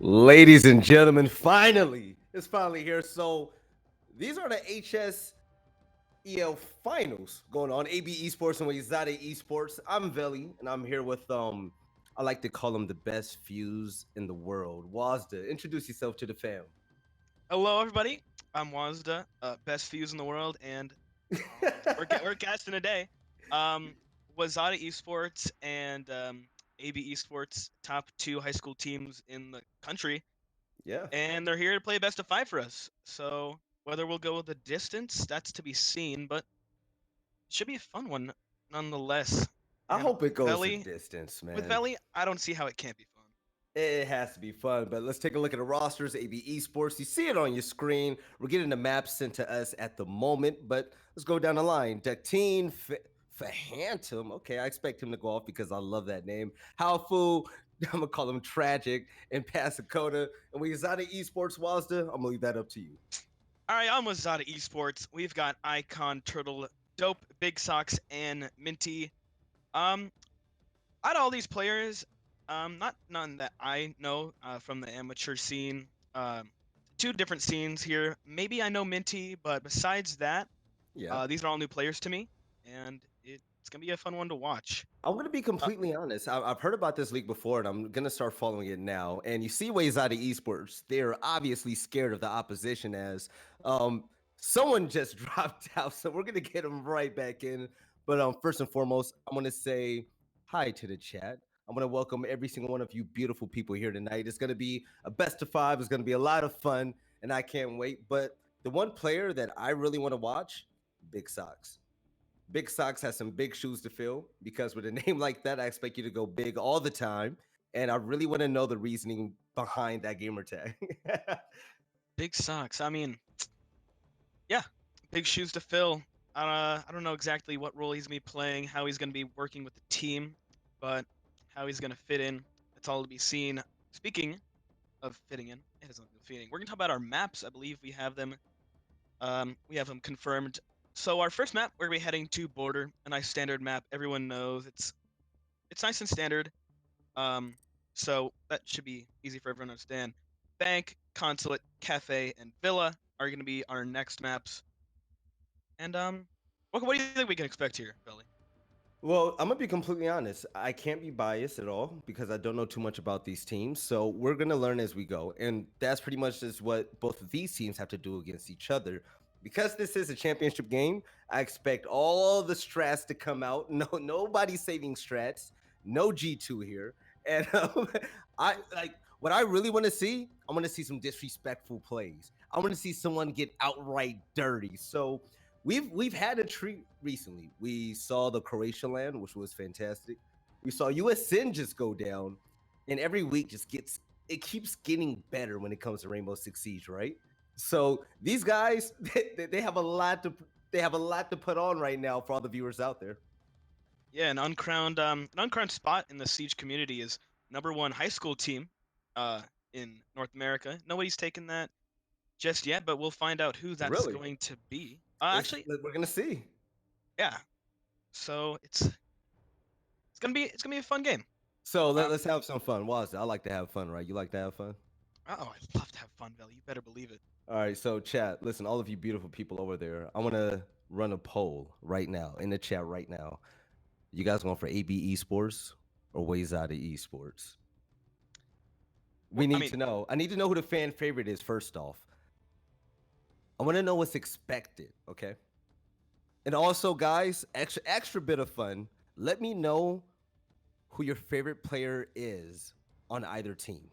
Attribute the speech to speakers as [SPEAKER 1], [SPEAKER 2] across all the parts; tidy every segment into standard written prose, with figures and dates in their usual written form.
[SPEAKER 1] Ladies and gentlemen, it's finally here. So these are the HSEL finals going on. AB Esports and Wayzata Esports. I'm Veli, and I'm here with I like to call them the best fuse in the world. Wazda, introduce yourself to the fam.
[SPEAKER 2] Hello, everybody. I'm Wazda, best fuse in the world, and we're casting today. Um, Wazata Esports and AB Esports, top two high school teams in the country,
[SPEAKER 1] Yeah.
[SPEAKER 2] and they're here to play best of five for us. So whether we'll go the distance, that's to be seen, but it should be a fun one nonetheless.
[SPEAKER 1] I
[SPEAKER 2] And
[SPEAKER 1] hope it goes the
[SPEAKER 2] Veli,
[SPEAKER 1] distance,
[SPEAKER 2] with
[SPEAKER 1] man.
[SPEAKER 2] Veli, I don't see how it can't be fun.
[SPEAKER 1] It has to be fun, but let's take a look at the rosters. AB Esports, you see it on your screen. We're getting the maps sent to us at the moment, but let's go down the line. Ductine Phantom. Okay, I expect him to go off because I love that name. Halfu, I'm gonna call him Tragic, and Passacoda. And we Exotic Esports Wazda, I'm gonna leave that up to you.
[SPEAKER 2] All right, on Wazata Esports, we've got Icon, Turtle, Dope, Big Socks, and Minty. Um, Out of all these players, not none that I know from the amateur scene. Two different scenes here. Maybe I know Minty, but besides that,
[SPEAKER 1] Yeah.
[SPEAKER 2] these are all new players to me, and it's gonna be a fun one to watch.
[SPEAKER 1] I'm gonna be
[SPEAKER 2] Uh,
[SPEAKER 1] completely honest. I've heard about this league before, and I'm gonna start following it now. And you see ways out of esports; they're obviously scared of the opposition. As um, someone just dropped out, so we're gonna get them right back in. But first and foremost, I'm gonna say hi to the chat. I'm gonna welcome every single one of you beautiful people here tonight. It's gonna be a best of five. It's gonna be a lot of fun, and I can't wait. But the one player that I really want to watch, Big Sox. Big Sox has some big shoes to fill because with a name like that, I expect you to go big all the time. And I really want to know the reasoning behind that gamer tag.
[SPEAKER 2] Big Socks. I mean, yeah, big shoes to fill. I don't know exactly what role he's gonna be playing, how he's gonna be working with the team, but how he's gonna fit in, it's all to be seen. Speaking of fitting in, it has nothing to do with fitting. We're gonna talk about our maps. I believe we have them confirmed. So our first map, we're gonna be heading to Border, a nice standard map. Everyone knows it's nice and standard. Um, so that should be easy for everyone to understand. Bank, Consulate, Cafe, and Villa are gonna be our next maps. And what do you think we can expect here, Billy?
[SPEAKER 1] Well, I'm gonna be completely honest. I can't be biased at all because I don't know too much about these teams. So we're gonna learn as we go, and that's pretty much just what both of these teams have to do against each other. Because this is a championship game, I expect all the strats to come out. No, nobody's saving strats. No G2 here, and I like what I really want to see. I want to see some disrespectful plays. I want to see someone get outright dirty. So we've had a treat recently. We saw the Croatia land, which was fantastic. We saw USN just go down, and every week just gets it keeps getting better when it comes to Rainbow Six Siege, right? So these guys, they have a lot to put on right now for all the viewers out there.
[SPEAKER 2] Yeah, an uncrowned spot in the Siege community is number one high school team, uh, in North America. Nobody's taken that just yet, but we'll find out who that's
[SPEAKER 1] Really,
[SPEAKER 2] going to be. Actually,
[SPEAKER 1] we're gonna see.
[SPEAKER 2] yeah. So it's gonna be a fun game.
[SPEAKER 1] So
[SPEAKER 2] Um,
[SPEAKER 1] let's have some fun. Was I like to have fun, right? You like to have fun.
[SPEAKER 2] oh, I'd love to have fun, Billy. You better believe it.
[SPEAKER 1] All right, so chat, listen, all of you beautiful people over there, I want to run a poll right now in the chat right now. You guys going for AB Esports or Wayzata Esports? We
[SPEAKER 2] I
[SPEAKER 1] need
[SPEAKER 2] mean,
[SPEAKER 1] to know. I need to know who the fan favorite is first off. I want to know what's expected, okay? And also, guys, extra bit of fun. Let me know who your favorite player is on either team.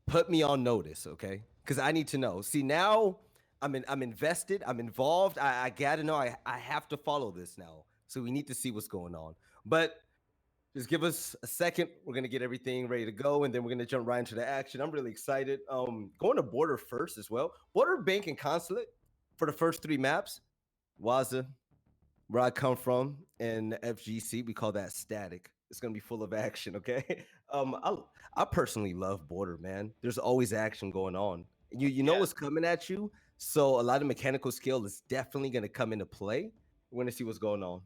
[SPEAKER 1] Put me on notice, okay? Because I need to know. See, now I'm invested. I'm involved. I gotta know. I have to follow this now. So we need to see what's going on. But just give us a second. We're gonna get everything ready to go, and then we're gonna jump right into the action. I'm really excited. Going to Border first as well. Border Bank and Consulate for the first three maps. Waza, where I come from in FGC, we call that static. It's gonna be full of action, okay? I personally love Border, man. There's always action going on. You know
[SPEAKER 2] yeah.
[SPEAKER 1] what's coming at you, so a lot of mechanical skill is definitely gonna come into play. We're gonna see what's going on.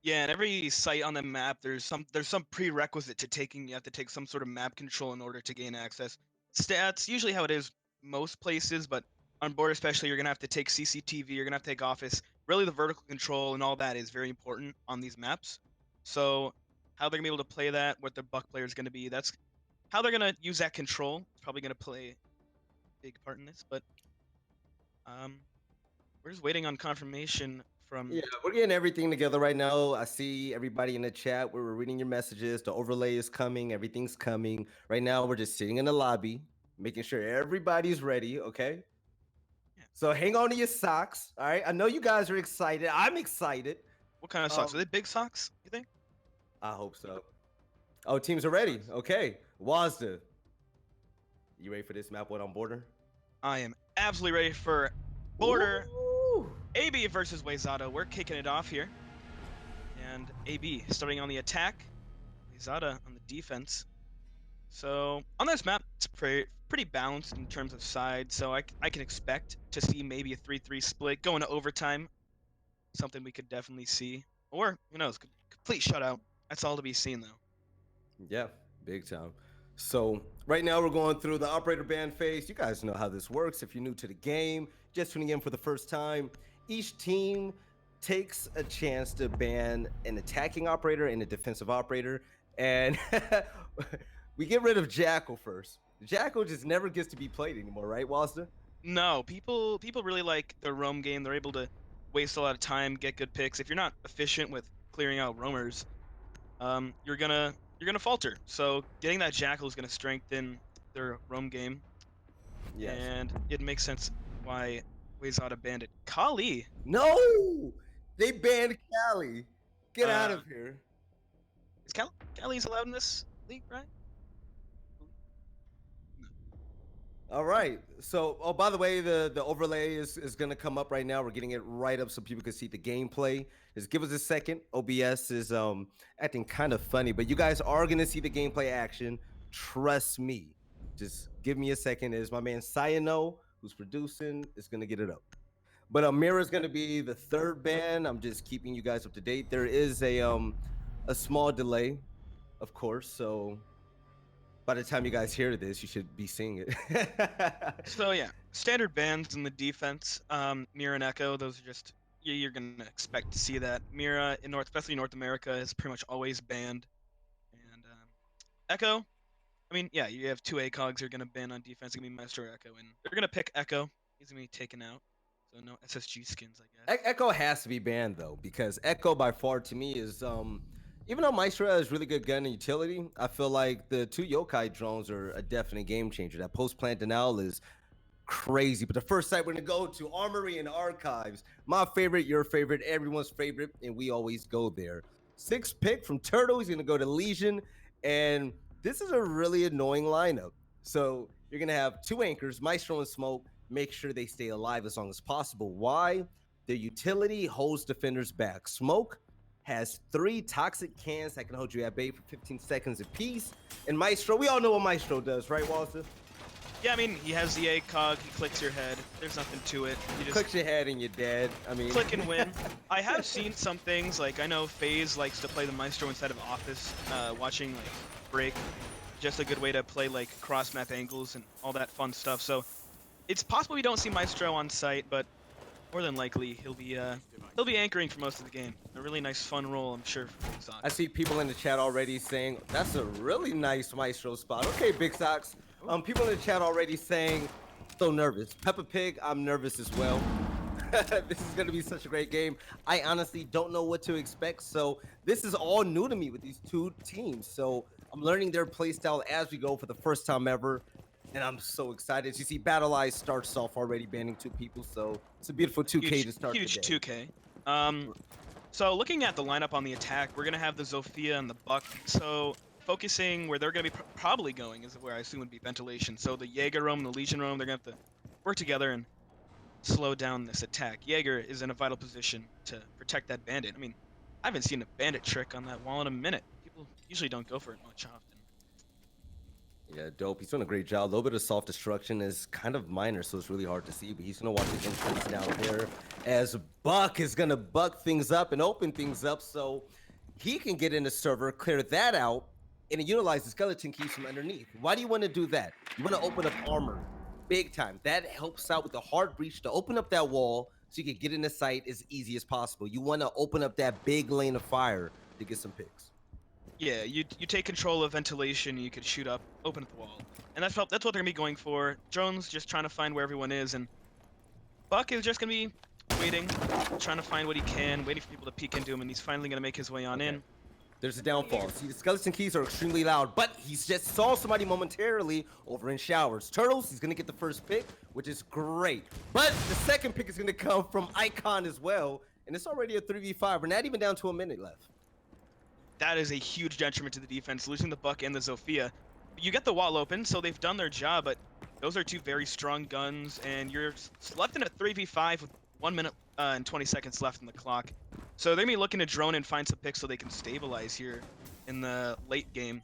[SPEAKER 2] Yeah, and every site on the map, there's some prerequisite to taking. You have to take some sort of map control in order to gain access. Stats usually how it is most places, but on board especially, you're gonna have to take CCTV. You're gonna have to take office. Really, the vertical control and all that is very important on these maps. So how they're gonna be able to play that, what their buck player is gonna be, that's how they're gonna use that control. It's probably gonna play a big part in this. But um, we're just waiting on confirmation
[SPEAKER 1] Yeah,
[SPEAKER 2] from.
[SPEAKER 1] we're getting everything together right now. I see everybody in the chat. We're reading your messages. The overlay is coming. Everything's coming. Right now, we're just sitting in the lobby, making sure everybody's ready. Okay.
[SPEAKER 2] Yeah,
[SPEAKER 1] So hang on to your socks. All right. I know you guys are excited. I'm excited.
[SPEAKER 2] what kind of socks? Are
[SPEAKER 1] Um,
[SPEAKER 2] they big socks? You think?
[SPEAKER 1] I hope so. Oh, teams are ready. Okay. Wazda, you ready for this map one on border?
[SPEAKER 2] I am absolutely ready for border
[SPEAKER 1] Ooh.
[SPEAKER 2] AB versus Wayzata. We're kicking it off here. And AB starting on the attack, Wayzata on the defense. So on this map, it's pretty balanced in terms of sides. So I can expect to see maybe a 3-3 split going to overtime. Something we could definitely see. Or, who knows, complete shutout. That's all to be seen, though.
[SPEAKER 1] Yeah, big time. So right now we're going through the operator ban phase. You guys know how this works. If you're new to the game, just tuning in for the first time, each team takes a chance to ban an attacking operator and a defensive operator. And we get rid of Jackal first. Jackal just never gets to be played anymore, right, Wasta?
[SPEAKER 2] No, people really like their roam game. They're able to waste a lot of time, get good picks. If you're not efficient with clearing out roamers, you're gonna falter. So getting that jackal is gonna strengthen their roam game,
[SPEAKER 1] Yes.
[SPEAKER 2] and it makes sense why Wayzata banned it. Kali,
[SPEAKER 1] No! They banned Cali. Get out
[SPEAKER 2] uh,
[SPEAKER 1] of here.
[SPEAKER 2] is Kali's allowed in this league, right? No.
[SPEAKER 1] All right. So, oh, by the way, the overlay is going to come up right now. We're getting it right up so people can see the gameplay. Just give us a second. OBS is acting kind of funny, but you guys are going to see the gameplay action. Trust me. Just give me a second. Is my man Sayano, who's producing, is going to get it up. But Amira's going to be the third ban. I'm just keeping you guys up to date. There is a small delay, of course. So by the time you guys hear this, you should be seeing it.
[SPEAKER 2] So yeah, standard bans in the defense. Mira and Echo, those are just you're gonna expect to see that. Mira in especially North America, is pretty much always banned, and Echo. I mean, yeah, you have two ACOGs you're gonna ban on defense. It's gonna be Maestro Echo, and they're gonna pick Echo. He's gonna be taken out, so no SSG skins, I guess.
[SPEAKER 1] Echo has to be banned though, because Echo by far to me is even though Maestro has really good gun and utility, I feel like the two yokai drones are a definite game changer. That post plant denial is crazy. But the first site we're gonna go to Armory and Archives. My favorite, your favorite, everyone's favorite, and we always go there. Sixth pick from Turtle. He's gonna go to Legion, and this is a really annoying lineup. So you're gonna have two anchors, Maestro and Smoke. Make sure they stay alive as long as possible. Why? Their utility holds defenders back. Smoke has three toxic cans that can hold you at bay for 15 seconds apiece. And Maestro, we all know what Maestro does, right, Walter?
[SPEAKER 2] Yeah, I mean, he has the ACOG. He clicks your head. There's nothing to it. You just
[SPEAKER 1] Clicks your head and you're dead. I mean,
[SPEAKER 2] click and win. I have seen some things, like I know FaZe likes to play the Maestro instead of Office, watching like Break. Just a good way to play like cross map angles and all that fun stuff. So it's possible we don't see Maestro on site, but more than likely he'll be anchoring for most of the game. A really nice fun role, I'm sure, for Big Sox.
[SPEAKER 1] I see people in the chat already saying that's a really nice Maestro spot. Okay, Big Sox. People in the chat already saying so nervous. Peppa Pig, I'm nervous as well. This is going to be such a great game. I honestly don't know what to expect. So this is all new to me with these two teams. So I'm learning their play style as we go for the first time ever. And I'm so excited. As you see, Battle Eyes starts off already banning two people. So it's a beautiful 2K to start
[SPEAKER 2] Huge
[SPEAKER 1] the day.
[SPEAKER 2] 2K. So looking at the lineup on the attack, we're gonna have the Zofia and the Buck. So focusing where they're gonna be probably going is where I assume would be ventilation. So the Jaeger roam and the Legion roam, they're gonna have to work together and slow down this attack. Jaeger is in a vital position to protect that bandit. I mean, I haven't seen a bandit trick on that wall in a minute. People usually don't go for it much often.
[SPEAKER 1] Yeah, dope. He's doing a great job. A little bit of self-destruction is kind of minor, so it's really hard to see. But he's gonna watch his entrance down there as Buck is gonna buck things up and open things up, so he can get in the server, clear that out, and utilize the skeleton keys from underneath. Why do you want to do that? You want to open up armor, big time. That helps out with the hard breach to open up that wall, so you can get in the sight as easy as possible. You want to open up that big lane of fire to get some picks.
[SPEAKER 2] Yeah, you take control of ventilation, you could shoot up, open up the wall. And that's what they're gonna be going for. Drone's just trying to find where everyone is, and Buck is just gonna be waiting, trying to find what he can, waiting for people to peek into him, and he's finally gonna make his way on in.
[SPEAKER 1] There's a downfall. See, the skeleton keys are extremely loud, but he's just saw somebody momentarily over in showers. Turtles, he's gonna get the first pick, which is great. But the second pick is gonna come from Icon as well, and it's already a 3v5. We're not even down to a minute left.
[SPEAKER 2] That is a huge detriment to the defense, losing the Buck and the Zofia. You get the wall open, so they've done their job, but those are two very strong guns, and you're left in a 3v5 with 1 minute and 20 seconds left on the clock. So they're gonna be looking to drone and find some picks so they can stabilize here in the late game.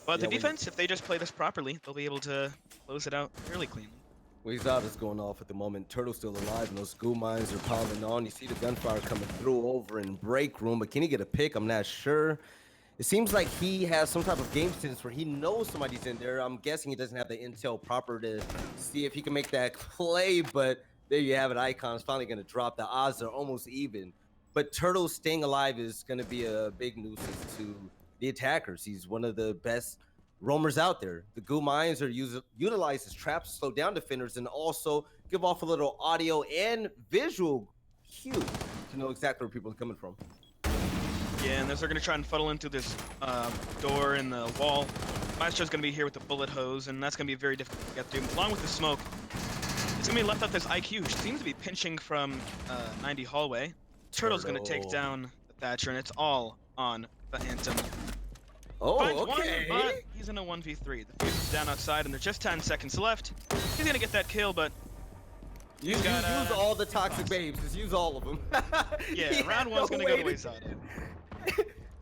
[SPEAKER 2] But the defense, if they just play this properly, they'll be able to close it out fairly cleanly.
[SPEAKER 1] Wayzata's going off at the moment. Turtle's still alive, and those goo mines are pounding on. You see the gunfire coming through over in break room, but can he get a pick? I'm not sure. It seems like he has some type of game sense where he knows somebody's in there. I'm guessing he doesn't have the intel proper to see if he can make that play, but there you have it. Icon's finally going to drop. The odds are almost even. But Turtle staying alive is going to be a big nuisance to the attackers. He's one of the best roamers out there. The goo mines are utilized as traps to slow down defenders and also give off a little audio and visual cue to know exactly where people are coming from.
[SPEAKER 2] Yeah, and they're going to try and funnel into this door in the wall. Maestro's going to be here with the bullet hose, and that's going to be very difficult to get through. Along with the smoke, it's going to be left up this IQ, which seems to be pinching from 90 hallway. Turtle's going to take down the Thatcher, and it's all on the Phantom.
[SPEAKER 1] Oh,
[SPEAKER 2] Finds
[SPEAKER 1] okay.
[SPEAKER 2] one, but he's in a 1v3. The fuse is down outside, and there's just 10 seconds left. He's going to get that kill, but
[SPEAKER 1] use all the toxic babes. Just use all of them.
[SPEAKER 2] Yeah, round one's going to go to Wayzata.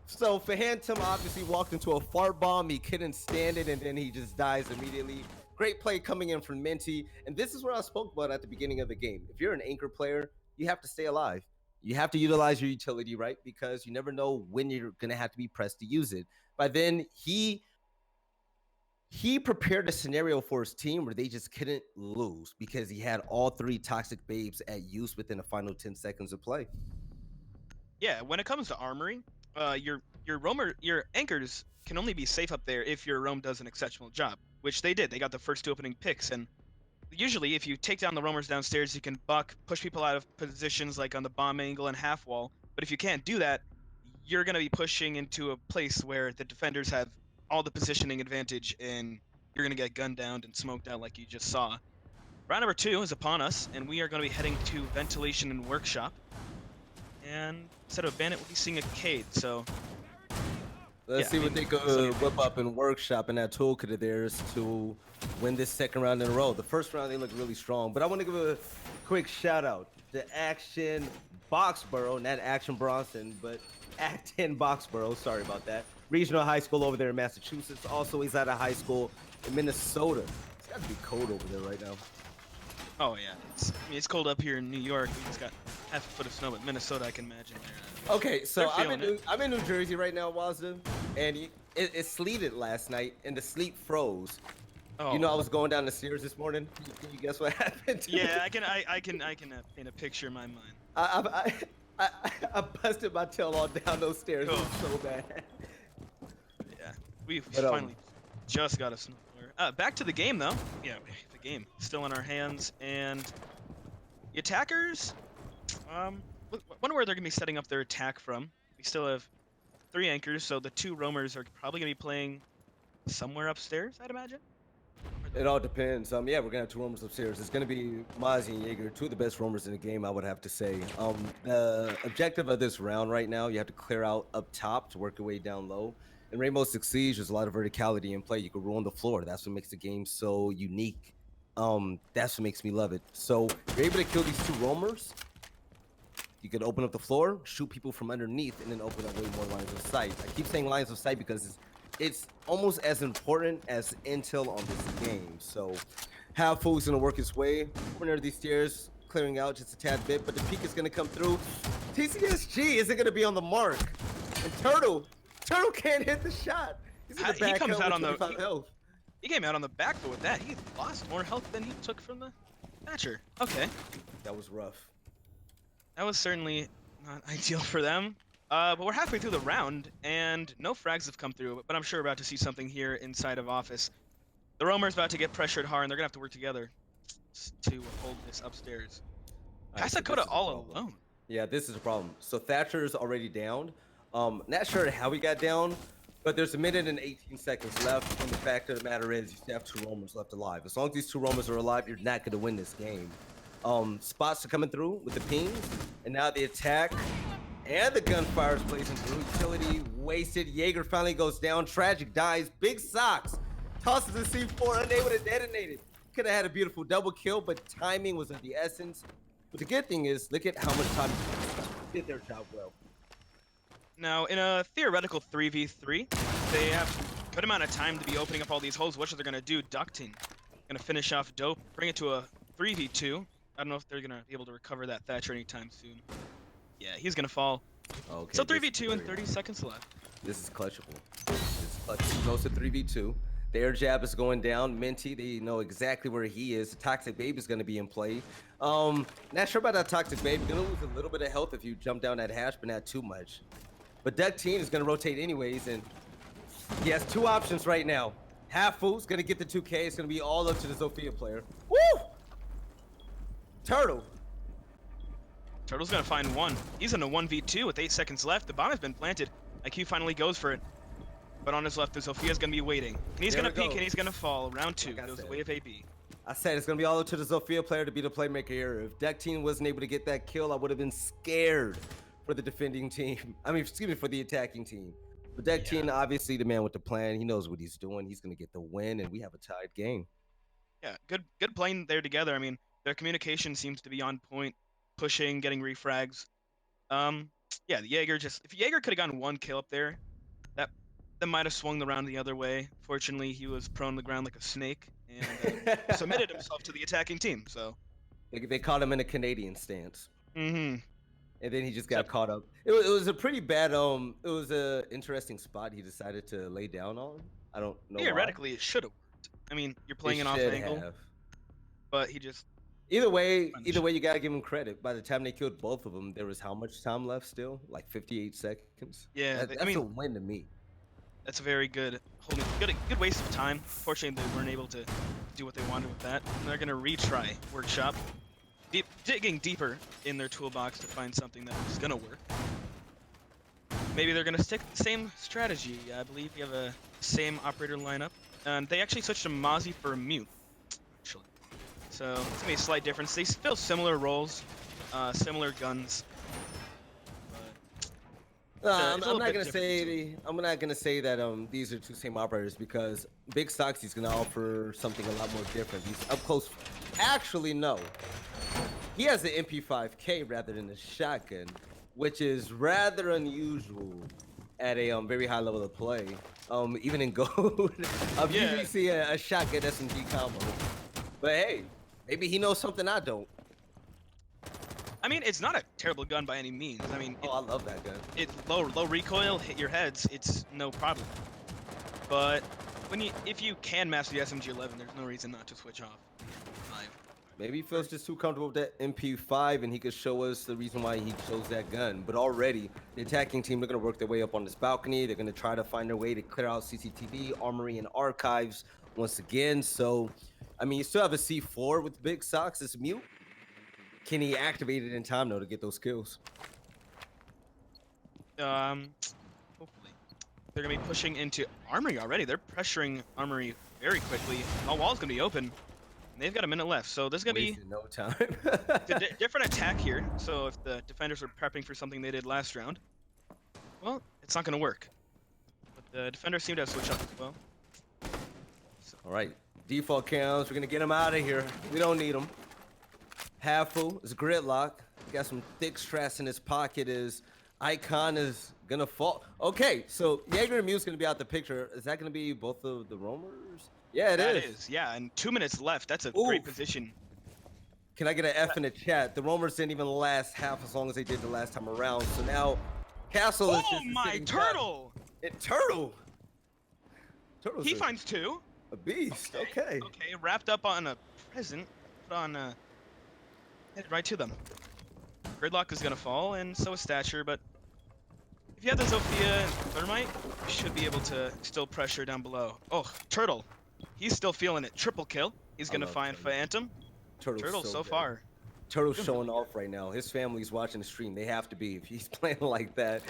[SPEAKER 1] So Phantom obviously walked into a fart bomb. He couldn't stand it, and then he just dies immediately. Great play coming in from Minty, and this is what I spoke about at the beginning of the game. If you're an anchor player, you have to stay alive. You have to utilize your utility, right? Because you never know when you're gonna have to be pressed to use it. By then, he prepared a scenario for his team where they just couldn't lose because he had all three toxic babes at use within the final 10 seconds of play.
[SPEAKER 2] Yeah, when it comes to armory, your anchors can only be safe up there if your roam does an exceptional job, which they did. They got the first two opening picks, and usually if you take down the roamers downstairs, you can push people out of positions like on the bomb angle and half wall. But if you can't do that, you're going to be pushing into a place where the defenders have all the positioning advantage, and you're going to get gunned down and smoked out like you just saw. Round number 2 is upon us, and we are going to be heading to ventilation and workshop. And instead of a bandit, we'll be seeing a Cade, so
[SPEAKER 1] let's see what they go whip up in workshop in that toolkit of theirs to win this second round in a row. The first round, they look really strong, but I want to give a quick shout out to Action Boxborough, not Action Bronson, but Acton Boxborough. Sorry about that. Regional high school over there in Massachusetts. Also, he's at a high school in Minnesota. It's got to be cold over there right now.
[SPEAKER 2] Oh yeah, it's cold up here in New York. We just got half a foot of snow, but Minnesota, I can imagine.
[SPEAKER 1] Okay, so I'm in New Jersey right now, Wazda, and it sleeted last night, and the sleet froze. Oh. You know, I was going down the stairs this morning. Can you guess what happened?
[SPEAKER 2] Yeah, I can paint a picture in my mind.
[SPEAKER 1] I busted my tail all down those stairs. It was so bad.
[SPEAKER 2] Yeah, we finally just got a snowblower. Back to the game though. Yeah, the game still in our hands, and the attackers. Wonder where they're gonna be setting up their attack from. We still have 3 anchors, so the 2 roamers are probably gonna be playing somewhere upstairs, I'd imagine.
[SPEAKER 1] It all depends. Yeah, we're gonna have 2 roamers upstairs. It's gonna be Mozzie and Jaeger, 2 of the best roamers in the game, I would have to say. The objective of this round right now, you have to clear out up top to work your way down low. In Rainbow Six Siege, there's a lot of verticality in play. You can ruin the floor. That's what makes the game so unique. That's what makes me love it. So you're able to kill these 2 roamers. You could open up the floor, shoot people from underneath, and then open up way more lines of sight. I keep saying lines of sight because it's almost as important as intel on this game. So half full's gonna work his way corner of these stairs, clearing out just a tad bit, but the peak is gonna come through. TCSG isn't gonna be on the mark, and Turtle can't hit the shot. He's in the
[SPEAKER 2] He
[SPEAKER 1] back
[SPEAKER 2] comes
[SPEAKER 1] with
[SPEAKER 2] out on
[SPEAKER 1] 25 health.
[SPEAKER 2] he came out on the back foot with that. He lost more health than he took from the Thatcher. Okay,
[SPEAKER 1] That was rough.
[SPEAKER 2] that was certainly not ideal for them. But we're halfway through the round, and no frags have come through. But I'm sure we're about to see something here inside of office. The Roamer's about to get pressured hard, and they're gonna have to work together to hold this upstairs.
[SPEAKER 1] All right, so this
[SPEAKER 2] Pasakota
[SPEAKER 1] is a
[SPEAKER 2] all
[SPEAKER 1] problem.
[SPEAKER 2] alone.
[SPEAKER 1] Yeah, this is a problem. So Thatcher's already down. Not sure how he got down, but there's a minute and 18 seconds left. And the fact of the matter is, you still have 2 roamers left alive. As long as these 2 roamers are alive, you're not going to win this game. Spots are coming through with the pings, and now the attack and the gunfire is blazing through. Utility wasted. Jaeger finally goes down. Tragic dies. Big Socks tosses the C4, unable to detonate it. Could have had a beautiful double kill, but timing was of the essence. But the good thing is, look at how much time did their job well.
[SPEAKER 2] Now, in a theoretical 3v3, they have a good amount of time to be opening up all these holes. What are they going to do? Ducting. Going to finish off Dope, bring it to a 3v2. I don't know if they're going to be able to recover that Thatcher anytime soon. Yeah, he's going to fall.
[SPEAKER 1] Okay,
[SPEAKER 2] So 3v2 and 30 seconds left.
[SPEAKER 1] This is clutchable. This is clutchable. Goes to 3v2. The air jab is going down. Minty, they know exactly where he is. Toxic Babe is going to be in play. Not sure about that Toxic Babe. You're going to lose a little bit of health if you jump down that hash, but not too much. But Duck Team is going to rotate anyways, and he has 2 options right now. Half Fool's going to get the 2K. It's going to be all up to the Zofia player. Woo! Turtle.
[SPEAKER 2] Turtle's going to find one. He's in a 1v2 with 8 seconds left. The bomb has been planted. IQ finally goes for it. But on his left, the Sophia's going to be waiting. And he's going to peek, and he's going to fall. Round 2 goes the way of AB.
[SPEAKER 1] I said it's going to be all up to the Zofia player to be the playmaker here. If Duck Team wasn't able to get that kill, I would have been scared for the defending team. I mean, excuse me, for the attacking team. But Duck Team, obviously the man with the plan. He knows what he's doing. He's going to get the win, and we have a tied game.
[SPEAKER 2] Yeah, good playing there together. I mean, their communication seems to be on point. Pushing, getting refrags. Yeah, the Jaeger if Jaeger could have gotten 1 kill up there, that might have swung the round the other way. Fortunately, he was prone on the ground like a snake and submitted himself to the attacking team. So
[SPEAKER 1] they caught him in a Canadian stance.
[SPEAKER 2] Mm-hmm.
[SPEAKER 1] And then he just got caught up. It was a pretty bad. It was a interesting spot he decided to lay down on. I don't know.
[SPEAKER 2] Theoretically, it should have worked. I mean, you're playing an off angle, but he just.
[SPEAKER 1] Either way, you gotta give him credit. By the time they killed both of them, there was how much time left still? Like 58 seconds.
[SPEAKER 2] Yeah,
[SPEAKER 1] that's a win to me.
[SPEAKER 2] That's a very good waste of time. Fortunately, they weren't able to do what they wanted with that. And they're gonna retry Workshop, digging deeper in their toolbox to find something that is gonna work. Maybe they're gonna stick the same strategy. I believe you have a same operator lineup, and they actually switched to Mozzie for a Mute. Actually, so it's gonna be a slight difference. They still similar roles, similar guns.
[SPEAKER 1] I'm not gonna say that these are 2 same operators, because Big Stoxy's gonna offer something a lot more different. He's up close. Actually, no. He has an MP5K rather than a shotgun, which is rather unusual at a very high level of play. Even in gold, you usually see a shotgun SMG combo. But hey, maybe he knows something I don't.
[SPEAKER 2] I mean, it's not a terrible gun by any means. I mean,
[SPEAKER 1] I love that gun.
[SPEAKER 2] It's low recoil, hit your heads, it's no problem. But if you can master the SMG-11, there's no reason not to switch off.
[SPEAKER 1] Maybe he feels just too comfortable with that MP5, and he could show us the reason why he chose that gun. But already, the attacking team, they're going to work their way up on this balcony. They're going to try to find their way to clear out CCTV, armory, and archives once again. So, I mean, you still have a C4 with Big Socks. It's Mute. Can he activate it in time, though, to get those kills?
[SPEAKER 2] Hopefully. They're going to be pushing into armory already. They're pressuring armory very quickly. All wall's going to be open. And they've got a minute left, so there's going to be
[SPEAKER 1] no time.
[SPEAKER 2] a different attack here. So if the defenders were prepping for something they did last round, well, it's not going to work. But the defenders seem to have switched up as well.
[SPEAKER 1] So. All right, default cams. We're going to get them out of here. We don't need them. Half full is Gridlock. Got some thick stress in his pocket. His icon is Gonna fall. Okay, so Jaeger and Mew's gonna be out the picture. Is that gonna be both of the roamers? Yeah, it
[SPEAKER 2] That
[SPEAKER 1] is.
[SPEAKER 2] is, yeah, and 2 minutes left. That's a great
[SPEAKER 1] Oof.
[SPEAKER 2] position.
[SPEAKER 1] Can I get an F in the chat? The roamers didn't even last half as long as they did the last time around. So now Castle is
[SPEAKER 2] Oh
[SPEAKER 1] just
[SPEAKER 2] my
[SPEAKER 1] sitting
[SPEAKER 2] turtle!
[SPEAKER 1] Turtle. Turtle's
[SPEAKER 2] He finds 2.
[SPEAKER 1] a beast. Okay.
[SPEAKER 2] Okay, wrapped up on a present. Put on headed right to them. Gridlock is gonna fall, and so is Stature, but if you have the Zofia and Thermite, you should be able to still pressure down below. Oh, Turtle. He's still feeling it. Triple kill. He's gonna find Phantom. Turtle so far.
[SPEAKER 1] Turtle's showing off right now. His family's watching the stream. They have to be if he's playing like that.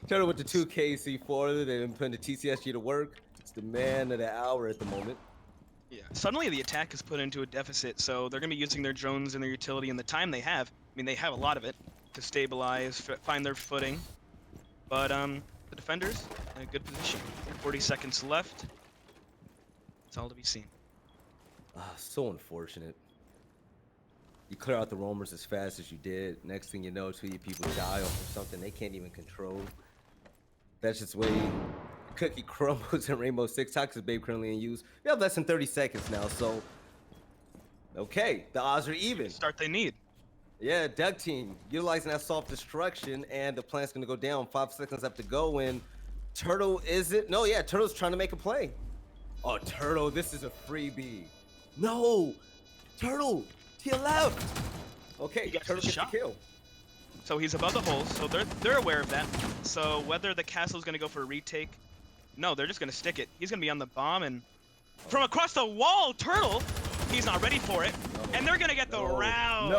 [SPEAKER 1] Turtle with the 2K C4. They've been putting the TCSG to work. It's the man of the hour at the moment.
[SPEAKER 2] Yeah. Suddenly the attack is put into a deficit, so they're gonna be using their drones and their utility and the time they have. I mean, they have a lot of it to stabilize, find their footing. But the defenders in a good position. 40 seconds left. It's all to be seen.
[SPEAKER 1] So unfortunate. You clear out the roamers as fast as you did. Next thing you know, 2 of your people die off of something they can't even control. That's just the way cookie crumbles in Rainbow Six. Toxic Babe currently in use. We have less than 30 seconds now, so okay, the odds are even.
[SPEAKER 2] Start they need.
[SPEAKER 1] Yeah, Duck Team utilizing that soft destruction, and the plant's gonna go down. 5 seconds left to go, and Turtle is it? No, yeah, Turtle's trying to make a play. Oh, Turtle, this is a freebie. No, Turtle to your left. Okay, Turtle gets the kill.
[SPEAKER 2] So he's above the hole, so they're aware of that. So whether the castle's gonna go for a retake, no, they're just gonna stick it. He's gonna be on the bomb, and from across the wall, Turtle, he's not ready for it, and they're gonna get the round.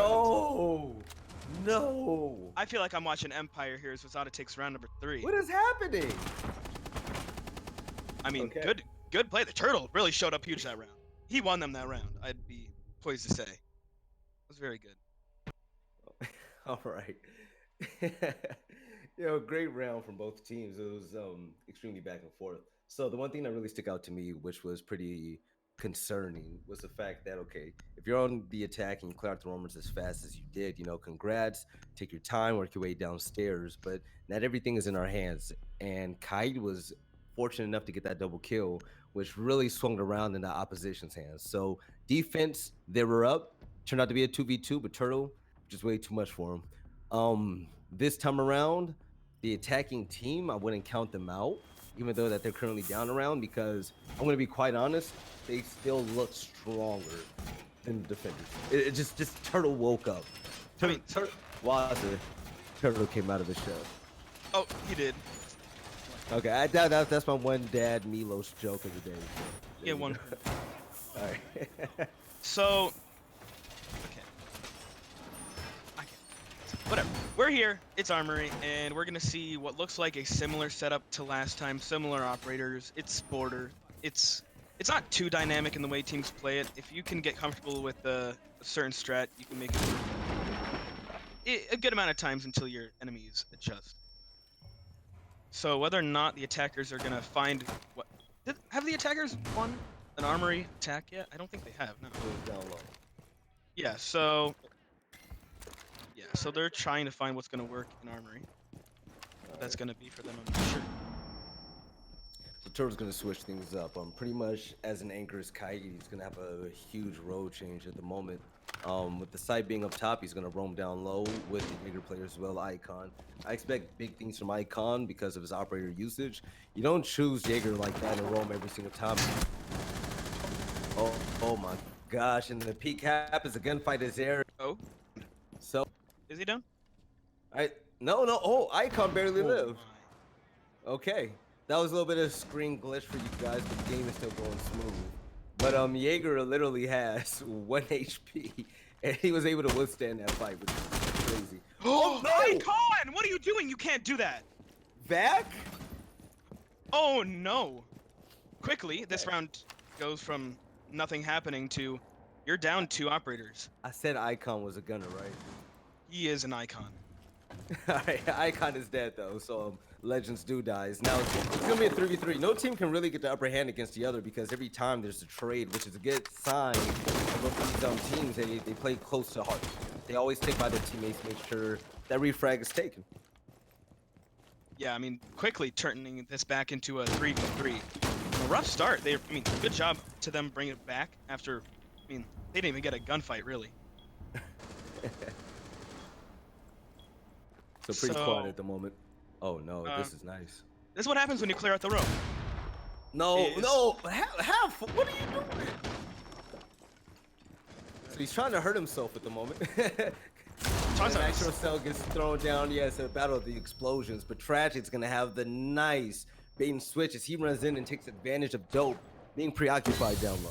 [SPEAKER 1] No.
[SPEAKER 2] I feel like I'm watching Empire here as Wayzata takes round number 3.
[SPEAKER 1] What is happening?
[SPEAKER 2] I mean, good play. The Turtle really showed up huge that round. He won them that round. I'd be poised to say. It was very good.
[SPEAKER 1] All right. Great round from both teams. It was extremely back and forth. So the one thing that really stuck out to me, which was pretty concerning, was the fact that, okay, if you're on the attack and you clear out the roamers as fast as you did, congrats, take your time, work your way downstairs, but not everything is in our hands. And Kite was fortunate enough to get that double kill, which really swung around in the opposition's hands. So defense, they were up, turned out to be a 2v2, but Turtle, just way too much for him. This time around, the attacking team, I wouldn't count them out, even though that they're currently down around, because I'm going to be quite honest, they still look stronger than the defenders. It just Turtle woke up. Turtle came out of the show.
[SPEAKER 2] Oh, he did.
[SPEAKER 1] Okay, that's my one dad Milos joke of the day.
[SPEAKER 2] Yeah, one.
[SPEAKER 1] All right.
[SPEAKER 2] So, whatever. We're here. It's Armory, and we're gonna see what looks like a similar setup to last time. Similar operators. It's Border. It's not too dynamic in the way teams play it. If you can get comfortable with a certain strat, you can make it a good amount of times until your enemies adjust. So whether or not the attackers are gonna find what have the attackers won an Armory attack yet? I don't think they have. No.
[SPEAKER 1] Down low.
[SPEAKER 2] Yeah. So they're trying to find what's gonna work in Armory. That's gonna be for them, I'm not sure.
[SPEAKER 1] So Turtle's gonna switch things up. Pretty much as an anchor is Kite, he's gonna have a huge road change at the moment. With the site being up top, he's gonna roam down low with the bigger players as well. Icon. I expect big things from Icon because of his operator usage. You don't choose Jaeger like that and roam every single time. Oh my gosh! And the peak happens. The gunfight is there.
[SPEAKER 2] Oh.
[SPEAKER 1] So.
[SPEAKER 2] Is he done?
[SPEAKER 1] No. Oh, Icon barely lived. Okay, that was a little bit of a screen glitch for you guys, but the game is still going smooth. But Jaeger literally has 1 HP, and he was able to withstand that fight, which is crazy.
[SPEAKER 2] Oh no! Icon! What are you doing? You can't do that.
[SPEAKER 1] Back?
[SPEAKER 2] Oh no! Quickly, this round goes from nothing happening to you're down 2 operators.
[SPEAKER 1] I said Icon was a gunner, right?
[SPEAKER 2] He is an Icon.
[SPEAKER 1] Alright, Icon is dead though, so legends do die. Now it's gonna be a 3v3. No team can really get the upper hand against the other because every time there's a trade, which is a good sign of these teams. They play close to heart. They always stick by their teammates, make sure that refrag is taken.
[SPEAKER 2] Yeah, I mean, quickly turning this back into a 3v3. A rough start. I mean, good job to them bringing it back after, I mean, they didn't even get a gunfight, really.
[SPEAKER 1] So pretty quiet
[SPEAKER 2] So,
[SPEAKER 1] at the moment. Oh no,
[SPEAKER 2] uh,
[SPEAKER 1] this is nice.
[SPEAKER 2] this is what happens when you clear out the room.
[SPEAKER 1] No,
[SPEAKER 2] Is
[SPEAKER 1] no, what are you doing? So he's trying to hurt himself at the moment.
[SPEAKER 2] Talks
[SPEAKER 1] The
[SPEAKER 2] about
[SPEAKER 1] nitro cell gets thrown down. Yeah, it's a battle of the explosions. But Tragic's gonna have the nice bait and switch as he runs in and takes advantage of Dope being preoccupied down low.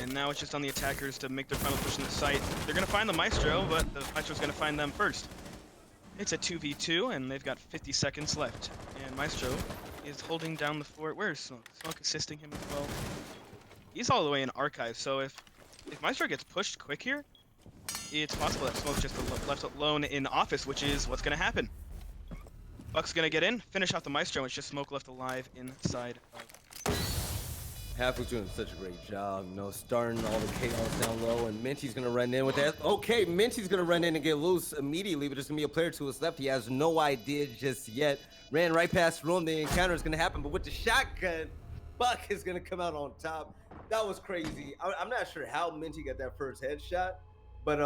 [SPEAKER 2] and now it's just on the attackers to make their final push in the site. They're gonna find the Maestro, but the Maestro's gonna find them first. It's a 2v2, and they've got 50 seconds left. And Maestro is holding down the fort. Where's Smoke? Smoke assisting him as well. He's all the way in Archive, so if Maestro gets pushed quick here, it's possible that Smoke's just left alone in Office, which is what's going to happen. Buck's going to get in, finish off the Maestro, and it's just Smoke left alive inside of...
[SPEAKER 1] Half was doing such a great job, you know, starting all the chaos down low, and Minty's gonna run in with that. Okay, Minty's gonna run in and get loose immediately, but there's gonna be a player to his left. He has no idea just yet. Ran right past room. The encounter is gonna happen, but with the shotgun, Buck is gonna come out on top. That was crazy. I'm not sure how Minty got that first headshot, but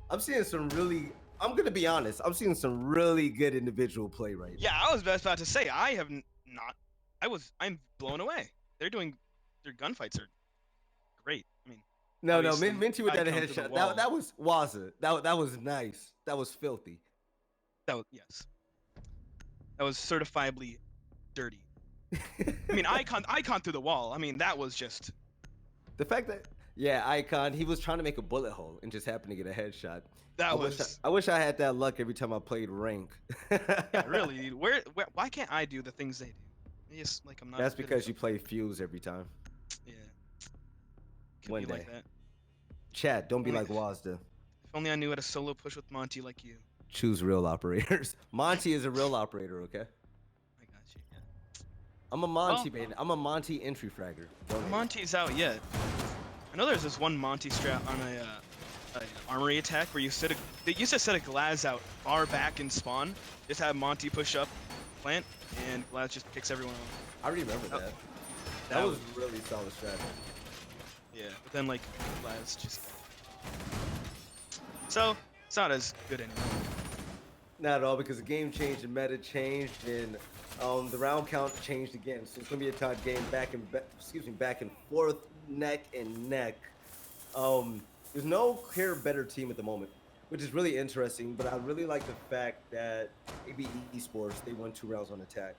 [SPEAKER 1] I'm seeing some really. I'm gonna be honest. I'm seeing some really good individual play right now.
[SPEAKER 2] Yeah, I was just about to say, I have not... I'm blown away. Their gunfights are great. I mean,
[SPEAKER 1] No,
[SPEAKER 2] obviously,
[SPEAKER 1] Minty with that
[SPEAKER 2] Icon to the
[SPEAKER 1] headshot.
[SPEAKER 2] wall.
[SPEAKER 1] That was Wayzata. That was nice. That was filthy.
[SPEAKER 2] Yes. That was certifiably dirty. I mean, Icon through the wall. I mean, that was just...
[SPEAKER 1] The fact that, yeah, Icon, he was trying to make a bullet hole and just happened to get a headshot. I wish I had that luck every time I played rank.
[SPEAKER 2] Yeah, really. Why can't I do the things they do? Just like I'm not.
[SPEAKER 1] That's because you play Fuse every time.
[SPEAKER 2] Yeah. Could
[SPEAKER 1] One
[SPEAKER 2] be
[SPEAKER 1] day.
[SPEAKER 2] like that.
[SPEAKER 1] Chat, don't be like Wazda.
[SPEAKER 2] If only I knew how to solo push with Monty like you.
[SPEAKER 1] Choose real operators. Monty is a real operator, okay?
[SPEAKER 2] I got you. Yeah.
[SPEAKER 1] I'm a Monty, baby. I'm a Monty entry fragger.
[SPEAKER 2] Monty's out yet. I know there's this one Monty strat on a armory attack where they used to set a Glaz out far back in spawn. Just have Monty push up, plant, and Glaz just picks everyone off.
[SPEAKER 1] I remember that. That was really solid strategy.
[SPEAKER 2] Yeah, but then like Glaz just... So, it's not as good anymore.
[SPEAKER 1] Not at all, because the game changed, the meta changed, and the round count changed again. So it's gonna be a tight game, back and forth, neck and neck. There's no clear better team at the moment, which is really interesting. But I really like the fact that AB Esports, they won 2 rounds on attack.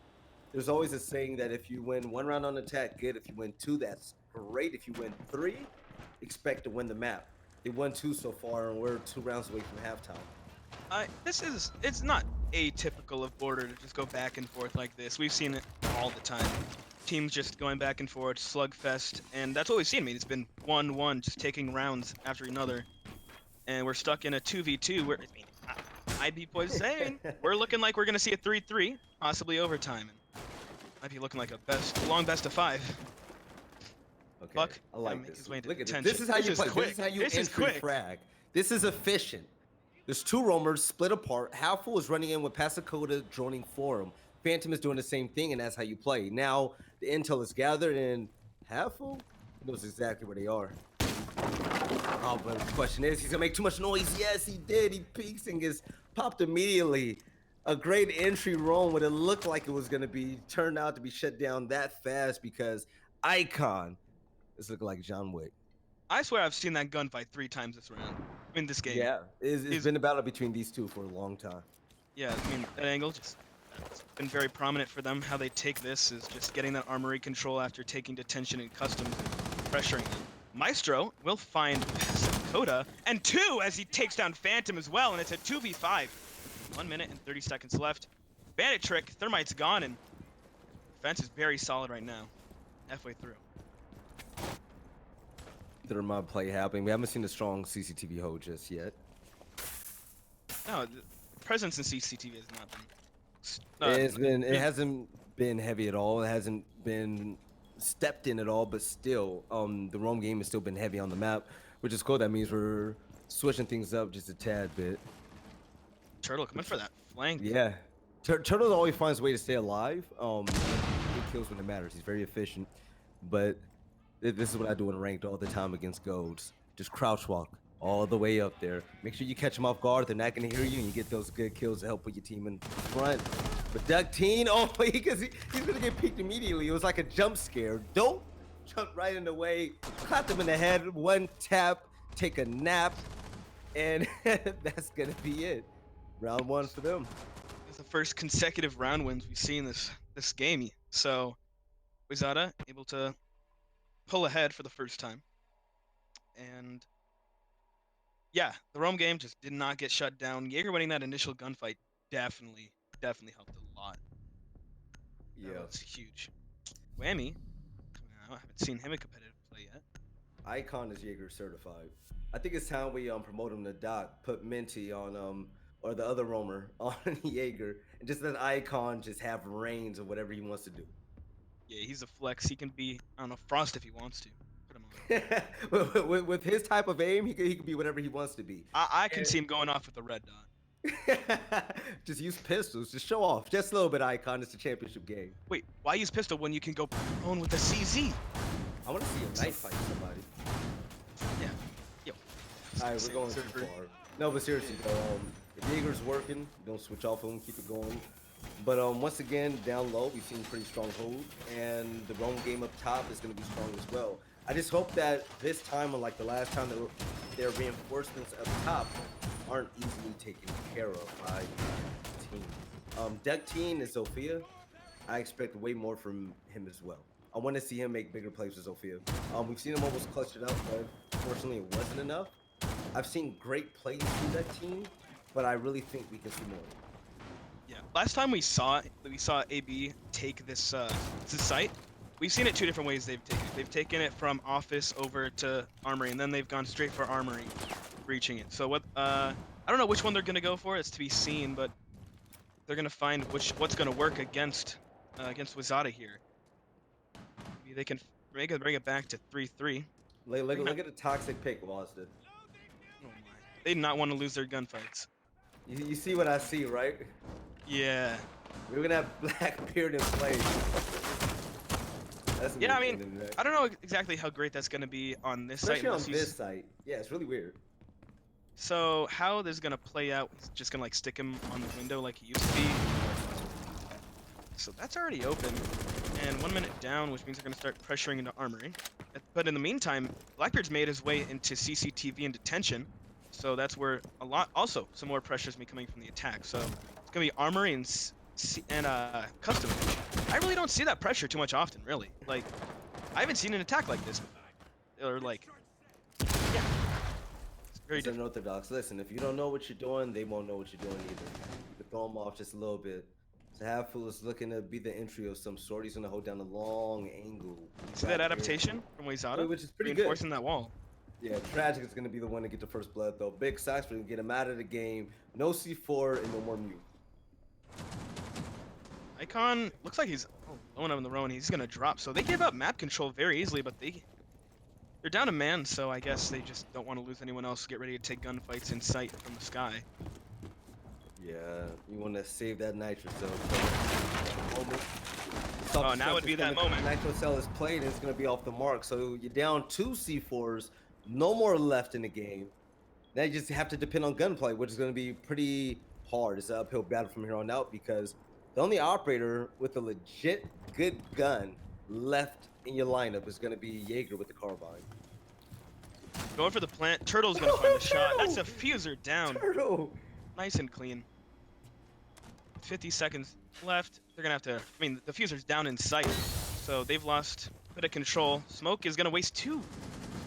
[SPEAKER 1] There's always a saying that if you win 1 round on attack, good. If you win 2, that's great. If you win 3, expect to win the map. They won 2 so far, and we're 2 rounds away from halftime.
[SPEAKER 2] It's not atypical of Border to just go back and forth like this. We've seen it all the time. Teams just going back and forth, slugfest, and that's what we've seen. I mean, it's been 1-1, just taking rounds after another, and we're stuck in a 2v2 where, I mean, I'd be poised saying we're looking like we're gonna see a 3-3, possibly overtime, and might be looking like a long best of 5.
[SPEAKER 1] Okay,
[SPEAKER 2] Buck,
[SPEAKER 1] I like this. Look at this.
[SPEAKER 2] Attention.
[SPEAKER 1] This is how you play.
[SPEAKER 2] Quick.
[SPEAKER 1] This is how you
[SPEAKER 2] This is
[SPEAKER 1] entry
[SPEAKER 2] quick.
[SPEAKER 1] frag. This is efficient. There's 2 roamers split apart. Halfful is running in with Passacoda droning for him. Phantom is doing the same thing, and that's how you play. Now the intel is gathered, and Halfful knows exactly where they are. Oh, but the question is, he's gonna make too much noise. Yes, he did. He peeks and gets popped immediately. A great entry roam, what it looked like it was gonna be, turned out to be shut down that fast because Icon is looking like John Wick.
[SPEAKER 2] I swear I've seen that gunfight 3 times this round, in this game.
[SPEAKER 1] Yeah, it's been a battle between these 2 for a long time.
[SPEAKER 2] Yeah, I mean, that angle just... It's been very prominent for them. How they take this is just getting that armory control after taking detention and custom pressuring them. Maestro will find Coda, and 2 as he takes down Phantom as well, and it's a 2v5. 1 minute and 30 seconds left. Bandit trick, Thermite's gone, and defense is very solid right now. Halfway through.
[SPEAKER 1] Thermite play happening. We haven't seen a strong CCTV hold just yet.
[SPEAKER 2] No, the presence in CCTV has not been...
[SPEAKER 1] It hasn't been heavy at all. It hasn't been stepped in at all, but still, the roam game has still been heavy on the map, which is cool. That means we're switching things up just a tad bit.
[SPEAKER 2] Turtle coming for that flank.
[SPEAKER 1] Yeah. Turtle always finds a way to stay alive. He kills when it matters. He's very efficient. But this is what I do in ranked all the time against golds. Just crouch walk all the way up there. Make sure you catch them off guard. They're not going to hear you, and you get those good kills to help put your team in front. But Duck Teen, oh, he's going to get peeked immediately. It was like a jump scare. Don't jump right in the way. Clap them in the head. One tap. Take a nap. And that's going to be it. Round one for them.
[SPEAKER 2] It's the first consecutive round wins we've seen this game. So Wayzata able to pull ahead for the first time. And yeah, the Rome game just did not get shut down. Jaeger winning that initial gunfight definitely helped a lot.
[SPEAKER 1] Yeah.
[SPEAKER 2] That's huge. Whammy coming out. I haven't seen him in competitive play yet.
[SPEAKER 1] Icon is Jaeger certified. I think it's time we promote him to Doc. Put Minty on or the other roamer on Jaeger, and just let Icon just have reins of whatever he wants to do.
[SPEAKER 2] Yeah, he's a flex. He can be, I don't know, Frost if he wants to. Put him
[SPEAKER 1] on. with his type of aim, he can be whatever he wants to be.
[SPEAKER 2] I can see him going off with a red dot.
[SPEAKER 1] Just use pistols. Just show off. Just a little bit, Icon. It's a championship game.
[SPEAKER 2] Wait, why use pistol when you can go prone with a CZ?
[SPEAKER 1] I want to see a knife fight somebody.
[SPEAKER 2] Yeah. Yo.
[SPEAKER 1] All right, we're going too far. No, but seriously, though, if Jaeger's working, don't switch off him. Keep it going. But once again, down low, we've seen pretty strong hold, and the Rome game up top is going to be strong as well. I just hope that this time, unlike the last time, their reinforcements up top aren't easily taken care of by the team. Duck Teen and Sophia, I expect way more from him as well. I want to see him make bigger plays with Sophia. We've seen him almost clutch it out, but fortunately it wasn't enough. I've seen great plays from that team, but I really think we can see more.
[SPEAKER 2] Yeah, last time we saw AB take this site. We've seen it two different ways they've taken it. They've taken it from office over to armory, and then they've gone straight for armory, reaching it. So what? I don't know which one they're gonna go for. It's to be seen, but they're gonna find what's gonna work against Wayzata here. Maybe they can bring it back to 3-3.
[SPEAKER 1] Look at the toxic pick, Wazda.
[SPEAKER 2] Oh my! They did not want to lose their gunfights.
[SPEAKER 1] You see what I see, right?
[SPEAKER 2] Yeah.
[SPEAKER 1] We're gonna have Blackbeard in play.
[SPEAKER 2] Yeah, I mean, I don't know exactly how great that's gonna be on this site.
[SPEAKER 1] Especially on this site. Yeah, it's really weird.
[SPEAKER 2] So how this is gonna play out? He's just gonna like stick him on the window like he used to be. So that's already open, and 1 minute down, which means they're gonna start pressuring into armory. But in the meantime, Blackbeard's made his way into CCTV and detention, so that's where also some more pressure is coming from the attack. So it's gonna be armory and custom. I really don't see that pressure too much often, really. Like, I haven't seen an attack like this, or like, yeah. It's very different.
[SPEAKER 1] Unorthodox. Listen, if you don't know what you're doing, they won't know what you're doing either. You can throw them off just a little bit. So Halffool is looking to be the entry of some sort. He's gonna hold down a long angle.
[SPEAKER 2] See that adaptation from Wayzata?
[SPEAKER 1] Which is pretty good.
[SPEAKER 2] Reinforcing that wall.
[SPEAKER 1] Yeah, Tragic is gonna be the one to get the first blood though. Big Sox are gonna get him out of the game. No C4 and no more mute.
[SPEAKER 2] Icon looks like he's blowing up in the row, and he's gonna drop. So they give up map control very easily, but they're down a man. So I guess they just don't want to lose anyone else. Get ready to take gunfights in sight from the sky.
[SPEAKER 1] Yeah, you want to save that nitro cell.
[SPEAKER 2] Oh, now would be that moment.
[SPEAKER 1] Nitro cell is played and it's gonna be off the mark. So you're down 2 C4s, no more left in the game. Now you just have to depend on gunplay, which is gonna be pretty hard. It's an uphill battle from here on out because the only operator with a legit good gun left in your lineup is gonna be Jaeger with the carbine.
[SPEAKER 2] Going for the plant. Turtle's gonna find the shot. That's a fuser down.
[SPEAKER 1] Turtle.
[SPEAKER 2] Nice and clean. 50 seconds left. They're gonna have to. I mean, the fuser's down in sight, so they've lost a bit of control. Smoke is gonna waste 2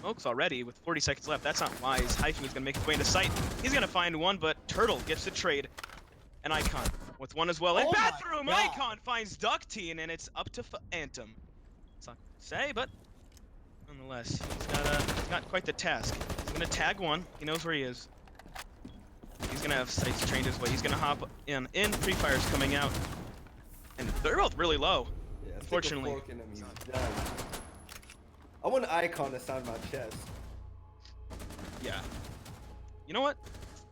[SPEAKER 2] smokes already with 40 seconds left. That's not wise. Hyphen is gonna make his way into sight. He's gonna find one, but Turtle gets the trade. And Icon with one as well. In bathroom, Icon finds Ductine, and it's up to Phantom. It's not to say, but nonetheless, he's got quite the task. He's gonna tag one. He knows where he is. He's gonna have sights trained his way. He's gonna hop in. Free Fire's coming out, and they're both really low.
[SPEAKER 1] Yeah,
[SPEAKER 2] unfortunately.
[SPEAKER 1] I want an Icon to sign my chest.
[SPEAKER 2] Yeah. You know what?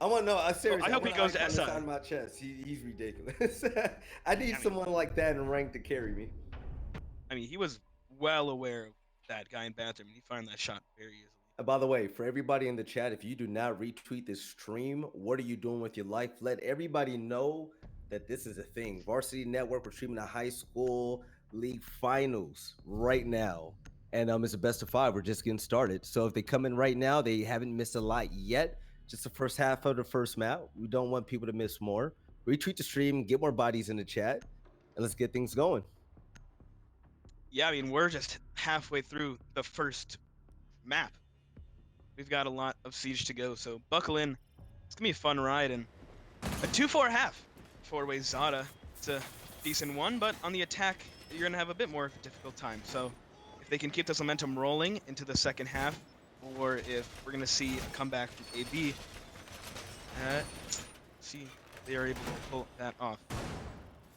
[SPEAKER 1] I want to know. I'm
[SPEAKER 2] So
[SPEAKER 1] serious.
[SPEAKER 2] I
[SPEAKER 1] I
[SPEAKER 2] hope he
[SPEAKER 1] want to
[SPEAKER 2] goes to
[SPEAKER 1] icon this
[SPEAKER 2] SI.
[SPEAKER 1] on my chest. He's ridiculous. I need
[SPEAKER 2] I mean,
[SPEAKER 1] someone like that in rank to carry me.
[SPEAKER 2] he was well aware of that guy in bathroom, and he fired that shot very easily.
[SPEAKER 1] By the way, for everybody in the chat, if you do not retweet this stream, what are you doing with your life? Let everybody know that this is a thing. Varsity Network, we're streaming the high school league finals right now. And it's a best of five. We're just getting started. So if they come in right now, they haven't missed a lot yet. Just the first half of the first map. We don't want people to miss more. Retweet the stream, get more bodies in the chat, and let's get things going.
[SPEAKER 2] Yeah, we're just halfway through the first map. We've got a lot of siege to go, so buckle in. It's gonna be a fun ride, and a 2-4 half for Wayzata. It's a decent one, but on the attack, you're gonna have a bit more of a difficult time. So if they can keep this momentum rolling into the second half, or if we're gonna see a comeback from AB, see they are able to pull that off.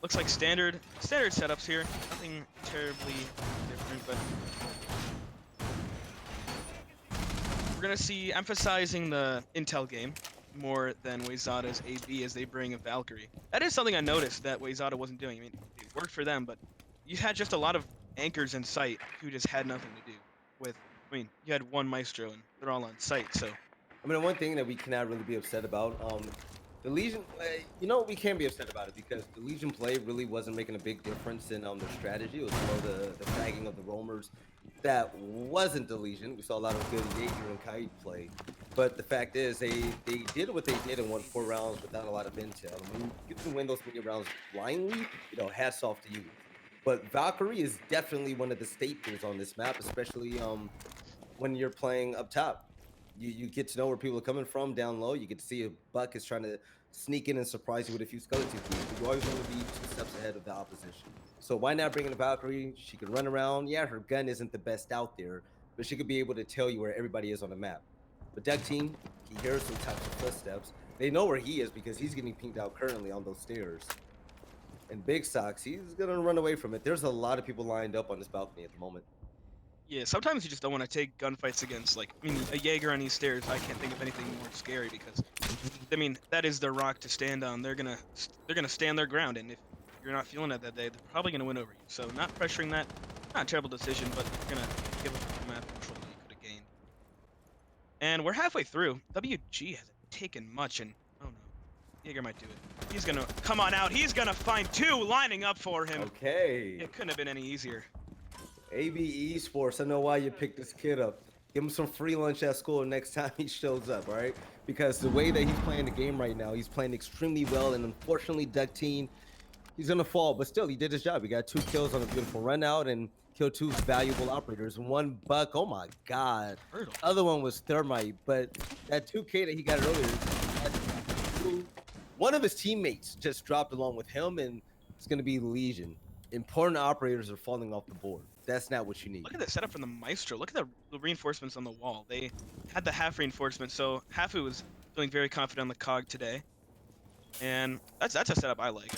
[SPEAKER 2] Looks like standard setups here. Nothing terribly different, but we're gonna see emphasizing the intel game more than Wayzata's AB as they bring a Valkyrie. That is something I noticed that Wayzata wasn't doing. It worked for them, but you had just a lot of anchors in sight who just had nothing to do with. You had one Maestro and they're all on site, so.
[SPEAKER 1] One thing that we cannot really be upset about, the Legion, we can't be upset about it because the Legion play really wasn't making a big difference in their strategy. It was more the fragging of the roamers that wasn't the Legion. We saw a lot of good Jaeger and Kite play, but the fact is they did what they did and won 4 rounds without a lot of intel. You can win those many rounds blindly. Hats off to you. But Valkyrie is definitely one of the staples on this map, especially when you're playing up top. You get to know where people are coming from down low. You get to see if Buck is trying to sneak in and surprise you with a few skeleton keys. You always want to be 2 steps ahead of the opposition. So why not bring in a Valkyrie? She can run around. Yeah, her gun isn't the best out there, but she could be able to tell you where everybody is on the map. But Deck Team, he hears some types of footsteps. They know where he is because he's getting pinged out currently on those stairs. And Big Socks, he's going to run away from it. There's a lot of people lined up on this balcony at the moment.
[SPEAKER 2] Yeah, sometimes you just don't want to take gunfights against, a Jaeger on these stairs. I can't think of anything more scary because, that is their rock to stand on. They're gonna stand their ground, and if you're not feeling it that day, they're probably gonna win over you. So not pressuring that, not a terrible decision, but you're gonna give up the map control that you could have gained. And we're halfway through. WG hasn't taken much, and oh no, Jaeger might do it. He's gonna come on out. He's gonna find 2 lining up for him.
[SPEAKER 1] Okay.
[SPEAKER 2] It couldn't have been any easier.
[SPEAKER 1] AB Esports, I know why you picked this kid up. Give him some free lunch at school next time he shows up, all right? Because the way that he's playing the game right now, he's playing extremely well, and unfortunately, Duck Team, he's gonna fall, but still, he did his job. He got 2 kills on a beautiful run out and killed 2 valuable operators. 1 Buck, oh my god.
[SPEAKER 2] Hurdle.
[SPEAKER 1] Other one was Thermite, but that 2K that he got earlier, one of his teammates just dropped along with him, and it's gonna be Legion. Important operators are falling off the board. That's not what you need.
[SPEAKER 2] Look at the setup from the Maestro. Look at the reinforcements on the wall. They had the half reinforcement, so Hafu was feeling very confident on the cog today. And that's a setup I like.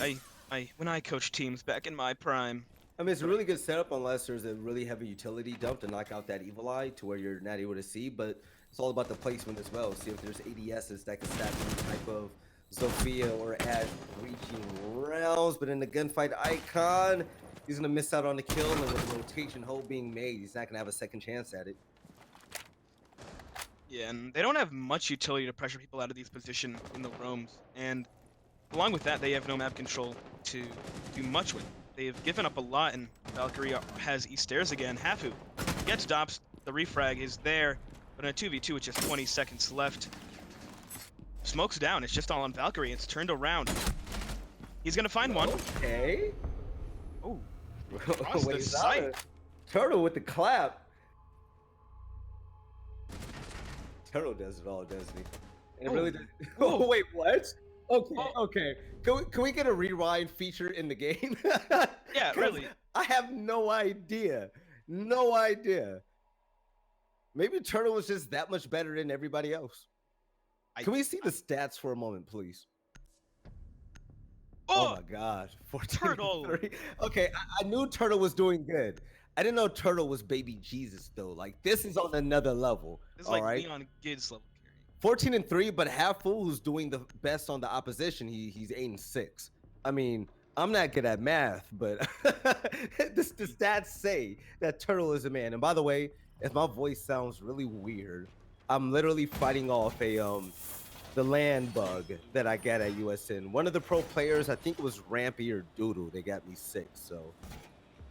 [SPEAKER 2] When I coached teams back in my prime.
[SPEAKER 1] It's a really good setup unless there's a really heavy utility dump to knock out that evil eye to where you're not able to see, but it's all about the placement as well. See if there's ADSs that can stack any type of Zofia or Ash reaching rounds, but in the gunfight icon, he's gonna miss out on the kill, and with the rotation hole being made, he's not gonna have a second chance at it.
[SPEAKER 2] Yeah, and they don't have much utility to pressure people out of these positions in the roams, and along with that, they have no map control to do much with. They've given up a lot, and Valkyrie has East Stairs again. Hafu gets stops. The refrag is there, but in a 2v2 with just 20 seconds left, smoke's down. It's just all on Valkyrie. It's turned around. He's gonna find one.
[SPEAKER 1] Okay.
[SPEAKER 2] Oh, across the site.
[SPEAKER 1] Turtle with the clap. Turtle does it all, doesn't he? And it really does. Oh, wait, what? Okay, okay. Can we get a rewind feature in the game?
[SPEAKER 2] Yeah, really.
[SPEAKER 1] I have no idea. No idea. Maybe Turtle was just that much better than everybody else. Can we see the stats for a moment, please? Oh my gosh.
[SPEAKER 2] Turtle.
[SPEAKER 1] Okay, I knew Turtle was doing good. I didn't know Turtle was baby Jesus, though. Like, this is on another level.
[SPEAKER 2] This is like Leon Gids level carry.
[SPEAKER 1] 14-3, but half full who's doing the best on the opposition. He's 8-6. I mean, I'm not good at math, but the stats say that Turtle is a man. And by the way, if my voice sounds really weird, I'm literally fighting off the land bug that I got at USN. One of the pro players, I think it was Rampy or Doodle, they got me sick. So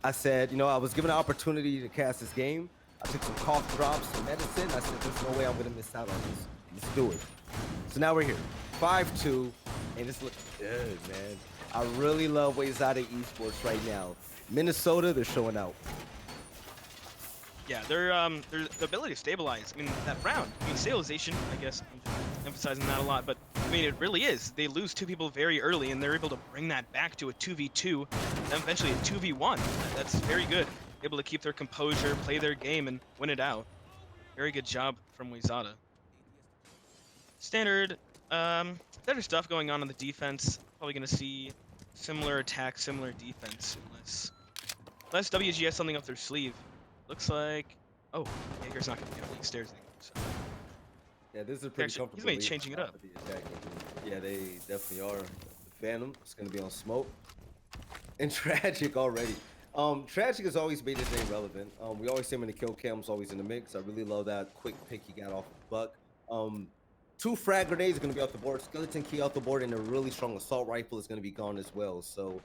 [SPEAKER 1] I said, I was given an opportunity to cast this game. I took some cough drops, some medicine. I said, there's no way I'm gonna miss out on this. Let's do it. So now we're here, 5-2, and it's looking good, man. I really love Wayzata Esports right now. Minnesota, they're showing out.
[SPEAKER 2] Yeah, their the ability to stabilize. I mean, that round. I mean, stabilization. I guess I'm just emphasizing that a lot, but I mean, it really is. They lose 2 people very early, and they're able to bring that back to a 2v2, and eventually a 2v1. That's very good. Able to keep their composure, play their game, and win it out. Very good job from Wayzata. Standard stuff going on the defense. Probably going to see similar attack, similar defense, unless WGS something up their sleeve. Looks like, oh, Jaeger's not going to get up these stairs anymore. So.
[SPEAKER 1] Yeah, this is a pretty comfortable.
[SPEAKER 2] He's maybe changing it up.
[SPEAKER 1] Yeah, they definitely are. The Phantom is going to be on smoke. And Tragic already. Tragic has always made his name relevant. We always see him in the kill cams, always in the mix. I really love that quick pick he got off of Buck. 2 frag grenades are going to be off the board. Skeleton key off the board, and a really strong assault rifle is going to be gone as well. So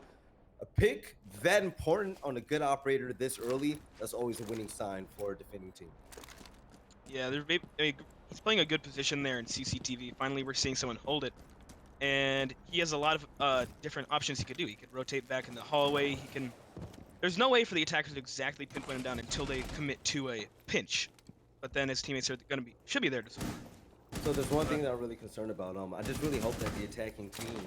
[SPEAKER 1] a pick that important on a good operator this early, that's always a winning sign for a defending team.
[SPEAKER 2] Yeah, he's playing a good position there in CCTV. Finally, we're seeing someone hold it. And he has a lot of different options he could do. He could rotate back in the hallway. There's no way for the attackers to exactly pinpoint him down until they commit to a pinch. But then his teammates are should be there to support.
[SPEAKER 1] So there's one thing that I'm really concerned about. I just really hope that the attacking team,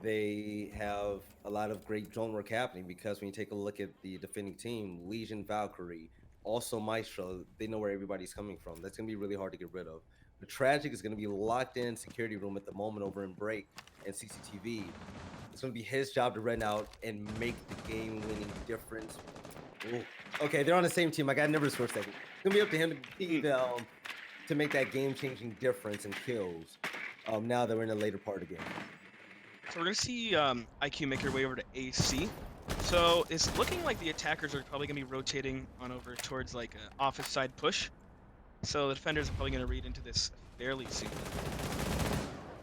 [SPEAKER 1] they have a lot of great drone work happening, because when you take a look at the defending team, Legion, Valkyrie, also Maestro, they know where everybody's coming from. That's going to be really hard to get rid of. The Tragic is going to be locked in security room at the moment over in break and CCTV. It's going to be his job to run out and make the game-winning difference. Ooh. Okay, they're on the same team. I got numbers for a second. It's going to be up to him to be to make that game-changing difference in kills. Now that we're in the later part of the game.
[SPEAKER 2] So we're gonna see IQ make their way over to AC. So it's looking like the attackers are probably gonna be rotating on over towards like an office side push. So the defenders are probably gonna read into this fairly soon.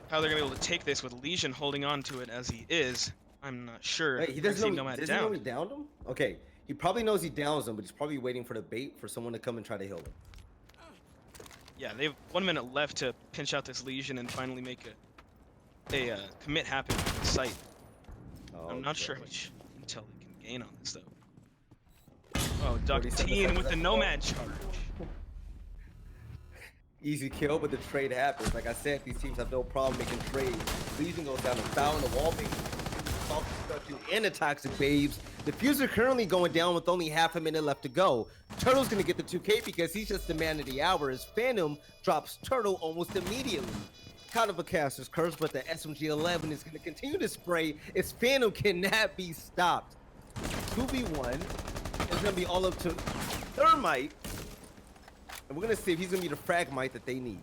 [SPEAKER 2] How they're gonna be able to take this with Legion holding on to it as he is, I'm not sure.
[SPEAKER 1] Wait, he doesn't know he downed him? Okay, he probably knows he downs him, but he's probably waiting for the bait for someone to come and try to heal him.
[SPEAKER 2] Yeah, they have 1 minute left to pinch out this Legion and finally make a commit happen on the site. Oh, I'm not sure how much intel they can gain on this though. Oh, Ductine with the Nomad charge.
[SPEAKER 1] Easy kill, but the trade happens. Like I said, these teams have no problem making trades. Legion goes down to foul in the wall, soft destruction, and the toxic babes. Diffuser currently going down with only half a minute left to go. Turtle's gonna get the 2K because he's just the man of the hour, as Phantom drops Turtle almost immediately. Kind of a caster's curse, but the SMG-11 is gonna continue to spray. Its Phantom cannot be stopped. 2v1. It's gonna be all up to Thermite. And we're gonna see if he's gonna be the fragmite that they need.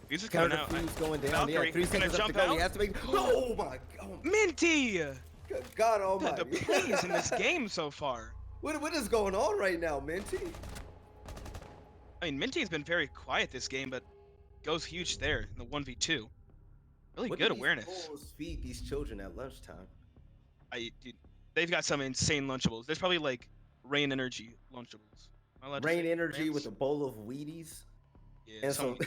[SPEAKER 2] He's just coming out.
[SPEAKER 1] Going down. Yeah, 3 seconds left to go. He has to make. Oh my God!
[SPEAKER 2] Minty!
[SPEAKER 1] Good God Almighty!
[SPEAKER 2] The plays in this game so far.
[SPEAKER 1] What is going on right now, Minty?
[SPEAKER 2] I mean, Minty's been very quiet this game, but goes huge there in the 1v2. Really good awareness.
[SPEAKER 1] What do feed these children at lunchtime?
[SPEAKER 2] Dude, they've got some insane Lunchables. There's probably like Rain Energy Lunchables.
[SPEAKER 1] Rain Energy with a bowl of Wheaties.
[SPEAKER 2] Yeah,
[SPEAKER 1] and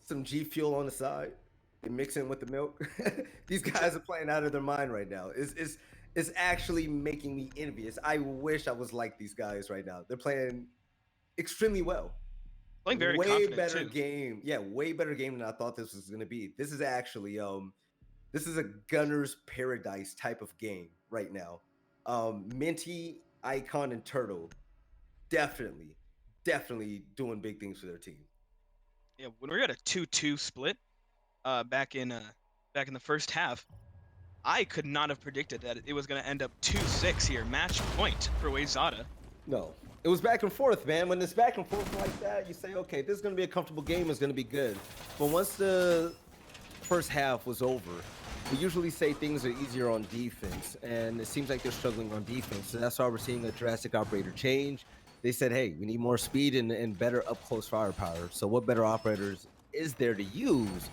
[SPEAKER 1] some G Fuel on the side. And mixing with the milk. These guys are playing out of their mind right now. It's actually making me envious. I wish I was like these guys right now. They're playing extremely well.
[SPEAKER 2] Playing very
[SPEAKER 1] way better
[SPEAKER 2] too.
[SPEAKER 1] Game. Yeah, way better game than I thought this was gonna be. This is actually this is a gunner's paradise type of game right now. Minty, Icon, and Turtle definitely doing big things for their team.
[SPEAKER 2] Yeah, when we were at a 2-2 split, back in the first half, I could not have predicted that it was going to end up 2-6 here, match point for Wayzata.
[SPEAKER 1] No. It was back and forth, man. When it's back and forth like that, you say, okay, this is gonna be a comfortable game. It's gonna be good. But once the first half was over, we usually say things are easier on defense, and it seems like they're struggling on defense. So that's why we're seeing a drastic operator change. They said, hey, we need more speed and better up close firepower. So what better operators is there to use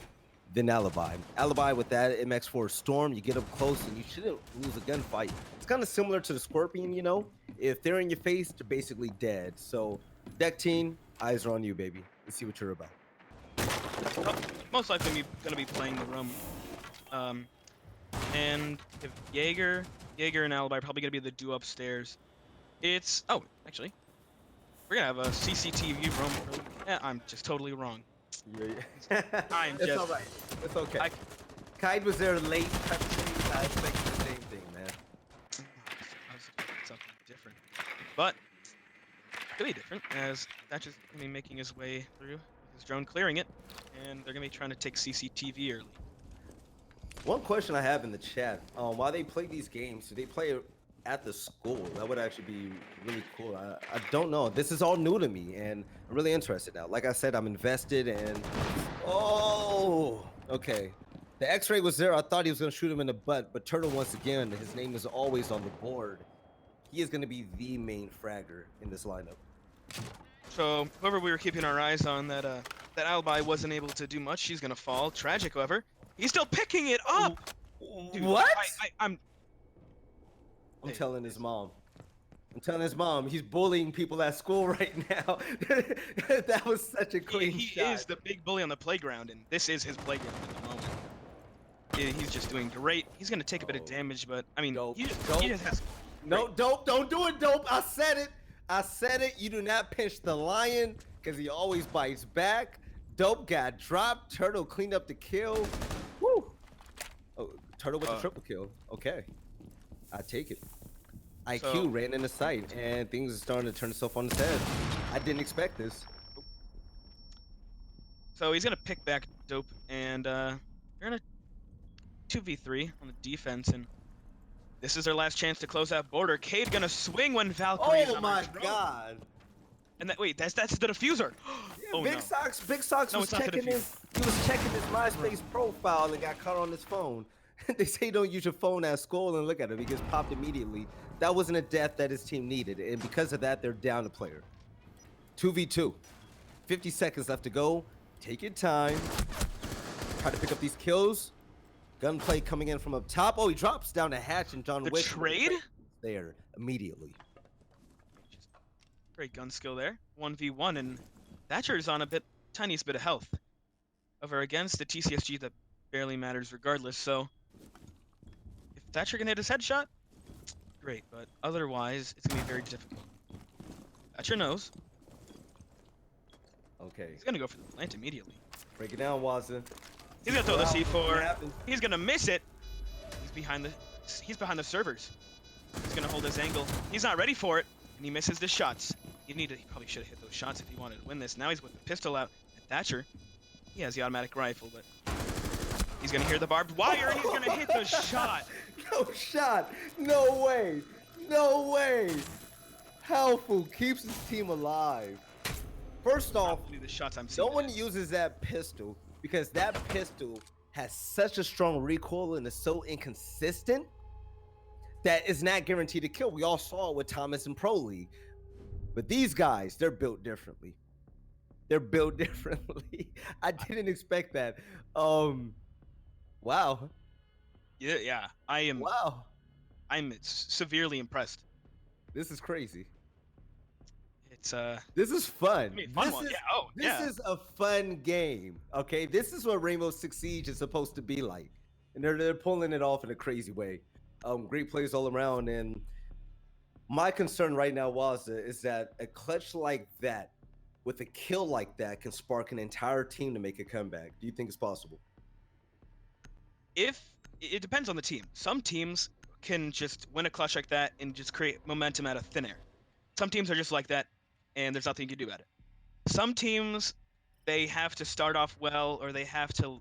[SPEAKER 1] than Alibi? Alibi with that MX4 Storm, you get up close and you shouldn't lose a gunfight. It's kind of similar to the Scorpion, you know? If they're in your face, they're basically dead. So deck team, eyes are on you, baby. Let's see what you're about.
[SPEAKER 2] Most likely gonna be playing the room. And if Jaeger and Alibi are probably gonna be the duo upstairs. It's actually, we're gonna have a CCTV room. I'm just totally wrong.
[SPEAKER 1] Yeah.
[SPEAKER 2] I'm
[SPEAKER 1] It's
[SPEAKER 2] just.
[SPEAKER 1] all right. It's okay. Kaid was there late. I was thinking the same thing, man.
[SPEAKER 2] I was expecting something different, but it's gonna be different as Thatcher's gonna be making his way through with his drone clearing it, and they're gonna be trying to take CCTV early.
[SPEAKER 1] One question I have in the chat: while they play these games, do they play at the school? That would actually be really cool. I don't know. This is all new to me, and I'm really interested now. Like I said, I'm invested, and oh, okay. The X-ray was there. I thought he was gonna shoot him in the butt, but Turtle once again, his name is always on the board. He is gonna be the main fragger in this lineup.
[SPEAKER 2] So whoever we were keeping our eyes on, that Alibi wasn't able to do much. She's gonna fall. Tragic, however, he's still picking it up. Dude,
[SPEAKER 1] What?
[SPEAKER 2] I'm
[SPEAKER 1] telling his mom. I'm telling his mom. He's bullying people at school right now. That was such a clean
[SPEAKER 2] he
[SPEAKER 1] shot.
[SPEAKER 2] is the big bully on the playground, and this is his playground at the moment. He's just doing great. He's gonna take a bit of damage, but I mean,
[SPEAKER 1] Dope.
[SPEAKER 2] he just has.
[SPEAKER 1] No, Dope, don't do it, Dope. I said it. I said it. You do not pinch the lion because he always bites back. Dope got dropped. Turtle cleaned up the kill. Woo. Oh, Turtle with the triple kill. Okay. I take it. IQ ran into sight, and things are starting to turn itself on its head. I didn't expect this.
[SPEAKER 2] So he's gonna pick back Dope, and you're gonna 2v3 on the defense, and this is their last chance to close that border. Cade gonna swing when Valkyrie's
[SPEAKER 1] Oh
[SPEAKER 2] on
[SPEAKER 1] my
[SPEAKER 2] her drone.
[SPEAKER 1] god.
[SPEAKER 2] And that's the diffuser.
[SPEAKER 1] Yeah,
[SPEAKER 2] Oh,
[SPEAKER 1] Big
[SPEAKER 2] no.
[SPEAKER 1] Sox
[SPEAKER 2] No,
[SPEAKER 1] was
[SPEAKER 2] it's not the
[SPEAKER 1] checking his MySpace profile and got caught on his phone. They say don't use your phone at school, and look at him. He gets popped immediately. That wasn't a death that his team needed, and because of that, they're down a player. 2v2. 50 seconds left to go. Take your time. Try to pick up these kills. Gunplay coming in from up top. Oh, he drops down to Hatch and John
[SPEAKER 2] The
[SPEAKER 1] Wick.
[SPEAKER 2] trade?
[SPEAKER 1] There immediately.
[SPEAKER 2] Great gun skill there. 1v1, and Thatcher's on tiniest bit of health. Over against the TCSG that barely matters regardless, so if Thatcher can hit his headshot, great, but otherwise it's gonna be very difficult. Thatcher knows.
[SPEAKER 1] Okay.
[SPEAKER 2] He's gonna go for the plant immediately.
[SPEAKER 1] Break it down, Watson.
[SPEAKER 2] He's gonna throw the
[SPEAKER 1] What
[SPEAKER 2] C4.
[SPEAKER 1] happened?
[SPEAKER 2] He's gonna miss it. He's behind the servers. He's gonna hold his angle. He's not ready for it, and he misses the shots. He probably should have hit those shots if he wanted to win this. Now he's with the pistol out. And Thatcher, he has the automatic rifle, but he's gonna hear the barbed wire, and he's gonna hit the shot.
[SPEAKER 1] No shot. No way. No way. Helpful keeps his team alive. First off,
[SPEAKER 2] Probably the shots I'm seeing.
[SPEAKER 1] no one uses that pistol because that pistol has such a strong recoil and is so inconsistent that it's not guaranteed to kill. We all saw it with Thomas in Pro League. But these guys, they're built differently. They're built differently. I didn't expect that. Wow.
[SPEAKER 2] Yeah.
[SPEAKER 1] Wow.
[SPEAKER 2] I'm severely impressed.
[SPEAKER 1] This is crazy.
[SPEAKER 2] It's
[SPEAKER 1] This is fun.
[SPEAKER 2] I mean, fun one.
[SPEAKER 1] This is a fun game. Okay, this is what Rainbow Six Siege is supposed to be like, and they're pulling it off in a crazy way. Great plays all around, and my concern right now is that a clutch like that, with a kill like that, can spark an entire team to make a comeback. Do you think it's possible?
[SPEAKER 2] If it depends on the team. Some teams can just win a clutch like that and just create momentum out of thin air. Some teams are just like that, and there's nothing you can do about it. Some teams, they have to start off well, or they have to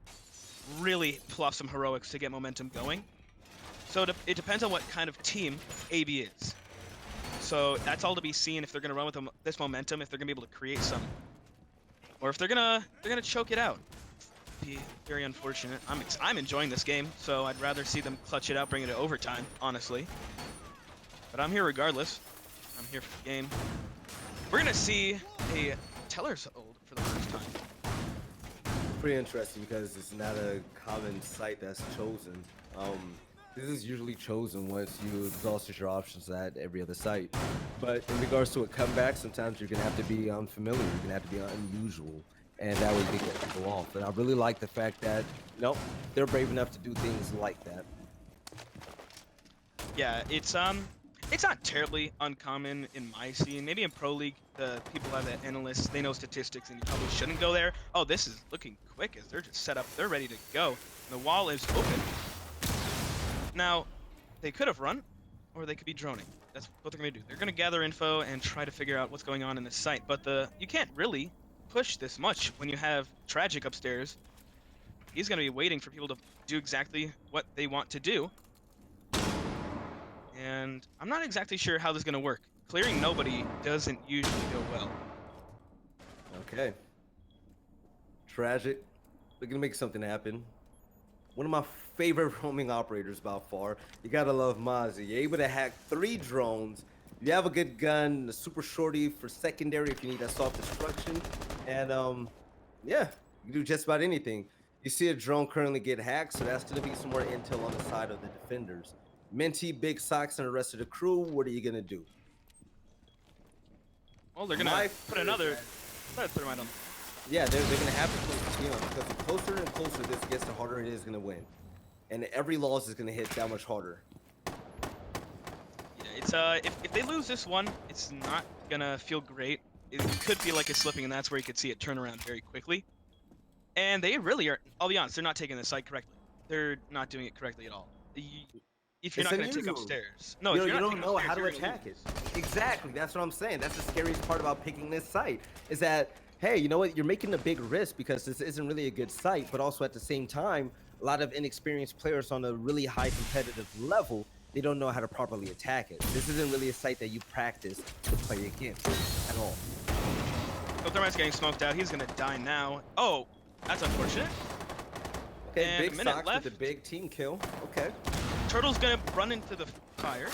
[SPEAKER 2] really pull off some heroics to get momentum going. So it depends on what kind of team AB is. So that's all to be seen if they're gonna run with this momentum, if they're gonna be able to create some, or if they're gonna choke it out. Be very unfortunate. I'm enjoying this game, so I'd rather see them clutch it out, bring it to overtime, honestly. But I'm here regardless. I'm here for the game. We're gonna see a Teller's ult for the first time.
[SPEAKER 1] Pretty interesting because it's not a common site that's chosen. This is usually chosen once you exhausted your options at every other site. But in regards to a comeback, sometimes you're gonna have to be unfamiliar. You're gonna have to be unusual, and that way you can get people off. And I really like the fact that they're brave enough to do things like that.
[SPEAKER 2] Yeah, it's not terribly uncommon in my scene. Maybe in Pro League, the people have the analysts, they know statistics, and you probably shouldn't go there. Oh, this is looking quick as they're just set up. They're ready to go. The wall is open. Now, they could have run, or they could be droning. That's what they're going to do. They're going to gather info and try to figure out what's going on in this site. But you can't really push this much when you have Tragic upstairs. He's going to be waiting for people to do exactly what they want to do. And I'm not exactly sure how this is going to work. Clearing nobody doesn't usually go well.
[SPEAKER 1] Okay. Tragic. They're going to make something happen. One of my favorite roaming operators by far. You gotta love Mozzie. You're able to hack 3 drones. You have a good gun, a super shorty for secondary if you need that soft destruction. And yeah, you can do just about anything. You see a drone currently get hacked, so that's gonna be some more intel on the side of the defenders. Minty, Big Socks, and the rest of the crew, what are you gonna do?
[SPEAKER 2] Well, they're gonna put another thermite on.
[SPEAKER 1] Yeah, they're gonna have to close the field because the closer and closer this gets, the harder it is gonna win, and every loss is gonna hit that much harder.
[SPEAKER 2] Yeah, it's if they lose this one, it's not gonna feel great. It could feel like it's slipping, and that's where you could see it turn around very quickly. And they really are. I'll be honest, they're not taking the site correctly. They're not doing it correctly at all. If you're not gonna take upstairs, no, if
[SPEAKER 1] you
[SPEAKER 2] you're not
[SPEAKER 1] don't know how to
[SPEAKER 2] upstairs,
[SPEAKER 1] attack it. Exactly, that's what I'm saying. That's the scariest part about picking this site is that, hey, you know what? You're making a big risk because this isn't really a good site, but also at the same time, a lot of inexperienced players on a really high competitive level, they don't know how to properly attack it. This isn't really a site that you practice to play against at all.
[SPEAKER 2] So Thermite's getting smoked out. He's gonna die now. Oh, that's unfortunate.
[SPEAKER 1] Okay,
[SPEAKER 2] and
[SPEAKER 1] Big
[SPEAKER 2] a minute
[SPEAKER 1] Sox
[SPEAKER 2] left.
[SPEAKER 1] with the big team kill. Okay.
[SPEAKER 2] Turtle's gonna run into the fire.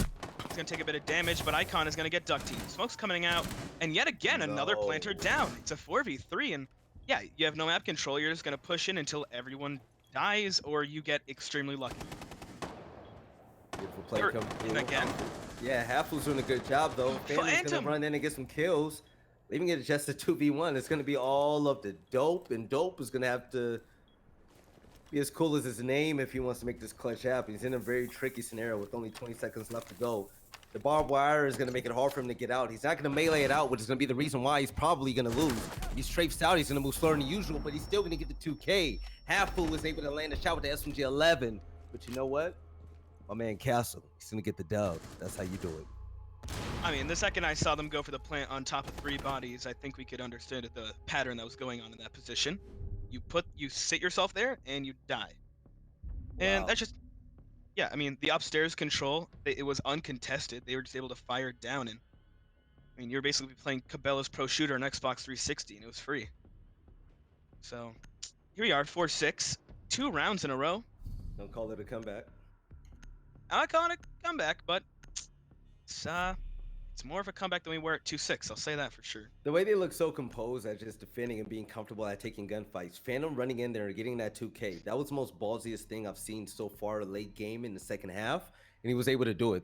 [SPEAKER 2] He's gonna take a bit of damage, but Icon is gonna get duck team. Smoke's coming out, and yet again another planter down. It's a 4v3, and yeah, you have no map control. You're just gonna push in until everyone dies, or you get extremely lucky.
[SPEAKER 1] Beautiful play come through.
[SPEAKER 2] Again.
[SPEAKER 1] Yeah, Halfle's doing a good job though. Phantom's gonna run in and get some kills. Leaving it just a 2v1. It's gonna be all up to Dope, and Dope is gonna have to be as cool as his name if he wants to make this clutch happen. He's in a very tricky scenario with only 20 seconds left to go. The barbed wire is going to make it hard for him to get out. He's not going to melee it out, which is going to be the reason why he's probably going to lose. He's strafed out. He's going to move slower than usual, but he's still going to get the 2K. Half-Fool was able to land a shot with the SMG-11. But you know what? My man Castle, he's going to get the dub. That's how you do it.
[SPEAKER 2] I mean, the second I saw them go for the plant on top of 3 bodies, I think we could understand the pattern that was going on in that position. You sit yourself there and you die. Wow. And that's just, yeah, I mean, the upstairs control, it was uncontested. They were just able to fire it down, and I mean, you're basically playing Cabela's Pro Shooter on Xbox 360, and it was free. So here we are, 4-6, 2 rounds in a row.
[SPEAKER 1] Don't call it a comeback.
[SPEAKER 2] I call it a comeback, but it's more of a comeback than we were at 2-6. I'll say that for sure.
[SPEAKER 1] The way they look so composed at just defending and being comfortable at taking gunfights. Phantom running in there and getting that 2K. That was the most ballsiest thing I've seen so far late game in the second half. And he was able to do it.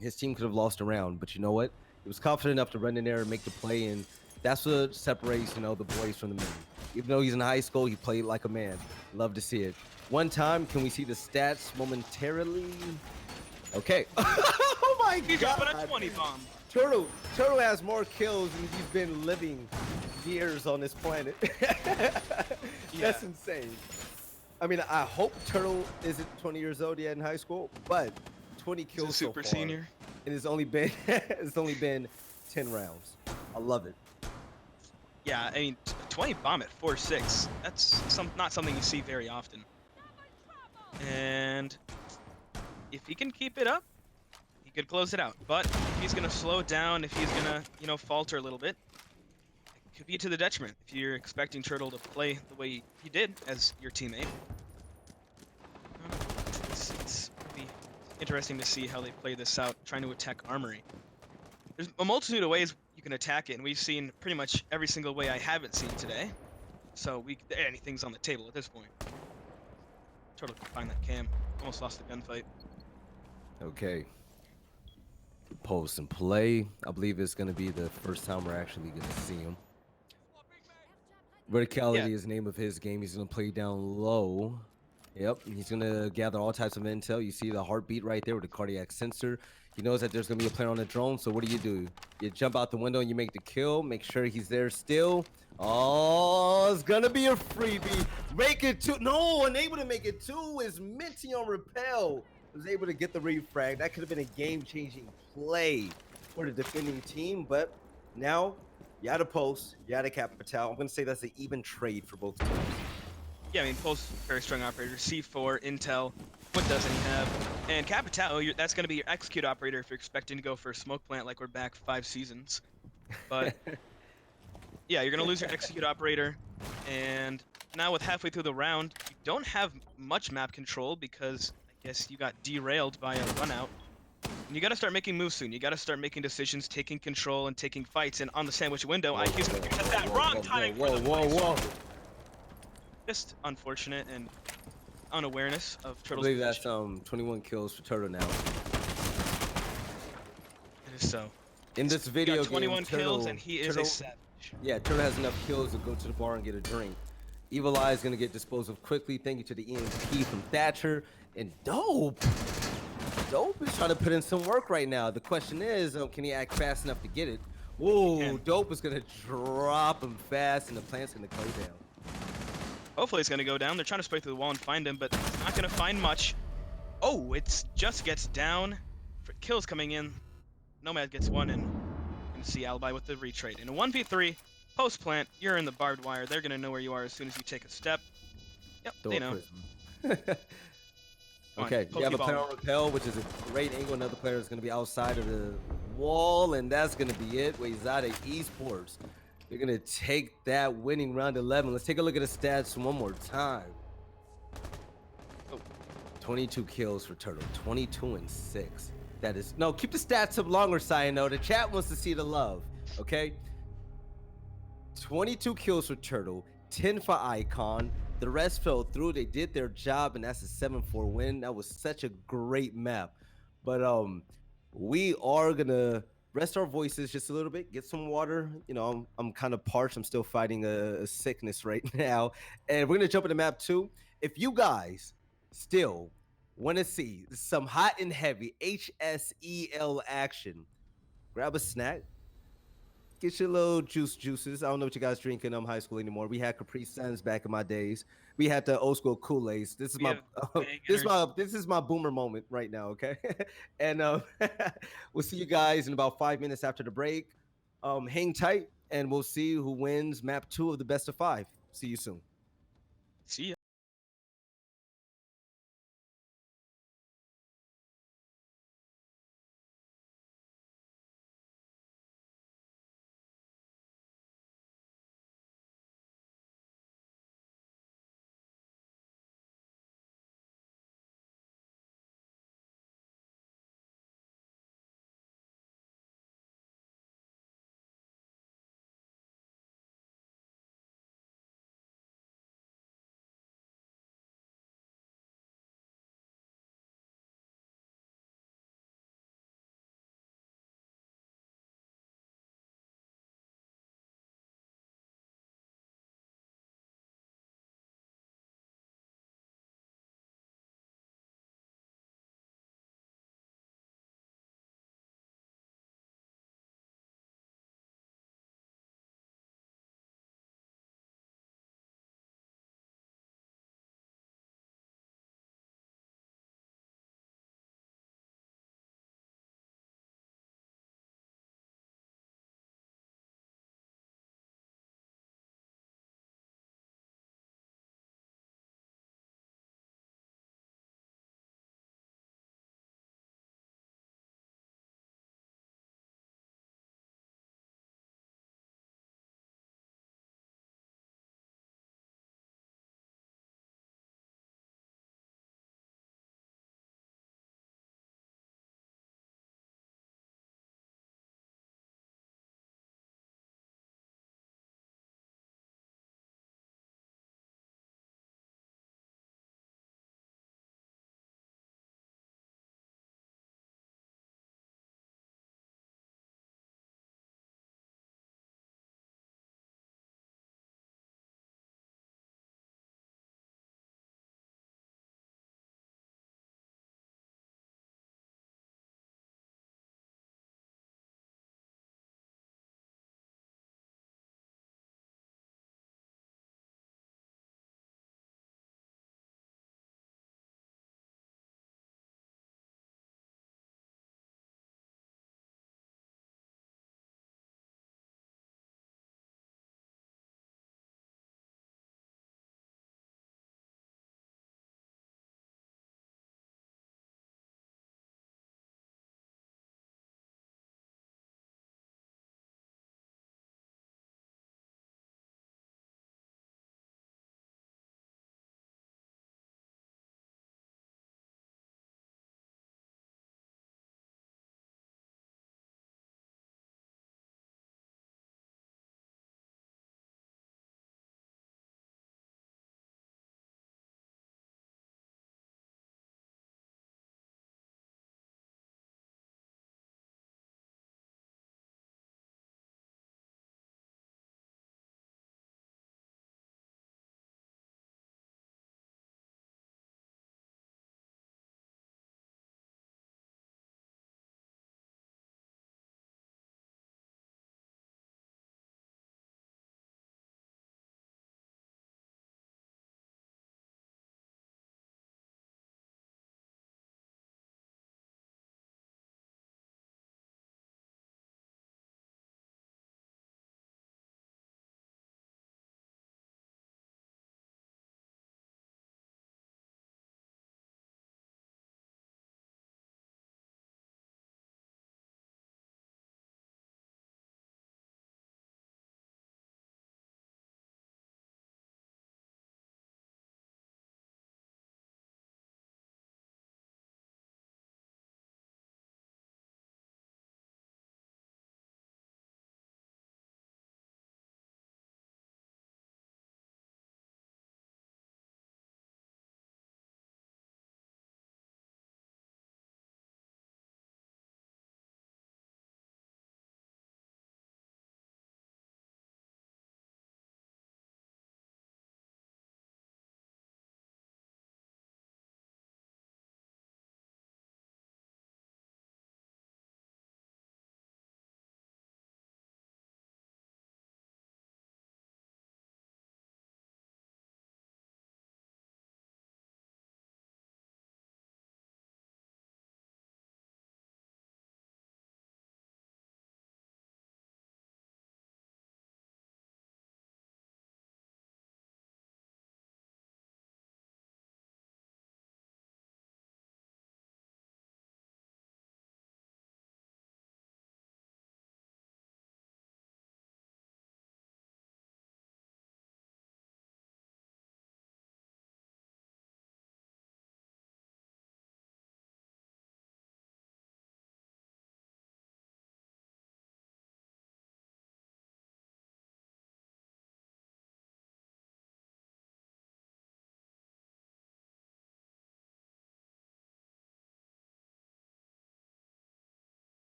[SPEAKER 1] His team could have lost a round, but you know what? He was confident enough to run in there and make the play. And that's what separates, the boys from the men. Even though he's in high school, he played like a man. Love to see it. One time, can we see the stats momentarily? Okay. Oh my God.
[SPEAKER 2] He's dropping a 20 bomb.
[SPEAKER 1] Turtle has more kills than he's been living years on this planet. That's insane. I mean, I hope Turtle isn't 20 years old yet in high school, but 20 kills
[SPEAKER 2] He's a super
[SPEAKER 1] so far,
[SPEAKER 2] senior.
[SPEAKER 1] and it's only been 10 rounds. I love it.
[SPEAKER 2] Yeah, I mean, 20 bomb at 4-6. That's not something you see very often. And if he can keep it up, he could close it out. But if he's gonna slow down, if he's gonna, falter a little bit, it could be to the detriment if you're expecting Turtle to play the way he did as your teammate. I don't know. It's gonna be interesting to see how they play this out, trying to attack Armory. There's a multitude of ways you can attack it, and we've seen pretty much every single way I haven't seen today. So anything's on the table at this point. Turtle can find that cam. Almost lost the gunfight.
[SPEAKER 1] Okay. Post and play. I believe it's going to be the first time we're actually going to see him. Verticality is the name of his game. He's going to play down low. Yep, he's going to gather all types of intel. You see the heartbeat right there with the cardiac sensor. He knows that there's going to be a player on the drone, so what do? You jump out the window and you make the kill. Make sure he's there still. Oh, it's going to be a freebie. Make it two. No, unable to make it two is Minty on Repel. Was able to get the refrag. That could have been a game-changing play for the defending team, but now you had a Post, you had a Capital. I'm going to say that's an even trade for both teams.
[SPEAKER 2] Yeah, I mean, Post, very strong operator. C4, Intel, what doesn't he have? And Capital, that's going to be your execute operator if you're expecting to go for a smoke plant like we're back 5 seasons. But, yeah, you're going to lose your execute operator. And now with halfway through the round, you don't have much map control because I guess you got derailed by a run out. And you got to start making moves soon. You got to start making decisions, taking control, and taking fights. And on the sandwich window, IQ's going to get that wrong timing for the
[SPEAKER 1] whoa.
[SPEAKER 2] Just unfortunate and unawareness of Turtle's
[SPEAKER 1] I believe that's
[SPEAKER 2] position.
[SPEAKER 1] 21 kills for Turtle now.
[SPEAKER 2] It is so.
[SPEAKER 1] In this video
[SPEAKER 2] got 21
[SPEAKER 1] game,
[SPEAKER 2] kills and he is a savage.
[SPEAKER 1] Yeah, Turtle has enough kills to go to the bar and get a drink. Evil Eye is going to get disposed of quickly. Thank you to the EMP from Thatcher. And Dope is trying to put in some work right now. The question is, can he act fast enough to get it? Whoa, Dope is going to drop him fast, and the plant's going to go down.
[SPEAKER 2] Hopefully it's going to go down. They're trying to spray through the wall and find him, but it's not going to find much. Oh, it just gets down. Kills coming in. Nomad gets one, and you can see Alibi with the retrade. In a 1v3, post plant, you're in the barbed wire. They're going to know where you are as soon as you take a step. Yep, they know.
[SPEAKER 1] Okay, you have a player on Repel, which is a great angle. Another player is going to be outside of the wall, and that's going to be it. Wayzata Esports. They're going to take that winning round 11. Let's take a look at the stats one more time. 22 kills for Turtle, 22 and 6. That is, no, keep the stats up longer, Sayano. The chat wants to see the love, okay? 22 kills for Turtle, 10 for Icon. The rest fell through. They did their job, and that's a 7-4 win. That was such a great map. But we are gonna rest our voices just a little bit, get some water. You know, I'm kind of parched. I'm still fighting a sickness right now, and we're gonna jump into map 2. If you guys still want to see some hot and heavy HSEL action, grab a snack. Get your little juices. I don't know what you guys drink in high school anymore. We had Capri Suns back in my days. We had the old school Kool-Aids. This is this is my boomer moment right now, okay? And we'll see you guys in about 5 minutes after the break. Hang tight, and we'll see who wins map 2 of the best of 5. See you soon.
[SPEAKER 2] See ya.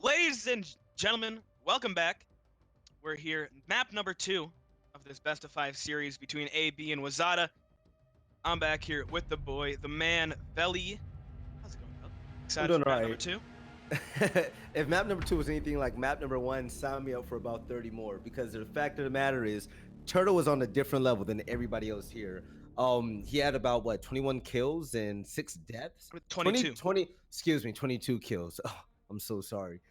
[SPEAKER 2] Ladies and gentlemen, welcome back. We're here, map number 2 of this best of 5 series between AB and Wayzata. I'm back here with the boy, the man, Veli. How's it going, Veli?
[SPEAKER 1] I'm
[SPEAKER 2] Excited
[SPEAKER 1] doing
[SPEAKER 2] for
[SPEAKER 1] all
[SPEAKER 2] map number
[SPEAKER 1] right.
[SPEAKER 2] 2?
[SPEAKER 1] If map number 2 was anything like map number 1, sign me up for about 30 more. Because the fact of the matter is, Turtle was on a different level than everybody else here. He had about what 21 kills and 6 deaths.
[SPEAKER 2] With
[SPEAKER 1] 20,
[SPEAKER 2] 22.
[SPEAKER 1] 20. Excuse me, 22 kills. Oh, I'm so sorry.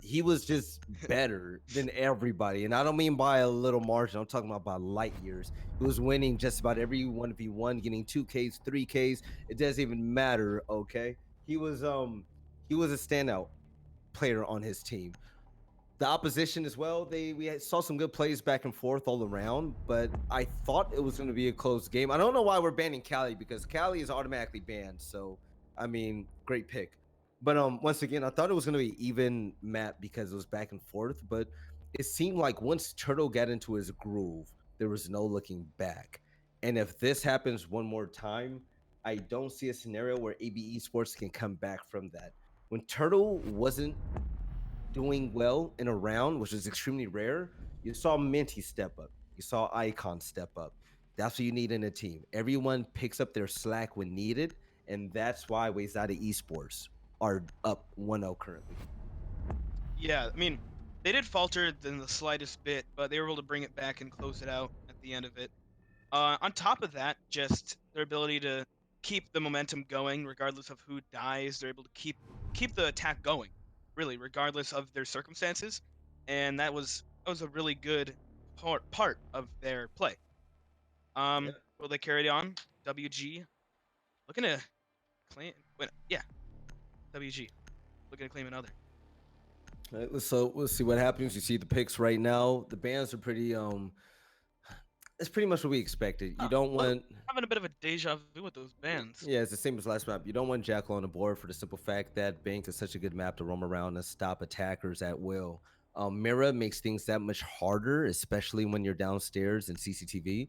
[SPEAKER 1] He was just better than everybody, and I don't mean by a little margin. I'm talking about by light years. He was winning just about every 1v1, getting 2Ks, 3Ks. It doesn't even matter. Okay, he was he was a standout player on his team. The opposition as well, saw some good plays back and forth all around, but I thought it was going to be a close game. I don't know why we're banning Cali, because Cali is automatically banned. So I mean, great pick. But once again, I thought it was going to be even map because it was back and forth. But it seemed like once Turtle got into his groove, there was no looking back. And if this happens one more time, I don't see a scenario where AB Esports can come back from that. When Turtle wasn't doing well in a round, which is extremely rare, you saw Minty step up. You saw Icon step up. That's what you need in a team. Everyone picks up their slack when needed, and that's why Wayzata Esports are up 1-0 currently.
[SPEAKER 2] Yeah, I mean, they did falter in the slightest bit, but they were able to bring it back and close it out at the end of it. On top of that, just their ability to keep the momentum going, regardless of who dies. They're able to keep the attack going, really, regardless of their circumstances, and that was a really good part of their play.
[SPEAKER 1] Yeah.
[SPEAKER 2] Will they carry it on? WG looking to claim. Yeah, WG looking to claim another.
[SPEAKER 1] All right, so we'll see what happens. You see the picks right now. The bans are pretty it's pretty much what we expected. You
[SPEAKER 2] Huh,
[SPEAKER 1] don't want
[SPEAKER 2] having a bit of a deja vu with those bands.
[SPEAKER 1] Yeah, it's the same as last map. You don't want Jackal on the board for the simple fact that Banks is such a good map to roam around and stop attackers at will. Mira makes things that much harder, especially when you're downstairs in CCTV.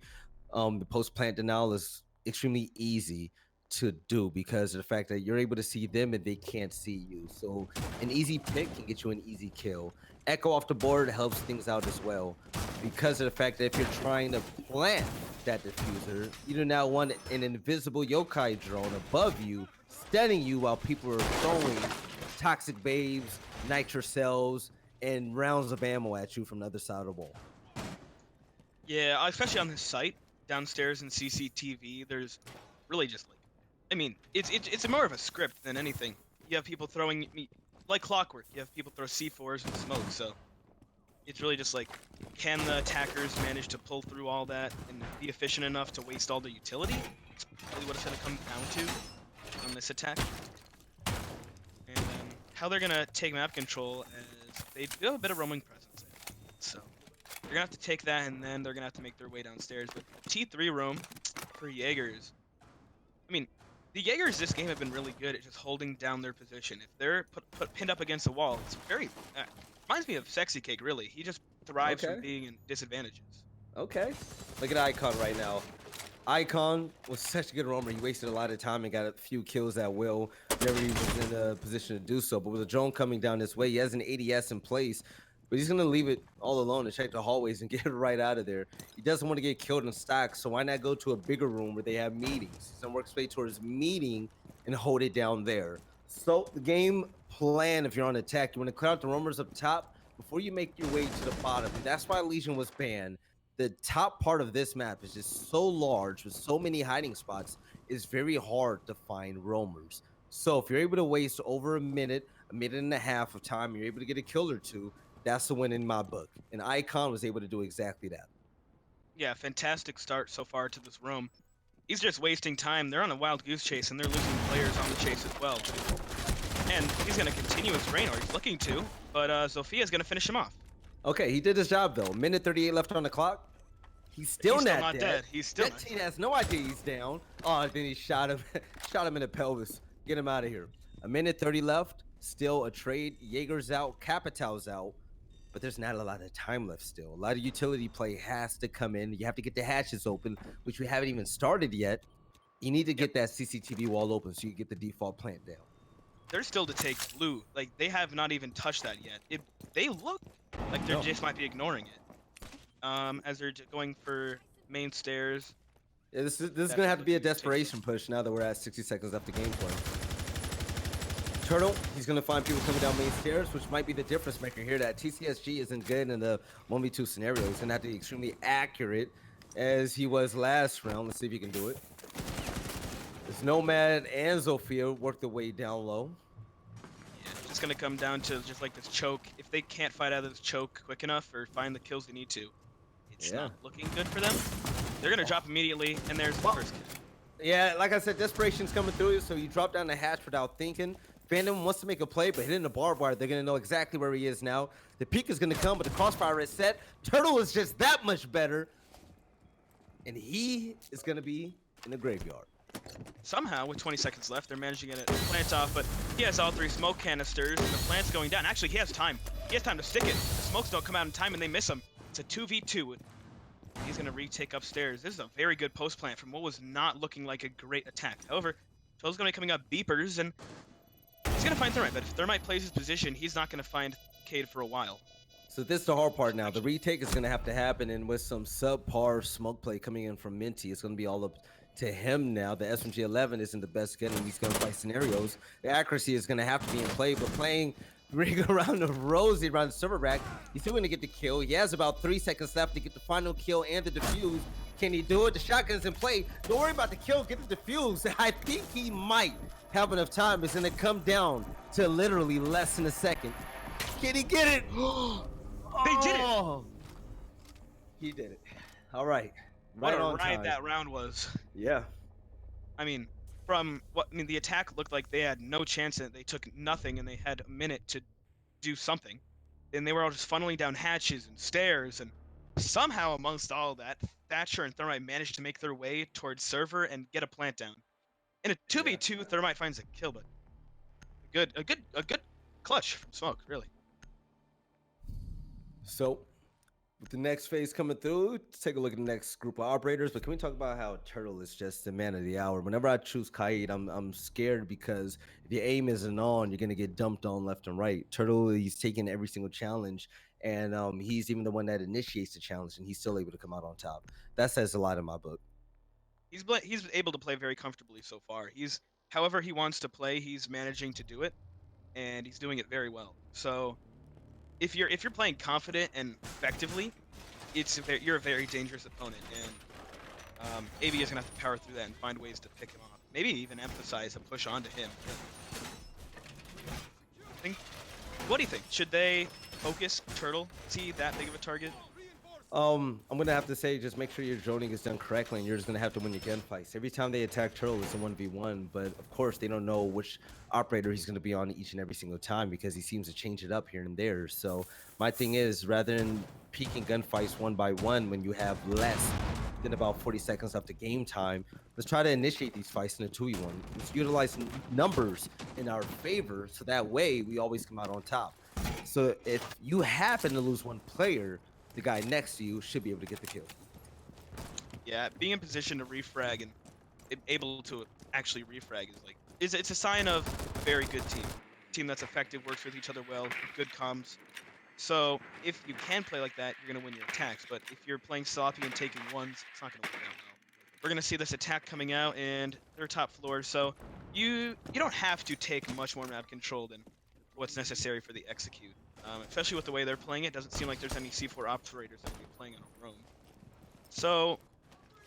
[SPEAKER 1] The post plant denial is extremely easy to do because of the fact that you're able to see them and they can't see you. So an easy pick can get you an easy kill. Echo off the board helps things out as well because of the fact that if you're trying to plant that diffuser, you do now want an invisible yokai drone above you, stunning you while people are throwing toxic babes, nitro cells, and rounds of ammo at you from the other side of the wall.
[SPEAKER 2] Yeah, especially on this site downstairs in CCTV, there's really just like, I mean, it's more of a script than anything. You have people throwing me like clockwork. You have people throw C4s and smoke, so it's really just like, can the attackers manage to pull through all that and be efficient enough to waste all the utility? It's really what it's gonna come down to on this attack. And how they're gonna take map control is they do have a bit of roaming presence, so they're gonna have to take that, and then they're gonna have to make their way downstairs. But T3 roam for Jaegers. I mean, the Jaegers this game have been really good at just holding down their position. If they're put pinned up against the wall, it's very reminds me of Sexy Cake. Really, he just thrives from
[SPEAKER 1] Okay.
[SPEAKER 2] being in disadvantages.
[SPEAKER 1] Okay. Look at Icon right now. Icon was such a good roamer. He wasted a lot of time and got a few kills at will. Never even was in a position to do so. But with a drone coming down this way, he has an ADS in place. But he's going to leave it all alone and check the hallways and get it right out of there. He doesn't want to get killed in stock, so why not go to a bigger room where they have meetings? He's going to work straight towards meeting and hold it down there. So the game plan, if you're on attack, you want to clear out the roamers up top before you make your way to the bottom. And that's why Legion was banned. The top part of this map is just so large with so many hiding spots, it's very hard to find roamers. So if you're able to waste over a minute and a half of time, you're able to get a kill or two, that's the win in my book. And Icon was able to do exactly that.
[SPEAKER 2] Yeah, fantastic start so far to this roam. He's just wasting time. They're on a wild goose chase, and they're losing players on the chase as well. And he's going to continue his reign, or he's looking to, but Zophia's going to finish him off.
[SPEAKER 1] Okay, he did his job though. Minute 38 left on the clock. He's still not dead.
[SPEAKER 2] He's still
[SPEAKER 1] that team has no idea he's down. Oh, then he shot him, shot him in the pelvis. Get him out of here. A minute 30 left. Still a trade. Jaeger's out. Capital's out. But there's not a lot of time left still. A lot of utility play has to come in. You have to get the hatches open, which we haven't even started yet. You need to get that CCTV wall open so you get the default plant down.
[SPEAKER 2] they're still to take blue. Like they have not even touched that yet. They look like they
[SPEAKER 1] No.
[SPEAKER 2] just might be ignoring it. As they're going for main stairs.
[SPEAKER 1] Yeah, this is gonna have to
[SPEAKER 2] Definitely
[SPEAKER 1] be a
[SPEAKER 2] looking to take blue.
[SPEAKER 1] desperation push now that we're at 60 seconds left of gameplay. Turtle, he's gonna find people coming down main stairs, which might be the difference maker here. That TCSG isn't good in the 1v2 scenario. He's gonna have to be extremely accurate as he was last round. Let's see if he can do it. As Nomad and Zofia work their way down low.
[SPEAKER 2] Yeah, it's just gonna come down to just like this choke. If they can't fight out of this choke quick enough or find the kills they need to, it's not looking good for them. They're gonna drop immediately, and there's the first kill.
[SPEAKER 1] Yeah, like I said, desperation's coming through, so you drop down the hatch without thinking. Phantom wants to make a play, but hitting the barbed wire, they're gonna know exactly where he is now. The peak is gonna come, but the crossfire is set. Turtle is just that much better, and he is gonna be in the graveyard.
[SPEAKER 2] Somehow, with 20 seconds left, they're managing to get a plant off, but he has all 3 smoke canisters, and the plant's going down. Actually, he has time. He has time to stick it. The smokes don't come out in time, and they miss him. It's a 2v2. He's going to retake upstairs. This is a very good post plant from what was not looking like a great attack. However, Toll's going to be coming up beepers, and he's going to find Thermite, but if Thermite plays his position, he's not going to find Cade for a while.
[SPEAKER 1] So this is the hard part now. The retake is going to have to happen, and with some subpar smoke play coming in from Minty, it's going to be all up to him now. The SMG11 isn't the best gun in these gunfight scenarios. The accuracy is going to have to be in play, but playing ring around the Rosie around the server rack, he's still going to get the kill. He has about 3 seconds left to get the final kill and the defuse. Can he do it? The shotgun's in play. Don't worry about the kill. Get the defuse. I think he might have enough time. It's going to come down to literally less than a second. Can he get it?
[SPEAKER 2] They did it!
[SPEAKER 1] He did it. All right.
[SPEAKER 2] What
[SPEAKER 1] Right
[SPEAKER 2] a
[SPEAKER 1] on
[SPEAKER 2] ride
[SPEAKER 1] time.
[SPEAKER 2] that round was.
[SPEAKER 1] Yeah.
[SPEAKER 2] I mean, the attack looked like they had no chance in it. They took nothing, and they had a minute to do something. And they were all just funneling down hatches and stairs, and somehow amongst all that, Thatcher and Thermite managed to make their way towards server and get a plant down. In a 2v2, Thermite finds a kill, but a good clutch from Smoke, really.
[SPEAKER 1] So, with the next phase coming through, let's take a look at the next group of operators. But can we talk about how Turtle is just the man of the hour? Whenever I choose Kaid, I'm scared because if your aim isn't on, you're gonna get dumped on left and right. Turtle, he's taking every single challenge, and he's even the one that initiates the challenge, and he's still able to come out on top. That says a lot in my book.
[SPEAKER 2] He's able to play very comfortably so far. However he wants to play, he's managing to do it, and he's doing it very well. So if you're playing confident and effectively, you're a very dangerous opponent, and AB is gonna have to power through that and find ways to pick him off. Maybe even emphasize a push onto him. What do you think? Should they focus Turtle? Is he that big of a target?
[SPEAKER 1] I'm gonna have to say, just make sure your droning is done correctly, and you're just gonna have to win your gunfights. Every time they attack Turtle, it's a 1v1, but of course they don't know which operator he's gonna be on each and every single time because he seems to change it up here and there. So my thing is, rather than peaking gunfights one by one when you have less than about 40 seconds left of game time, let's try to initiate these fights in a 2v1. Let's utilize numbers in our favor, so that way we always come out on top. So if you happen to lose one player, the guy next to you should be able to get the kill.
[SPEAKER 2] Yeah, being in position to refrag and able to actually refrag it's a sign of a very good team. Team that's effective, works with each other well, good comms. So if you can play like that, you're gonna win your attacks. But if you're playing sloppy and taking ones, it's not gonna work out well. We're gonna see this attack coming out, and they're top floor. So you don't have to take much more map control than what's necessary for the execute. Especially with the way they're playing it, doesn't seem like there's any C4 operators that will be playing on a roam. So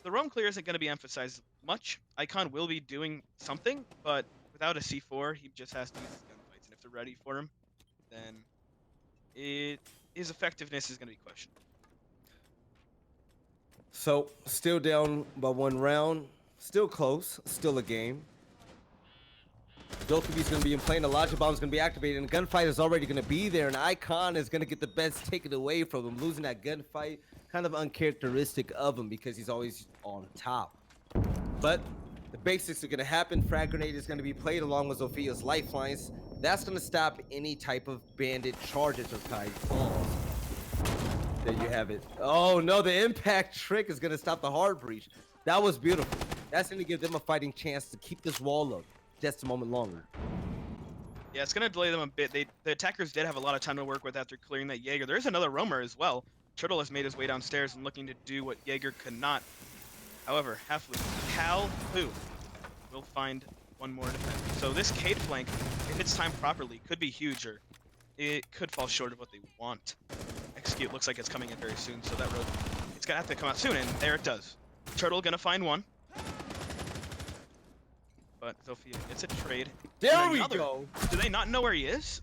[SPEAKER 2] the roam clear isn't going to be emphasized much. Icon will be doing something, but without a C4, he just has to use his gunfights. And if they're ready for him, then his effectiveness is going to be questioned.
[SPEAKER 1] So still down by 1 round, still close, still a game. Dokubi's going to be in play, and the Logic Bomb is going to be activated, and the gunfight is already going to be there, and Icon is going to get the best taken away from him. Losing that gunfight, kind of uncharacteristic of him because he's always on top. But the basics are going to happen. Frag Grenade is going to be played along with Zophia's lifelines. That's going to stop any type of bandit charges or Kai falls. There you have it. Oh no, the impact trick is going to stop the hard breach. That was beautiful. That's going to give them a fighting chance to keep this wall up just a moment longer.
[SPEAKER 2] Yeah, it's gonna delay them a bit. The attackers did have a lot of time to work with after clearing that Jaeger. There's another roamer as well. Turtle has made his way downstairs and looking to do what Jaeger could not. However, Cal Fu will find one more defender. So this Cade flank, if it's timed properly, could be huge, or it could fall short of what they want. Execute looks like it's coming in very soon, so that road, it's gonna have to come out soon, and there it does. Turtle gonna find one. But Zofia gets a trade.
[SPEAKER 1] There we go.
[SPEAKER 2] Do they not know where he is?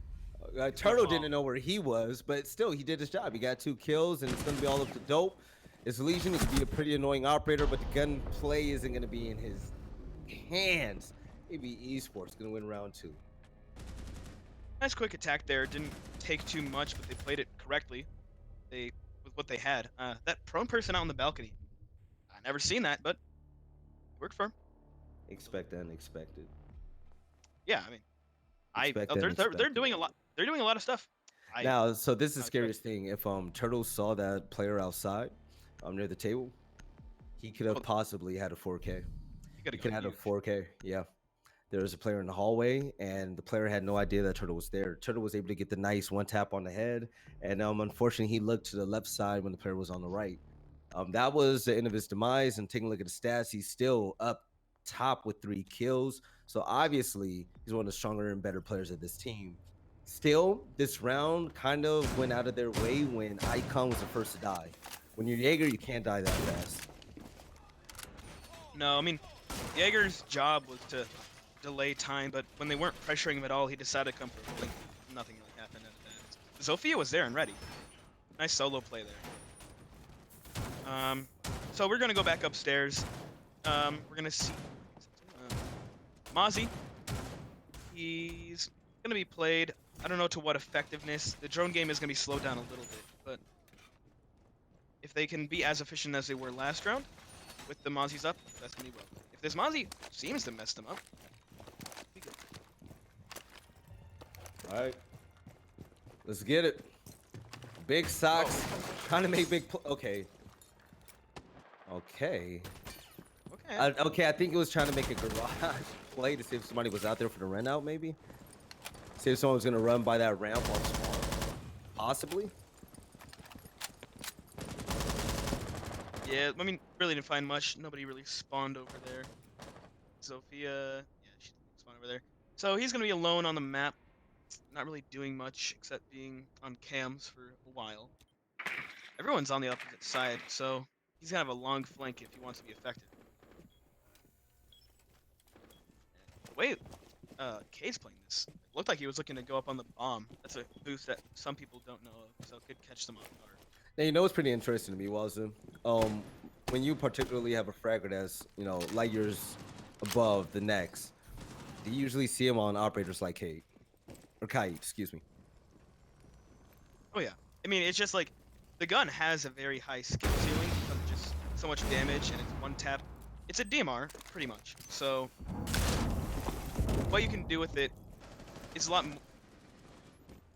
[SPEAKER 1] Turtle didn't know where he was, but still, he did his job. He got 2 kills, and it's going to be all up to dope. It's Legion. He could be a pretty annoying operator, but the gunplay isn't going to be in his hands. Maybe Esports going to win round 2.
[SPEAKER 2] Nice quick attack there. Didn't take too much, but they played it correctly. With what they had. That prone person out on the balcony. I never seen that, but it worked for him.
[SPEAKER 1] Expect the unexpected.
[SPEAKER 2] Yeah, I mean, they're doing a lot. They're doing a lot of stuff.
[SPEAKER 1] Now, so this is the scariest thing. If Turtle saw that player outside, near the table, he could have possibly had a 4K. He could have had a 4K. Yeah, there was a player in the hallway, and the player had no idea that Turtle was there. Turtle was able to get the nice 1 tap on the head, and unfortunately, he looked to the left side when the player was on the right. That was the end of his demise. And taking a look at the stats, he's still up top with 3 kills. So obviously, he's one of the stronger and better players of this team. Still, this round kind of went out of their way when Icon was the first to die. When you're Jaeger, you can't die that fast.
[SPEAKER 2] No, I mean, Jaeger's job was to delay time, but when they weren't pressuring him at all, he decided to come for a blink. Nothing really happened after that. Zofia was there and ready. Nice solo play there. So we're gonna go back upstairs. We're gonna see Mozzie. He's gonna be played. I don't know to what effectiveness. The drone game is gonna be slowed down a little bit, but if they can be as efficient as they were last round, with the Mozzies up, that's gonna be well. If this Mozzie seems to mess them up, be good.
[SPEAKER 1] All right, let's get it. Big Socks trying to make big. Okay. Okay. Okay, I think it was trying to make a garage play to see if somebody was out there for the run out, maybe. See if someone was gonna run by that ramp on spawn, possibly.
[SPEAKER 2] Yeah, I mean, really didn't find much. Nobody really spawned over there. Zofia, yeah, she didn't spawn over there. So he's gonna be alone on the map, not really doing much except being on cams for a while. Everyone's on the opposite side, so he's gonna have a long flank if he wants to be effective. Wait, K's playing this. It looked like he was looking to go up on the bomb. That's a boost that some people don't know of, so it could catch them off guard.
[SPEAKER 1] Now, you know what's pretty interesting to me, Wazoo? When you particularly have a fragger that's, light years above the next, do you usually see him on operators like Kate? Or Kai, excuse me.
[SPEAKER 2] Oh yeah. I mean, it's just like, the gun has a very high skill ceiling of just so much damage, and it's 1 tap. It's a DMR, pretty much. So, what you can do with it is a lot more,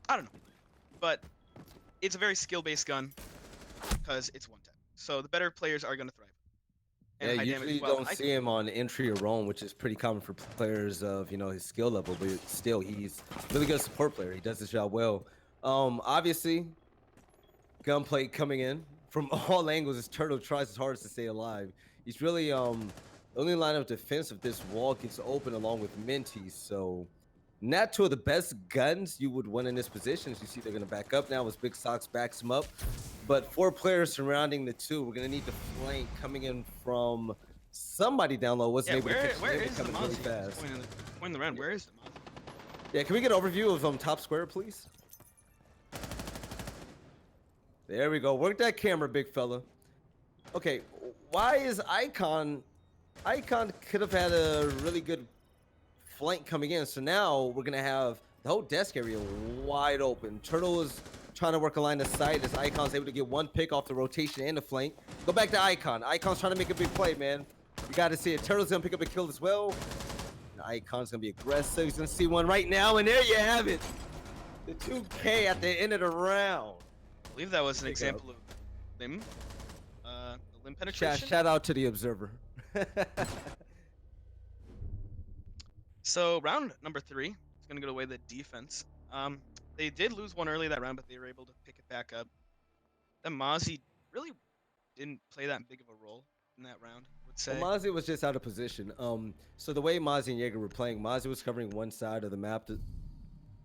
[SPEAKER 2] I don't know. But, it's a very skill-based gun, because it's 1 tap. So, the better players are going to thrive.
[SPEAKER 1] And yeah, usually you don't see him on entry or roam, which is pretty common for players of, his skill level, but still, he's a really good support player. He does his job well. Obviously, gunplay coming in from all angles as Turtle tries his hardest to stay alive. He's really the only line of defense if this wall gets open along with Minty. So not 2 of the best guns you would want in this position. As you see, they're going to back up now as Big Sox backs him up. But 4 players surrounding the 2. We're going to need the flank coming in from somebody down low. Wasn't able to catch
[SPEAKER 2] where is the
[SPEAKER 1] coming really fast.
[SPEAKER 2] Point the round. Where is the Mozzie?
[SPEAKER 1] Yeah, can we get an overview of top square, please? There we go. Work that camera, big fella. Okay, why is Icon could have had a really good flank coming in. So now we're going to have the whole desk area wide open. Turtle is trying to work a line of sight as Icon's able to get 1 pick off the rotation and the flank. Go back to Icon. Icon's trying to make a big play, man. You got to see it. Turtle's going to pick up a kill as well. And Icon's going to be aggressive. He's going to see one right now, and there you have it. The 2K at the end of the round.
[SPEAKER 2] I believe that was an example of limb. Limb penetration.
[SPEAKER 1] Shout out to the observer.
[SPEAKER 2] So round number 3. It's gonna go away the defense. They did lose one early that round, but they were able to pick it back up. Then Mozzie really didn't play that big of a role in that round, I would
[SPEAKER 1] Well,
[SPEAKER 2] say.
[SPEAKER 1] Mozzie was just out of position. So the way Mozzie and Jaeger were playing, Mozzie was covering one side of the map.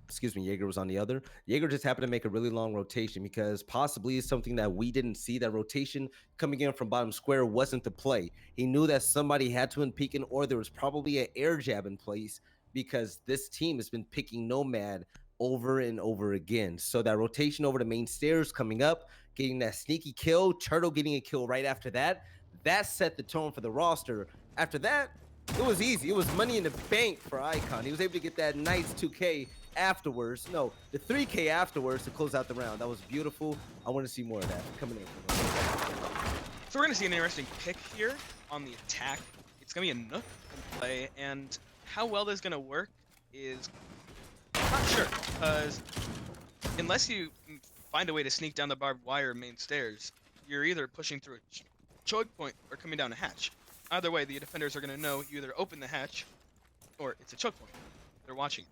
[SPEAKER 1] Excuse me, Jaeger was on the other. Jaeger just happened to make a really long rotation because possibly it's something that we didn't see. That rotation coming in from bottom square wasn't the play. He knew that somebody had to unpeak in, or there was probably an air jab in place because this team has been picking Nomad over and over again. So that rotation over the main stairs coming up, getting that sneaky kill, Turtle getting a kill right after that, that set the tone for the roster. After that, it was easy. It was money in the bank for Icon. He was able to get that nice 2K afterwards. No, the 3K afterwards to close out the round. That was beautiful. I want to see more of that coming in.
[SPEAKER 2] So we're gonna see an interesting pick here on the attack. It's gonna be a Nook in play, and how well this is gonna work is not sure, because unless you find a way to sneak down the barbed wire main stairs, you're either pushing through a choke point or coming down a hatch. Either way, the defenders are gonna know you either open the hatch or it's a choke point. They're watching.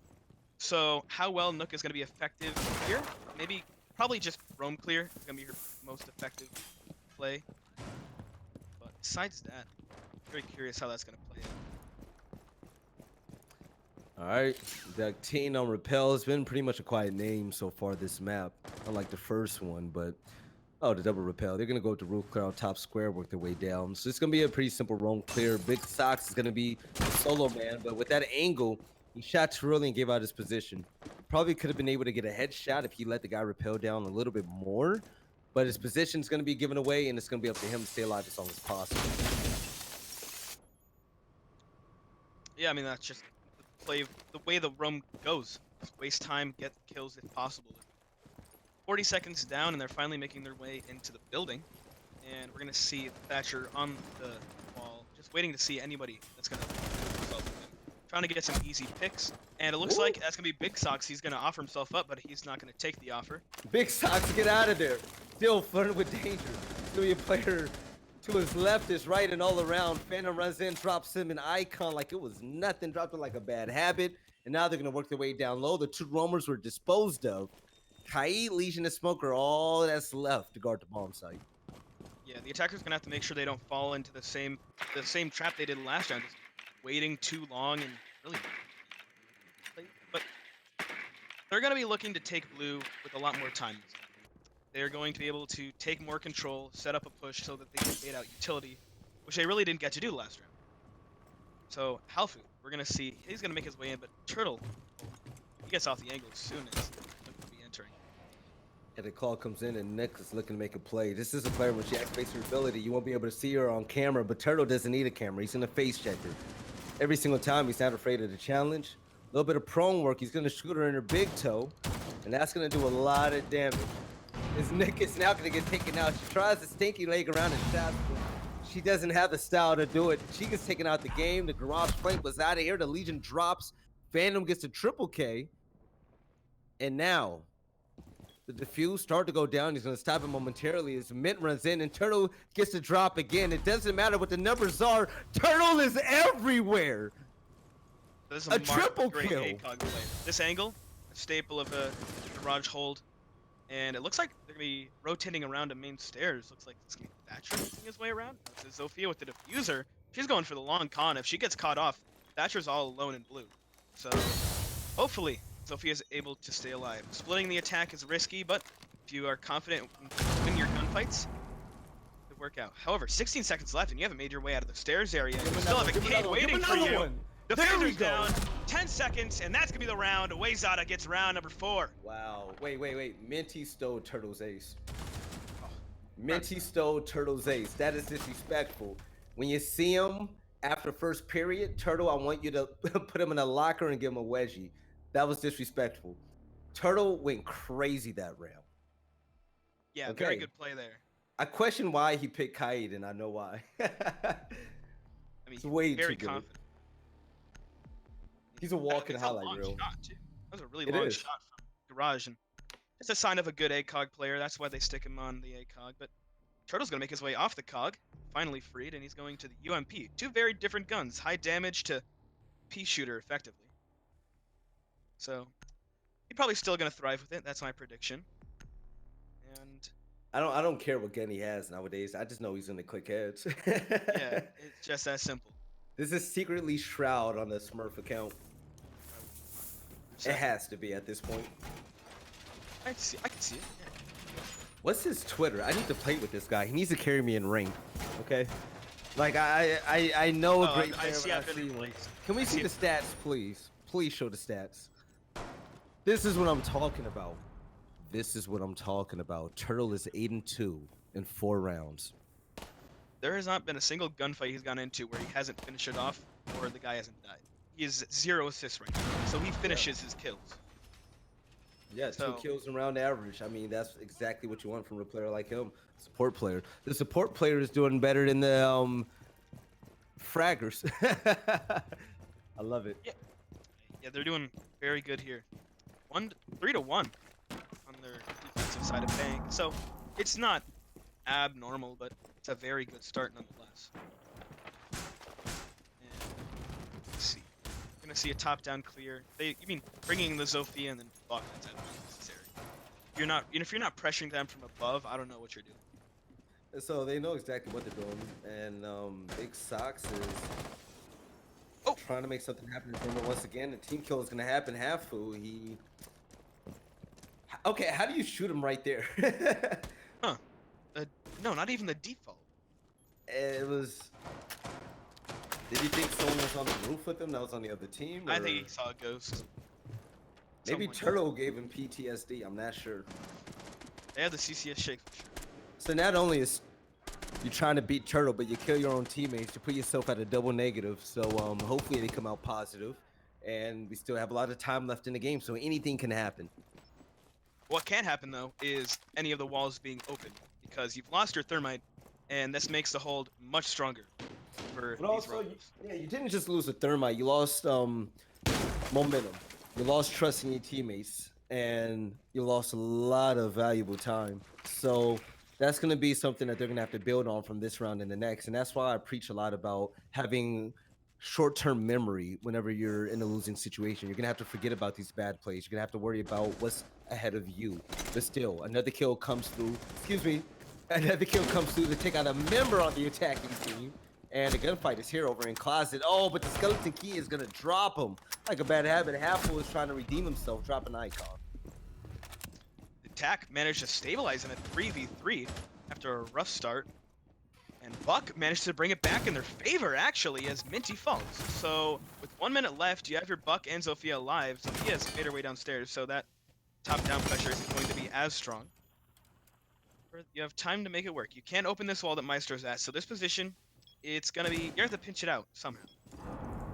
[SPEAKER 2] So how well Nook is gonna be effective here? Maybe, probably just roam clear is gonna be her most effective play. But besides that, I'm very curious how that's gonna play out.
[SPEAKER 1] All right, the teen on Repel has been pretty much a quiet name so far this map, unlike the first one, but oh, the double Repel. They're going to go with the roof clear on top square, work their way down. So it's going to be a pretty simple roam clear. Big Sox is going to be the solo man, but with that angle, he shot too early and gave out his position. Probably could have been able to get a headshot if he let the guy repel down a little bit more, but his position is going to be given away, and it's going to be up to him to stay alive as long as possible.
[SPEAKER 2] Yeah, I mean that's just the play, the way the roam goes. Just waste time, get kills if possible. 40 seconds down, and they're finally making their way into the building. And we're gonna see Thatcher on the wall, just waiting to see anybody that's gonna result in him. Trying to get some easy picks, and it looks
[SPEAKER 1] Ooh.
[SPEAKER 2] like that's gonna be Big Sox. He's gonna offer himself up, but he's not gonna take the offer.
[SPEAKER 1] Big Sox, get out of there. Still flirting with danger. Still be a player to his left, his right, and all around. Phantom runs in, drops him an icon like it was nothing, dropped it like a bad habit. And now they're going to work their way down low. The two roamers were disposed of. Kai, Legion, and Smoker, all that's left to guard the bomb site.
[SPEAKER 2] Yeah, the attacker's gonna have to make sure they don't fall into the same trap they did last round, just waiting too long and really. But they're gonna be looking to take blue with a lot more time. They're going to be able to take more control, set up a push so that they can bait out utility, which they really didn't get to do last round. So Halfu, we're gonna see he's gonna make his way in, but Turtle, he gets off the angle as soon as he'll be entering.
[SPEAKER 1] And the call comes in, and Nick is looking to make a play. This is a player when she activates her ability. You won't be able to see her on camera, but Turtle doesn't need a camera. He's going to face check her. Every single time, he's not afraid of the challenge. A little bit of prone work. He's going to shoot her in her big toe, and that's going to do a lot of damage. His Nick is now going to get taken out. She tries to stinky leg around and shots, but she doesn't have the style to do it. She gets taken out the game. The garage plank was out of here. The Legion drops. Phantom gets a triple K. And now the defuse start to go down. He's going to stop it momentarily as Mint runs in, and Turtle gets to drop again. It doesn't matter what the numbers are. Turtle is everywhere.
[SPEAKER 2] This is
[SPEAKER 1] a triple
[SPEAKER 2] great
[SPEAKER 1] kill.
[SPEAKER 2] ACOG play. This angle, a staple of a garage hold, and it looks like they're going to be rotating around the main stairs. Looks like it's going to be Thatcher making his way around. This is Zofia with the diffuser. She's going for the long con. If she gets caught off, Thatcher's all alone in blue. So hopefully Zophia's able to stay alive. Splitting the attack is risky, but if you are confident in winning your gunfights, it could work out. However, 16 seconds left, and you haven't made your way out of the stairs area. You still have a kid waiting for you. The phaser's down. 10 seconds, and that's gonna be the round. Wayzata gets round number 4.
[SPEAKER 1] Wow. Wait. Minty stole Turtle's ace. Minty stole Turtle's ace. That is disrespectful. When you see him after first period, Turtle, I want you to put him in a locker and give him a wedgie. That was disrespectful. Turtle went crazy that round.
[SPEAKER 2] Yeah, okay. Very good play there.
[SPEAKER 1] I question why he picked Kaid, and I know why.
[SPEAKER 2] I mean,
[SPEAKER 1] it's way
[SPEAKER 2] very
[SPEAKER 1] too
[SPEAKER 2] confident.
[SPEAKER 1] He's a walking highlight reel.
[SPEAKER 2] That was a really long shot from Garage, and it's a sign of a good ACOG player. That's why they stick him on the ACOG. But Turtle's gonna make his way off the COG, finally freed, and he's going to the UMP. Two very different guns, high damage to P shooter effectively. So he's probably still gonna thrive with it. That's my prediction. And
[SPEAKER 1] I don't care what gun he has nowadays. I just know he's gonna click heads.
[SPEAKER 2] yeah, it's just that simple.
[SPEAKER 1] This is secretly Shroud on the Smurf account. It
[SPEAKER 2] 100%.
[SPEAKER 1] has to be at this point.
[SPEAKER 2] I can see it. Yeah.
[SPEAKER 1] What's his Twitter? I need to play with this guy. He needs to carry me in ring. Okay. Like I know a great player when I see one. Can we see the stats, please? Please show the stats. This is what I'm talking about. This is what I'm talking about. Turtle is 8-2 in 4 rounds.
[SPEAKER 2] There has not been a single gunfight he's gone into where he hasn't finished it off or the guy hasn't died. He is 0 assists right now, so he finishes his kills.
[SPEAKER 1] Yeah,
[SPEAKER 2] So-
[SPEAKER 1] 2 kills around average. I mean, that's exactly what you want from a player like him. Support player. The support player is doing better than the fraggers. I love it.
[SPEAKER 2] Yeah, they're doing very good here. 3-1 on their defensive side of Bank. So it's not abnormal, but it's a very good start nonetheless. And let's see. Gonna see a top-down clear. You mean bringing the Zofia and then Buck? That's absolutely necessary. If you're not pressuring them from above, I don't know what you're doing.
[SPEAKER 1] So they know exactly what they're doing, and Big Sox is trying to make something happen for him once again. The team kill is gonna happen. Hafu, okay. How do you shoot him right there?
[SPEAKER 2] Huh? No, not even the default.
[SPEAKER 1] It was. Did you think someone was on the roof with him? That was on the other team.
[SPEAKER 2] I
[SPEAKER 1] or-
[SPEAKER 2] think he saw a ghost.
[SPEAKER 1] Maybe
[SPEAKER 2] Something like that.
[SPEAKER 1] Turtle gave him PTSD. I'm not sure.
[SPEAKER 2] They have the CCS shake for sure.
[SPEAKER 1] So not only is you trying to beat Turtle, but you kill your own teammates. You put yourself at a double negative. So hopefully they come out positive, and we still have a lot of time left in the game, so anything can happen.
[SPEAKER 2] What can happen though is any of the walls being open because you've lost your thermite, and this makes the hold much stronger for
[SPEAKER 1] But
[SPEAKER 2] these
[SPEAKER 1] also,
[SPEAKER 2] rounds.
[SPEAKER 1] you didn't just lose a thermite. You lost momentum. You lost trust in your teammates, and you lost a lot of valuable time. So that's going to be something that they're going to have to build on from this round and the next. And that's why I preach a lot about having short-term memory whenever you're in a losing situation. You're going to have to forget about these bad plays. You're going to have to worry about what's ahead of you. But still, another kill comes through. Excuse me. Another kill comes through to take out a member on the attacking team. And the gunfight is here over in Closet. Oh, but the Skeleton Key is going to drop him. Like a bad habit, Halfway is trying to redeem himself, drop an icon.
[SPEAKER 2] Attack managed to stabilize in a 3v3 after a rough start. And Buck managed to bring it back in their favor, actually, as Minty falls. So, with 1 minute left, you have your Buck and Zofia alive. Zofia's made her way downstairs, so that top-down pressure isn't going to be as strong. You have time to make it work. You can't open this wall that Maestro's at, so this position, it's gonna be, you have to pinch it out somehow.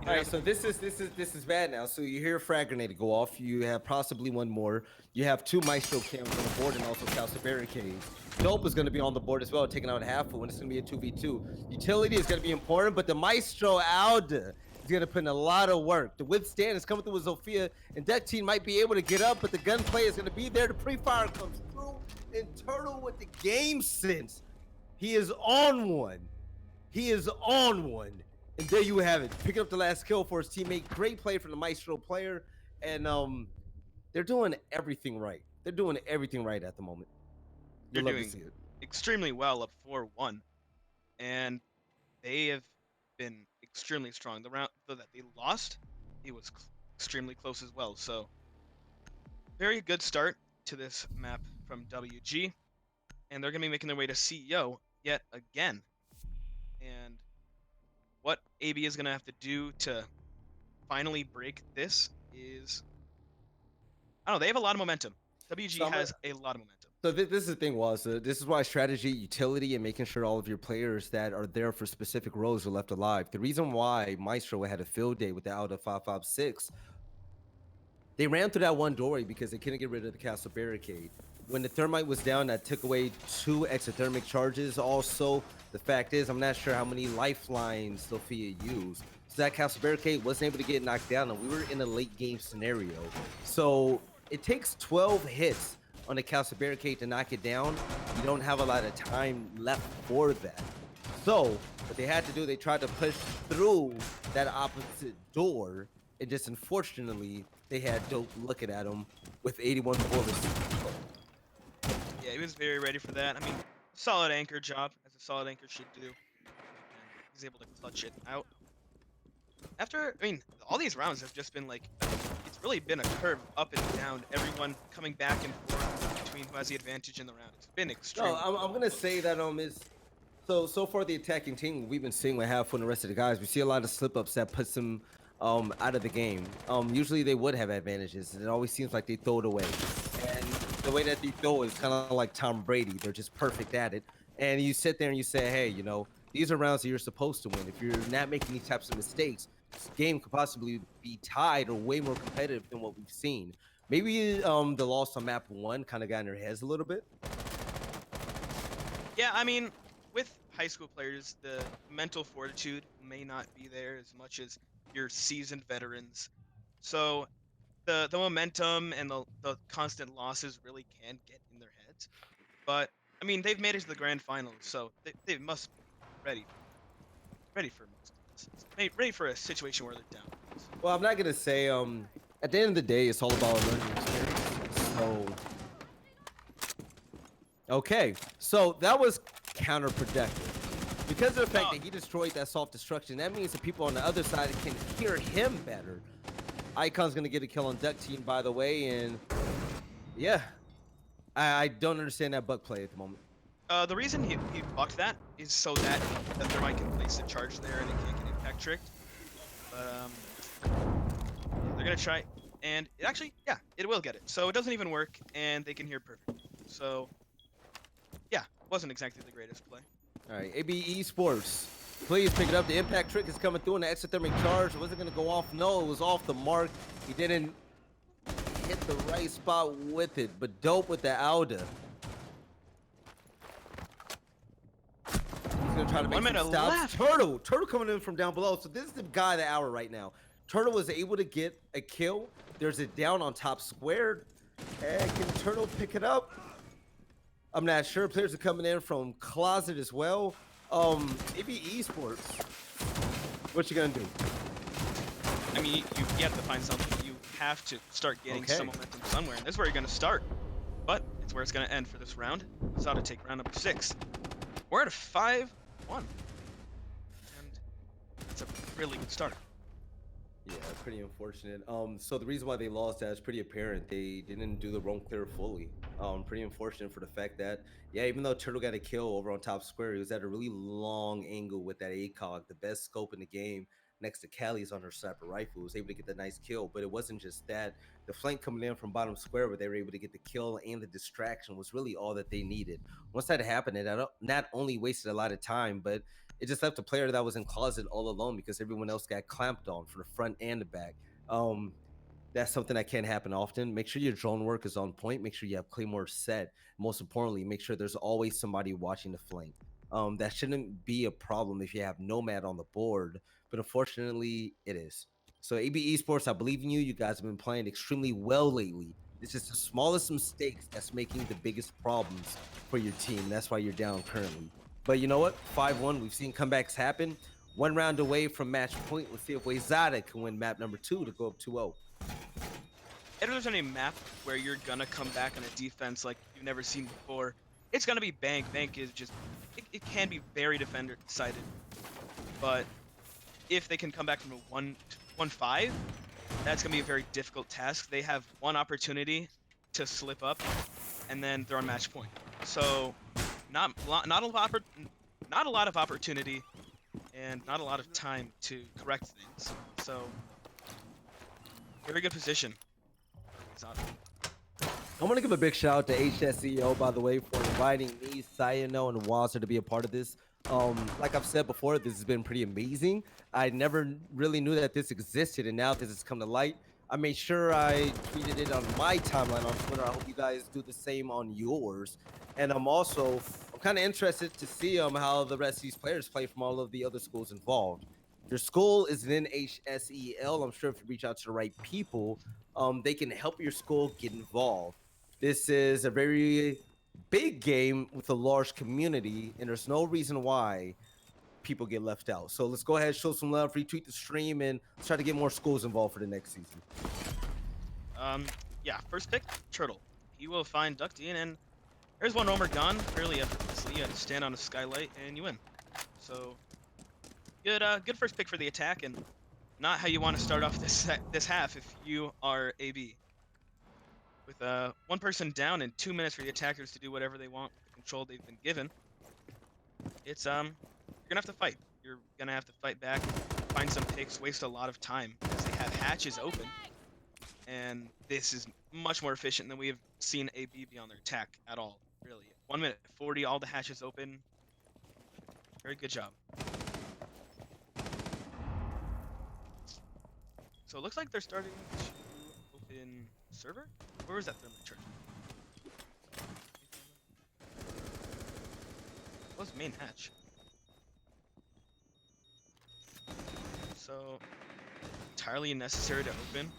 [SPEAKER 1] All right, so this is bad now. So you hear a frag grenade go off. You have possibly one more. You have 2 Maestro cams on the board and also Calcium barricades. Dope is going to be on the board as well, taking out Halfway, and it's going to be a 2v2. Utility is going to be important, but the Maestro Alda is going to put in a lot of work. The withstand is coming through with Zofia, and that team might be able to get up, but the gunplay is going to be there. The pre-fire comes through, and Turtle with the game sense. He is on one. He is on one. And there you have it. Picking up the last kill for his teammate. Great play from the Maestro player. And they're doing everything right. They're doing everything right at the moment.
[SPEAKER 2] They're
[SPEAKER 1] You'll love
[SPEAKER 2] doing
[SPEAKER 1] to see it.
[SPEAKER 2] extremely well, up 4-1. And they have been extremely strong. The round that they lost, it was extremely close as well. So, very good start to this map from WG. And they're going to be making their way to CEO yet again. And what AB is going to have to do to finally break this is, I don't know, they have a lot of momentum. WG has a lot of momentum.
[SPEAKER 1] So this is the thing, this is why strategy, utility, and making sure all of your players that are there for specific roles are left alive. The reason why Maestro had a field day with the out of 556, they ran through that one doorway because they couldn't get rid of the castle barricade. When the thermite was down, that took away 2 exothermic charges. Also, the fact is, I'm not sure how many lifelines Sophia used. So that castle barricade wasn't able to get knocked down, and we were in a late game scenario. So it takes 12 hits on the castle barricade to knock it down. You don't have a lot of time left for that. So what they had to do, they tried to push through that opposite door, and just unfortunately, they had Dope looking at him with 81 bullets.
[SPEAKER 2] Yeah, he was very ready for that. I mean, solid anchor job, as a solid anchor should do. And he's able to clutch it out. After, I mean, all these rounds have just been like, it's really been a curve up and down, everyone coming back and forth between who has the advantage in the round. It's been
[SPEAKER 1] No,
[SPEAKER 2] extremely
[SPEAKER 1] I'm gonna say that is so far the attacking team we've been seeing what have from the rest of the guys. We see a lot of slip ups that puts them out of the game. Usually they would have advantages, and it always seems like they throw it away. And the way that they throw is kind of like Tom Brady. They're just perfect at it. And you sit there and you say, hey, these are rounds that you're supposed to win. If you're not making these types of mistakes, this game could possibly be tied or way more competitive than what we've seen. Maybe the loss on map one kind of got in their heads a little bit.
[SPEAKER 2] Yeah, I mean, with high school players, the mental fortitude may not be there as much as your seasoned veterans. So the momentum and the constant losses really can get in their heads. But I mean, they've made it to the grand finals, so they must be ready ready for most of this. Ready for a situation where they're down.
[SPEAKER 1] Well, I'm not gonna say at the end of the day it's all about learning experience. So okay. So that was counterproductive. Because of the fact that he destroyed that soft destruction, that means the people on the other side can hear him better. Icon's gonna get a kill on Duck Team, by the way, and yeah. I don't understand that bug play at the moment.
[SPEAKER 2] The reason he bucked that is so that the Thermite can place a charge there and it can't get impact tricked. But yeah, they're gonna try, and it actually, yeah, it will get it. So it doesn't even work, and they can hear perfect. So yeah, wasn't exactly the greatest play.
[SPEAKER 1] All right, AB Esports, please pick it up. The impact trick is coming through, and the exothermic charge wasn't gonna go off. No, it was off the mark. He didn't hit the right spot with it, but Dope with the Alda. He's gonna try to make
[SPEAKER 2] 1 minute
[SPEAKER 1] some stops.
[SPEAKER 2] left.
[SPEAKER 1] Turtle coming in from down below. So this is the guy of the hour right now. Turtle was able to get a kill. There's a down on top squared. And can Turtle pick it up? I'm not sure. Players are coming in from closet as well. Maybe Esports. What you gonna do?
[SPEAKER 2] I mean, you have to find something. You have to start getting some momentum somewhere, and this is where you're gonna start. But it's where it's gonna end for this round. Wayzata take round number 6. We're at a 5-1, and it's a really good start.
[SPEAKER 1] Yeah, pretty unfortunate. So the reason why they lost that is pretty apparent. They didn't do the roam clear fully. Pretty unfortunate for the fact that, yeah, even though Turtle got a kill over on top square, he was at a really long angle with that ACOG, the best scope in the game, next to Callie's on her sniper rifle. Was able to get the nice kill, but it wasn't just that. The flank coming in from bottom square, where they were able to get the kill and the distraction, was really all that they needed. Once that happened, it not only wasted a lot of time, but it just left a player that was in closet all alone because everyone else got clamped on from the front and the back. Um, that's something that can't happen often. Make sure your drone work is on point. Make sure you have claymore set. Most importantly, make sure there's always somebody watching the flank. That shouldn't be a problem if you have Nomad on the board, but unfortunately, it is. So AB Esports, I believe in you. You guys have been playing extremely well lately. It's just the smallest mistakes that's making the biggest problems for your team. That's why you're down currently. But you know what? 5-1. We've seen comebacks happen. One round away from match point. Let's see if Wayzata can win map number 2 to go up 2-0.
[SPEAKER 2] If there's any map where you're gonna come back on a defense like you've never seen before, it's gonna be Bank. Bank is just, it can be very defender sided, but if they can come back from a 1-5, that's gonna be a very difficult task. They have one opportunity to slip up, and then they're on match point. So, not a lot of opportunity, and not a lot of time to correct things. So, very good position.
[SPEAKER 1] I want to give a big shout out to HSEL, by the way, for inviting me, Sayano, and Wazzer to be a part of this. Like I've said before, this has been pretty amazing. I never really knew that this existed, and now this has come to light. I made sure I tweeted it on my timeline on Twitter. I hope you guys do the same on yours. And I'm kind of interested to see how the rest of these players play from all of the other schools involved. Your school is in HSEL. I'm sure if you reach out to the right people, they can help your school get involved. This is a very big game with a large community, and there's no reason why people get left out. So let's go ahead, show some love, retweet the stream, and let's try to get more schools involved for the next season.
[SPEAKER 2] Yeah, first pick, Turtle. He will find Duck Dean, and there's one roamer gone fairly effortlessly. You had to stand on a skylight, and you win. So, good first pick for the attack, and not how you want to start off this half if you are AB. With one person down and 2 minutes for the attackers to do whatever they want with the control they've been given, it's you're gonna have to fight. You're gonna have to fight back, find some picks, waste a lot of time because they have hatches open, and this is much more efficient than we have seen AB be on their attack at all. Really, 1 minute 40, all the hatches open. Very good job. So it looks like they're starting to open server. Where was that thermite charge? What was main hatch? So entirely necessary to open.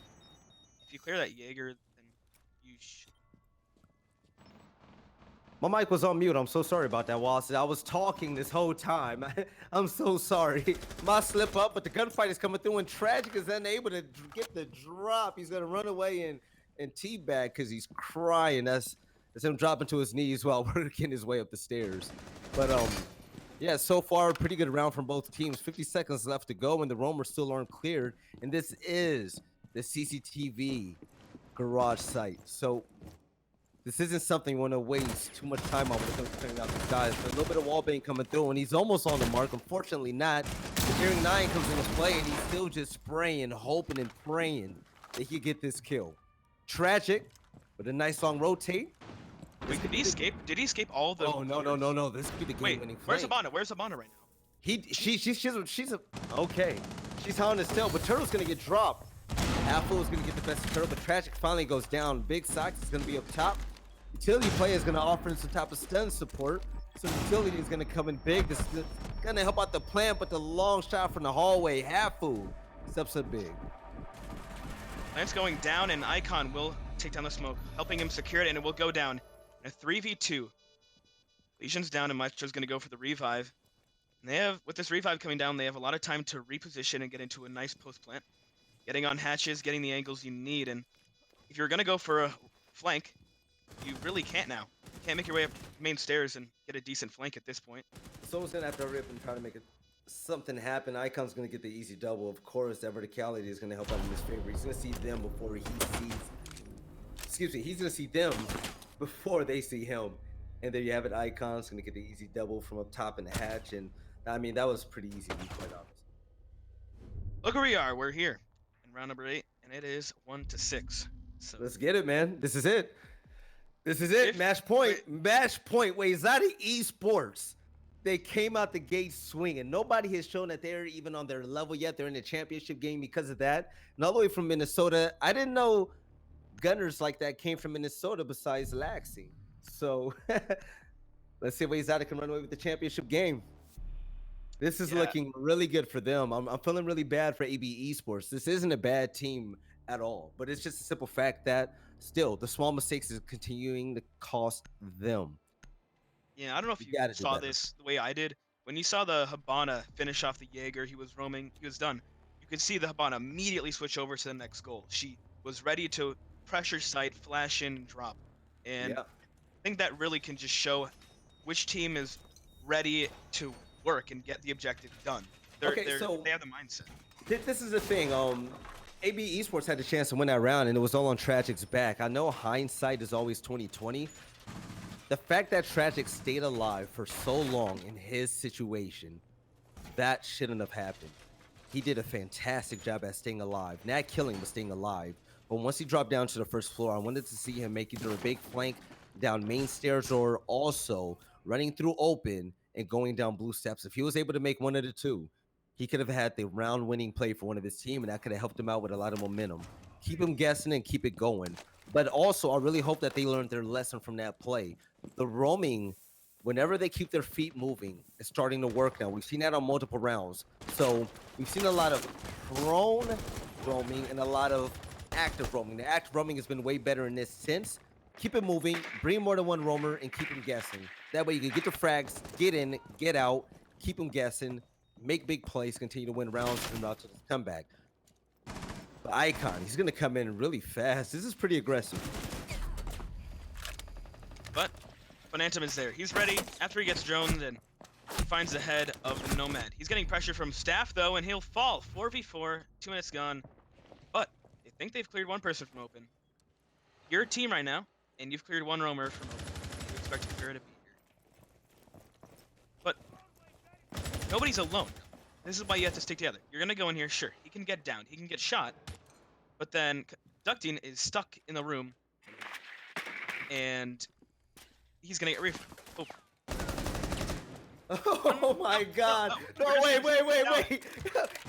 [SPEAKER 2] If you clear that Jaeger, then you
[SPEAKER 1] My mic was on mute. I'm so sorry about that, Wallace. I was talking this whole time. I'm so sorry. My slip up, but the gunfight is coming through, and Tragic is unable to get the drop. He's gonna run away and teabag because he's crying. That's him dropping to his knees while working his way up the stairs. But yeah, so far pretty good round from both teams. 50 seconds left to go, and the roamers still aren't cleared. And this is the CCTV garage site. So this isn't something you want to waste too much time on when it comes to clearing out these guys. There's a little bit of wall bang coming through, and he's almost on the mark. Unfortunately not. The Hearing 9 comes into play, and he's still just spraying, hoping and praying that he get this kill. Tragic, with a nice long rotate.
[SPEAKER 2] Wait, did he escape? Did he escape all the?
[SPEAKER 1] Oh no! This could be the game-winning
[SPEAKER 2] Where's
[SPEAKER 1] flank.
[SPEAKER 2] Habana? Where's Habana right now?
[SPEAKER 1] She's okay. She's hounding his tail, but Turtle's gonna get dropped. Apple is gonna get the best of Turtle, but Tragic finally goes down. Big Sox is gonna be up top. Utility player is gonna offer some type of stun support. So Utility is gonna come in big. This is gonna help out the plant, but the long shot from the hallway, Hafu steps up big.
[SPEAKER 2] Lance going down, and Icon will take down the smoke, helping him secure it, and it will go down. In a 3v2. Legion's down, and Maestro's going to go for the revive. And they have, with this revive coming down, they have a lot of time to reposition and get into a nice post plant. Getting on hatches, getting the angles you need, and if you're going to go for a flank, you really can't now. You can't make your way up main stairs and get a decent flank at this point.
[SPEAKER 1] Someone's gonna have to rip and try to make something happen. Icon's gonna get the easy double. Of course, the verticality is gonna help out in his favor. He's gonna see them before he sees. Excuse me. He's gonna see them before they see him. And there you have it. Icon's gonna get the easy double from up top in the hatch, and I mean that was pretty easy to be quite honest.
[SPEAKER 2] Look where we are. We're here in round number 8, and it is 1-6. So
[SPEAKER 1] let's get it, man. This is it. This is it. Match point. Match point. Wayzata Esports. They came out the gate swinging. Nobody has shown that they're even on their level yet. They're in the championship game because of that. And all the way from Minnesota. I didn't know gunners like that came from Minnesota besides Laxi. So let's see if Wayzata can run away with the championship game. This is looking really good for them. I'm feeling really bad for AB Esports. This isn't a bad team at all, but it's just a simple fact that still the small mistakes is continuing to cost them.
[SPEAKER 2] Yeah, I don't know if you saw this the way I did. When you saw the Habana finish off the Jaeger, he was roaming, he was done. You could see the Habana immediately switch over to the next goal. She was ready to pressure site, flash in, and drop. And I think that really can just show which team is ready to work and get the objective done. They have the mindset.
[SPEAKER 1] This is the thing. AB Esports had the chance to win that round, and it was all on Tragic's back. I know hindsight is always 20/20. The fact that Tragic stayed alive for so long in his situation, that shouldn't have happened. He did a fantastic job at staying alive. Not killing, but staying alive. But once he dropped down to the first floor, I wanted to see him make either a big flank down main stairs or also running through open and going down blue steps. If he was able to make one of the two, he could have had the round-winning play for one of his team, and that could have helped him out with a lot of momentum. Keep him guessing and keep it going. But also, I really hope that they learned their lesson from that play. The roaming, whenever they keep their feet moving, is starting to work now. We've seen that on multiple rounds. So we've seen a lot of prone roaming and a lot of active roaming. The active roaming has been way better in this sense. Keep it moving, bring more than one roamer, and keep them guessing. That way you can get the frags, get in, get out, keep them guessing, make big plays, continue to win rounds and route to the comeback. Icon, he's gonna come in really fast. This is pretty aggressive.
[SPEAKER 2] But Phantom is there. He's ready. After he gets droned, and he finds the head of the Nomad. He's getting pressure from Staff, though, and he'll fall. 4v4, 2 minutes gone. But they think they've cleared one person from open. You're a team right now, and you've cleared one roamer from open. You expect Kira to be here. But nobody's alone. This is why you have to stick together. You're going to go in here, sure. He can get down. He can get shot. But then Ducting is stuck in the room, and he's going to get Oh.
[SPEAKER 1] Oh my God! No, wait!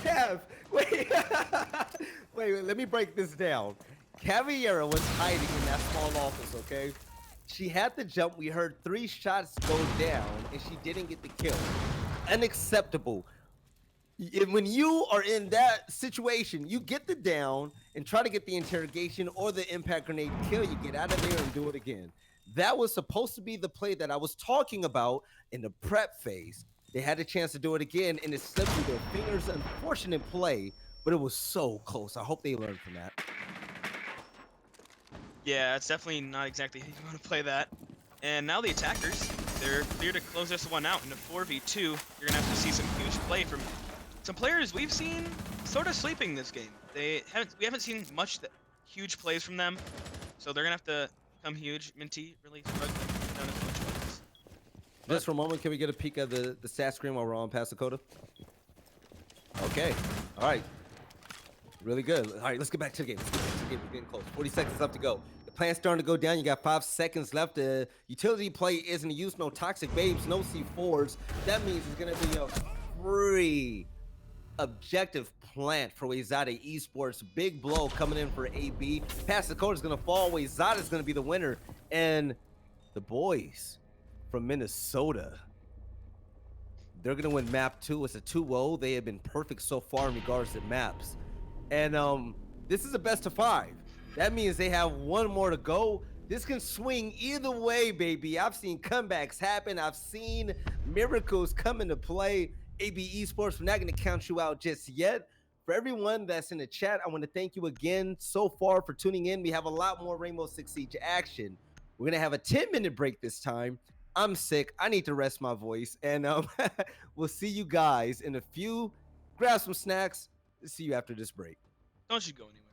[SPEAKER 1] Kev, wait! Wait, let me break this down. Caviera was hiding in that small office, okay? She had to jump. We heard 3 shots go down, and she didn't get the kill. Unacceptable. When you are in that situation, you get the down and try to get the interrogation or the impact grenade kill. You get out of there and do it again. That was supposed to be the play that I was talking about in the prep phase. They had a chance to do it again, and it slipped through their fingers. Unfortunate play, but it was so close. I hope they learned from that.
[SPEAKER 2] Yeah, it's definitely not exactly how you want to play that. And now the attackers, they're clear to close this one out. In a 4v2, you're going to have to see some huge play from some players we've seen sort of sleeping this game. We haven't seen much huge plays from them, so they're going to have to come huge. Minty really struggling down as much plays.
[SPEAKER 1] Just for a moment, can we get a peek at the stat screen while we're on past Dakota? Okay, all right. Really good. All right, let's get back to the game. We're getting close. 40 seconds left to go. The plan's starting to go down. You got 5 seconds left. The utility play isn't used. No toxic babes, no C4s. That means it's going to be a free objective plant for Wayzata Esports. Big blow coming in for AB. Past Dakota's going to fall. Wayzata's going to be the winner. And the boys from Minnesota, they're going to win map 2. It's a 2-0. They have been perfect so far in regards to maps. And this is a best of 5. That means they have one more to go. This can swing either way, baby. I've seen comebacks happen. I've seen miracles come into play. AB Esports, we're not going to count you out just yet. For everyone that's in the chat, I want to thank you again so far for tuning in. We have a lot more Rainbow Six Siege action. We're going to have a 10-minute break this time. I'm sick. I need to rest my voice. And we'll see you guys in a few. Grab some snacks. See you after this break.
[SPEAKER 2] Don't you go anywhere.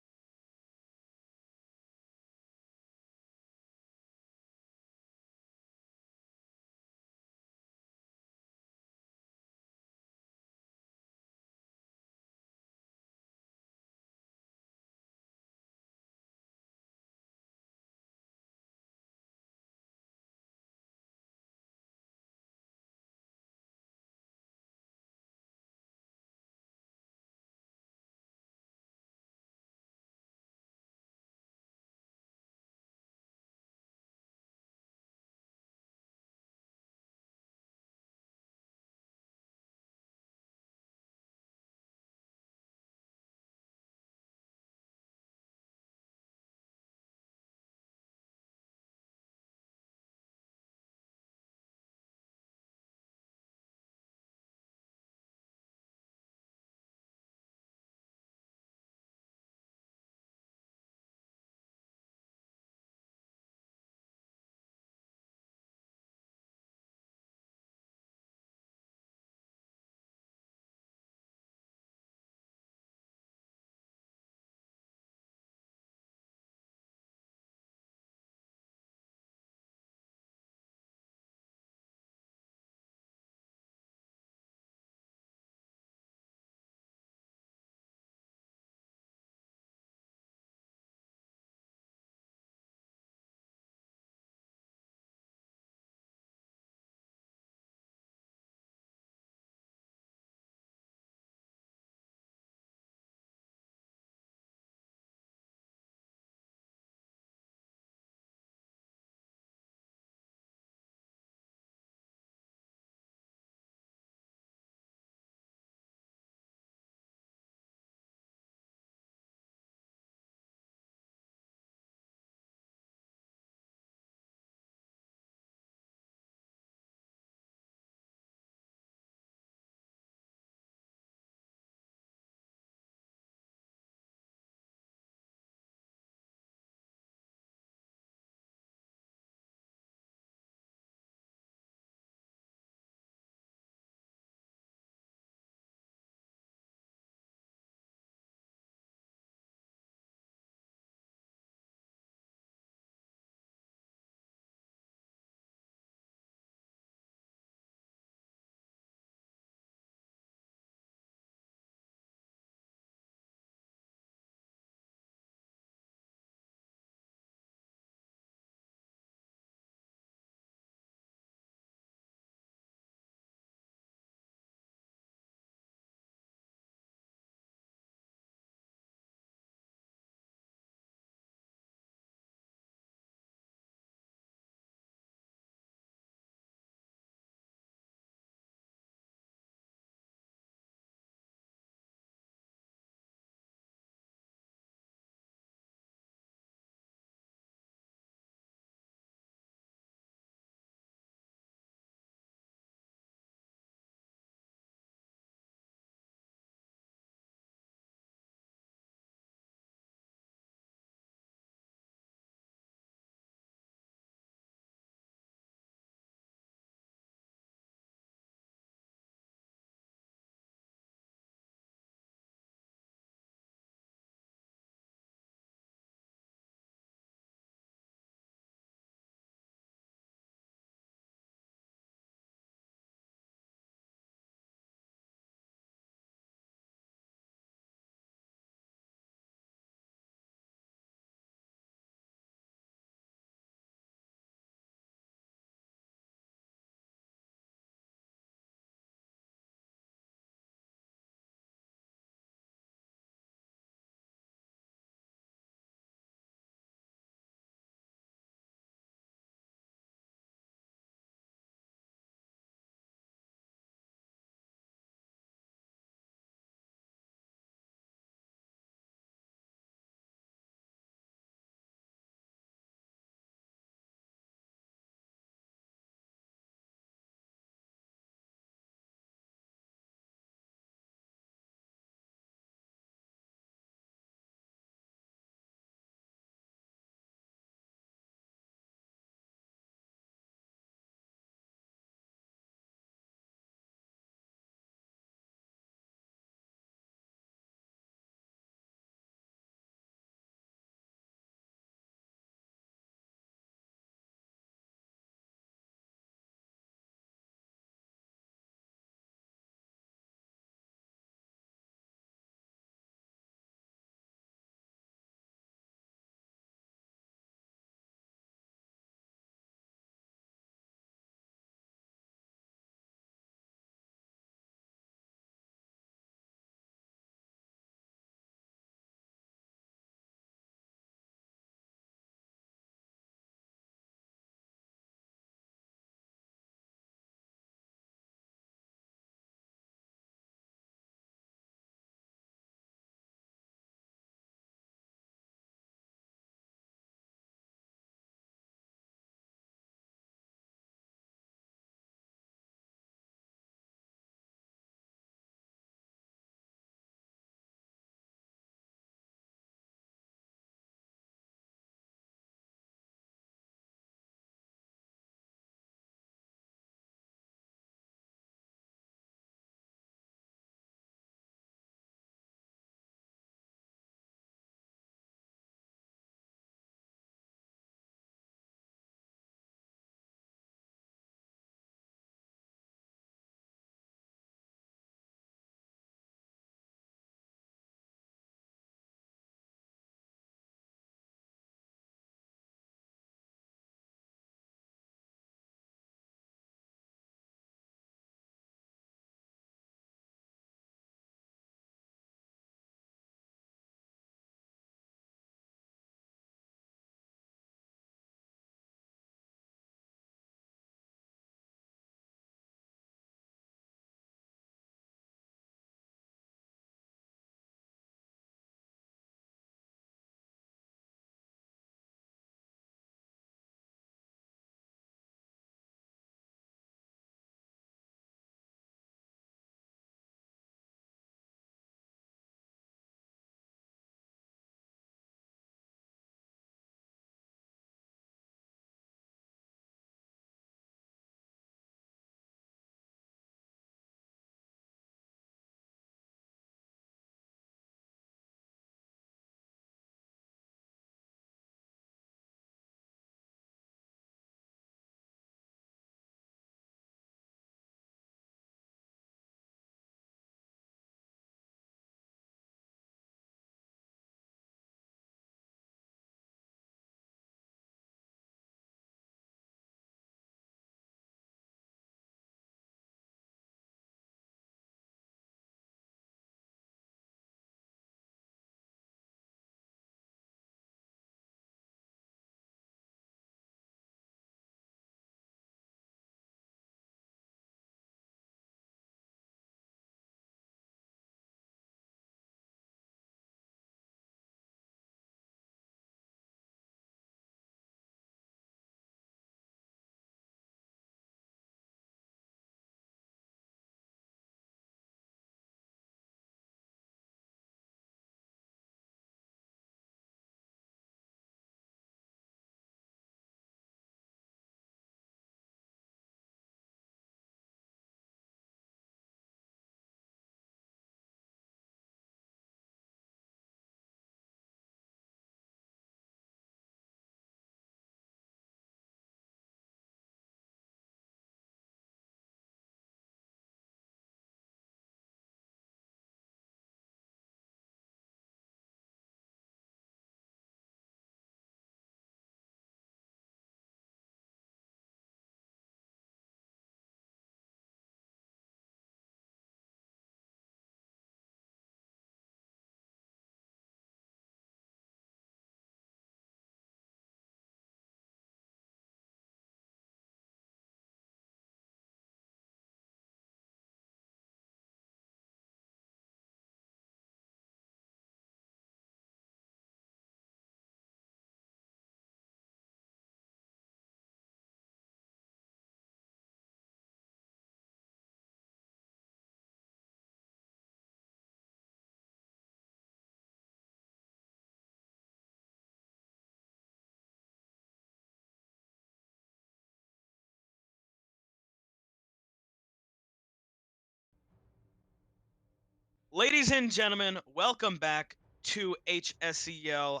[SPEAKER 2] Ladies and gentlemen, welcome back to HSEL.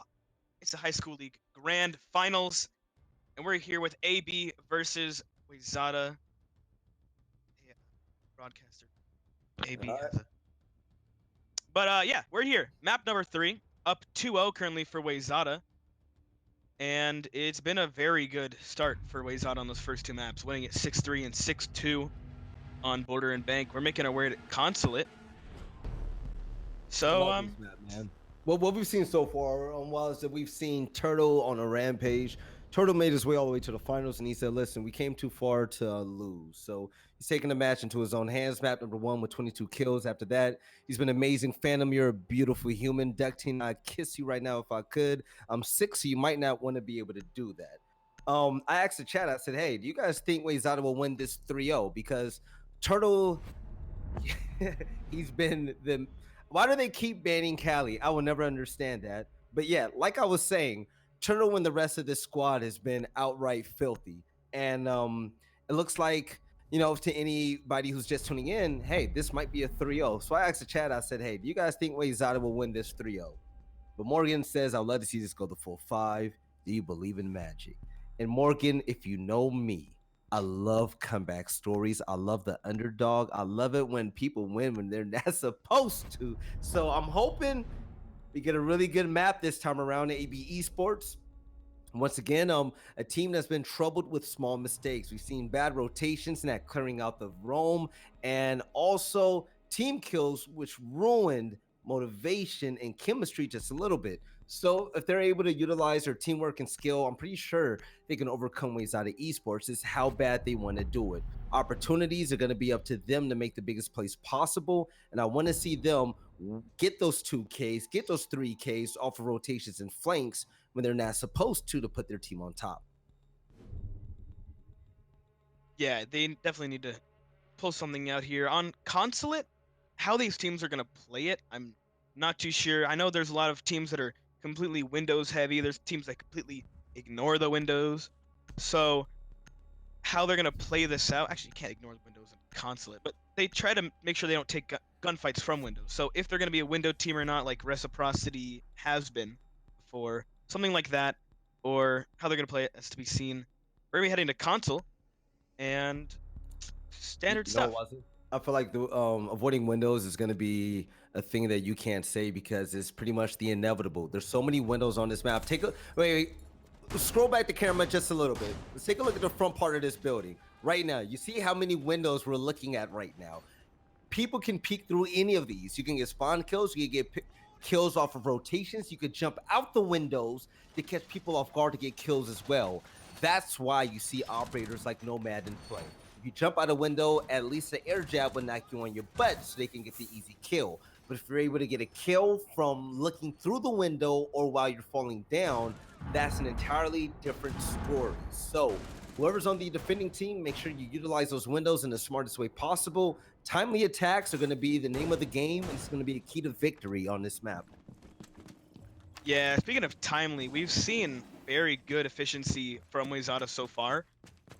[SPEAKER 2] It's the High School League Grand Finals, and we're here with AB versus Wayzata. Yeah, broadcaster. AB has a. But yeah, we're here. Map number 3, up 2-0 currently for Wayzata. And it's been a very good start for Wayzata on those first two maps, winning it 6-3 and 6-2 on Border and Bank. We're making our way to Consulate.
[SPEAKER 1] I
[SPEAKER 2] So,
[SPEAKER 1] love this map, man. Well, what we've seen so far on Wild is that we've seen Turtle on a rampage. Turtle made his way all the way to the finals, and he said, "Listen, we came too far to lose." So he's taking the match into his own hands. Map number 1 with 22 kills. After that, he's been amazing. Phantom, you're a beautiful human. Duck Team, I'd kiss you right now if I could. I'm sick, so you might not want to be able to do that. I asked the chat. I said, "Hey, do you guys think Wayzata will win this 3-0? Because Turtle, he's been the why do they keep banning Cali? I will never understand that. But yeah, like I was saying, Turtle and the rest of this squad has been outright filthy. And it looks like, to anybody who's just tuning in, hey, this might be a 3-0. So I asked the chat, I said, hey, do you guys think Wayzata will win this 3-0? But Morgan says, I'd love to see this go the full 5. Do you believe in magic? And Morgan, if you know me, I love comeback stories. I love the underdog. I love it when people win when they're not supposed to. So I'm hoping we get a really good map this time around at AB Esports. Once again, a team that's been troubled with small mistakes. We've seen bad rotations, not clearing out the roam, and also team kills, which ruined motivation and chemistry just a little bit. So if they're able to utilize their teamwork and skill, I'm pretty sure they can overcome ways out of esports. It's how bad they want to do it. Opportunities are going to be up to them to make the biggest plays possible, and I want to see them get those 2Ks, get those 3Ks off of rotations and flanks when they're not supposed to put their team on top.
[SPEAKER 2] yeah, they definitely need to pull something out here. On Consulate, how these teams are going to play it, I'm not too sure. I know there's a lot of teams that are completely Windows heavy. There's teams that completely ignore the Windows. So how they're going to play this out, actually, you can't ignore the Windows in Consulate, but they try to make sure they don't take gunfights from Windows. So if they're going to be a window team or not, like Reciprocity has been before, something like that, or how they're going to play it is to be seen. We're going to be heading to Console, and standard
[SPEAKER 1] You know
[SPEAKER 2] stuff.
[SPEAKER 1] what, Wazzy? I feel like the avoiding windows is going to be a thing that you can't say because it's pretty much the inevitable. There's so many windows on this map. Wait, scroll back the camera just a little bit. Let's take a look at the front part of this building right now. You see how many windows we're looking at right now. People can peek through any of these. You can get spawn kills. You can get kills off of rotations. You could jump out the windows to catch people off guard to get kills as well. That's why you see operators like Nomad in play. If you jump out a window, at least the air jab will knock you on your butt so they can get the easy kill. But if you're able to get a kill from looking through the window or while you're falling down, that's an entirely different story. So whoever's on the defending team, make sure you utilize those windows in the smartest way possible. Timely attacks are going to be the name of the game, and it's going to be a key to victory on this map.
[SPEAKER 2] Yeah, speaking of timely, we've seen very good efficiency from Wayzata so far.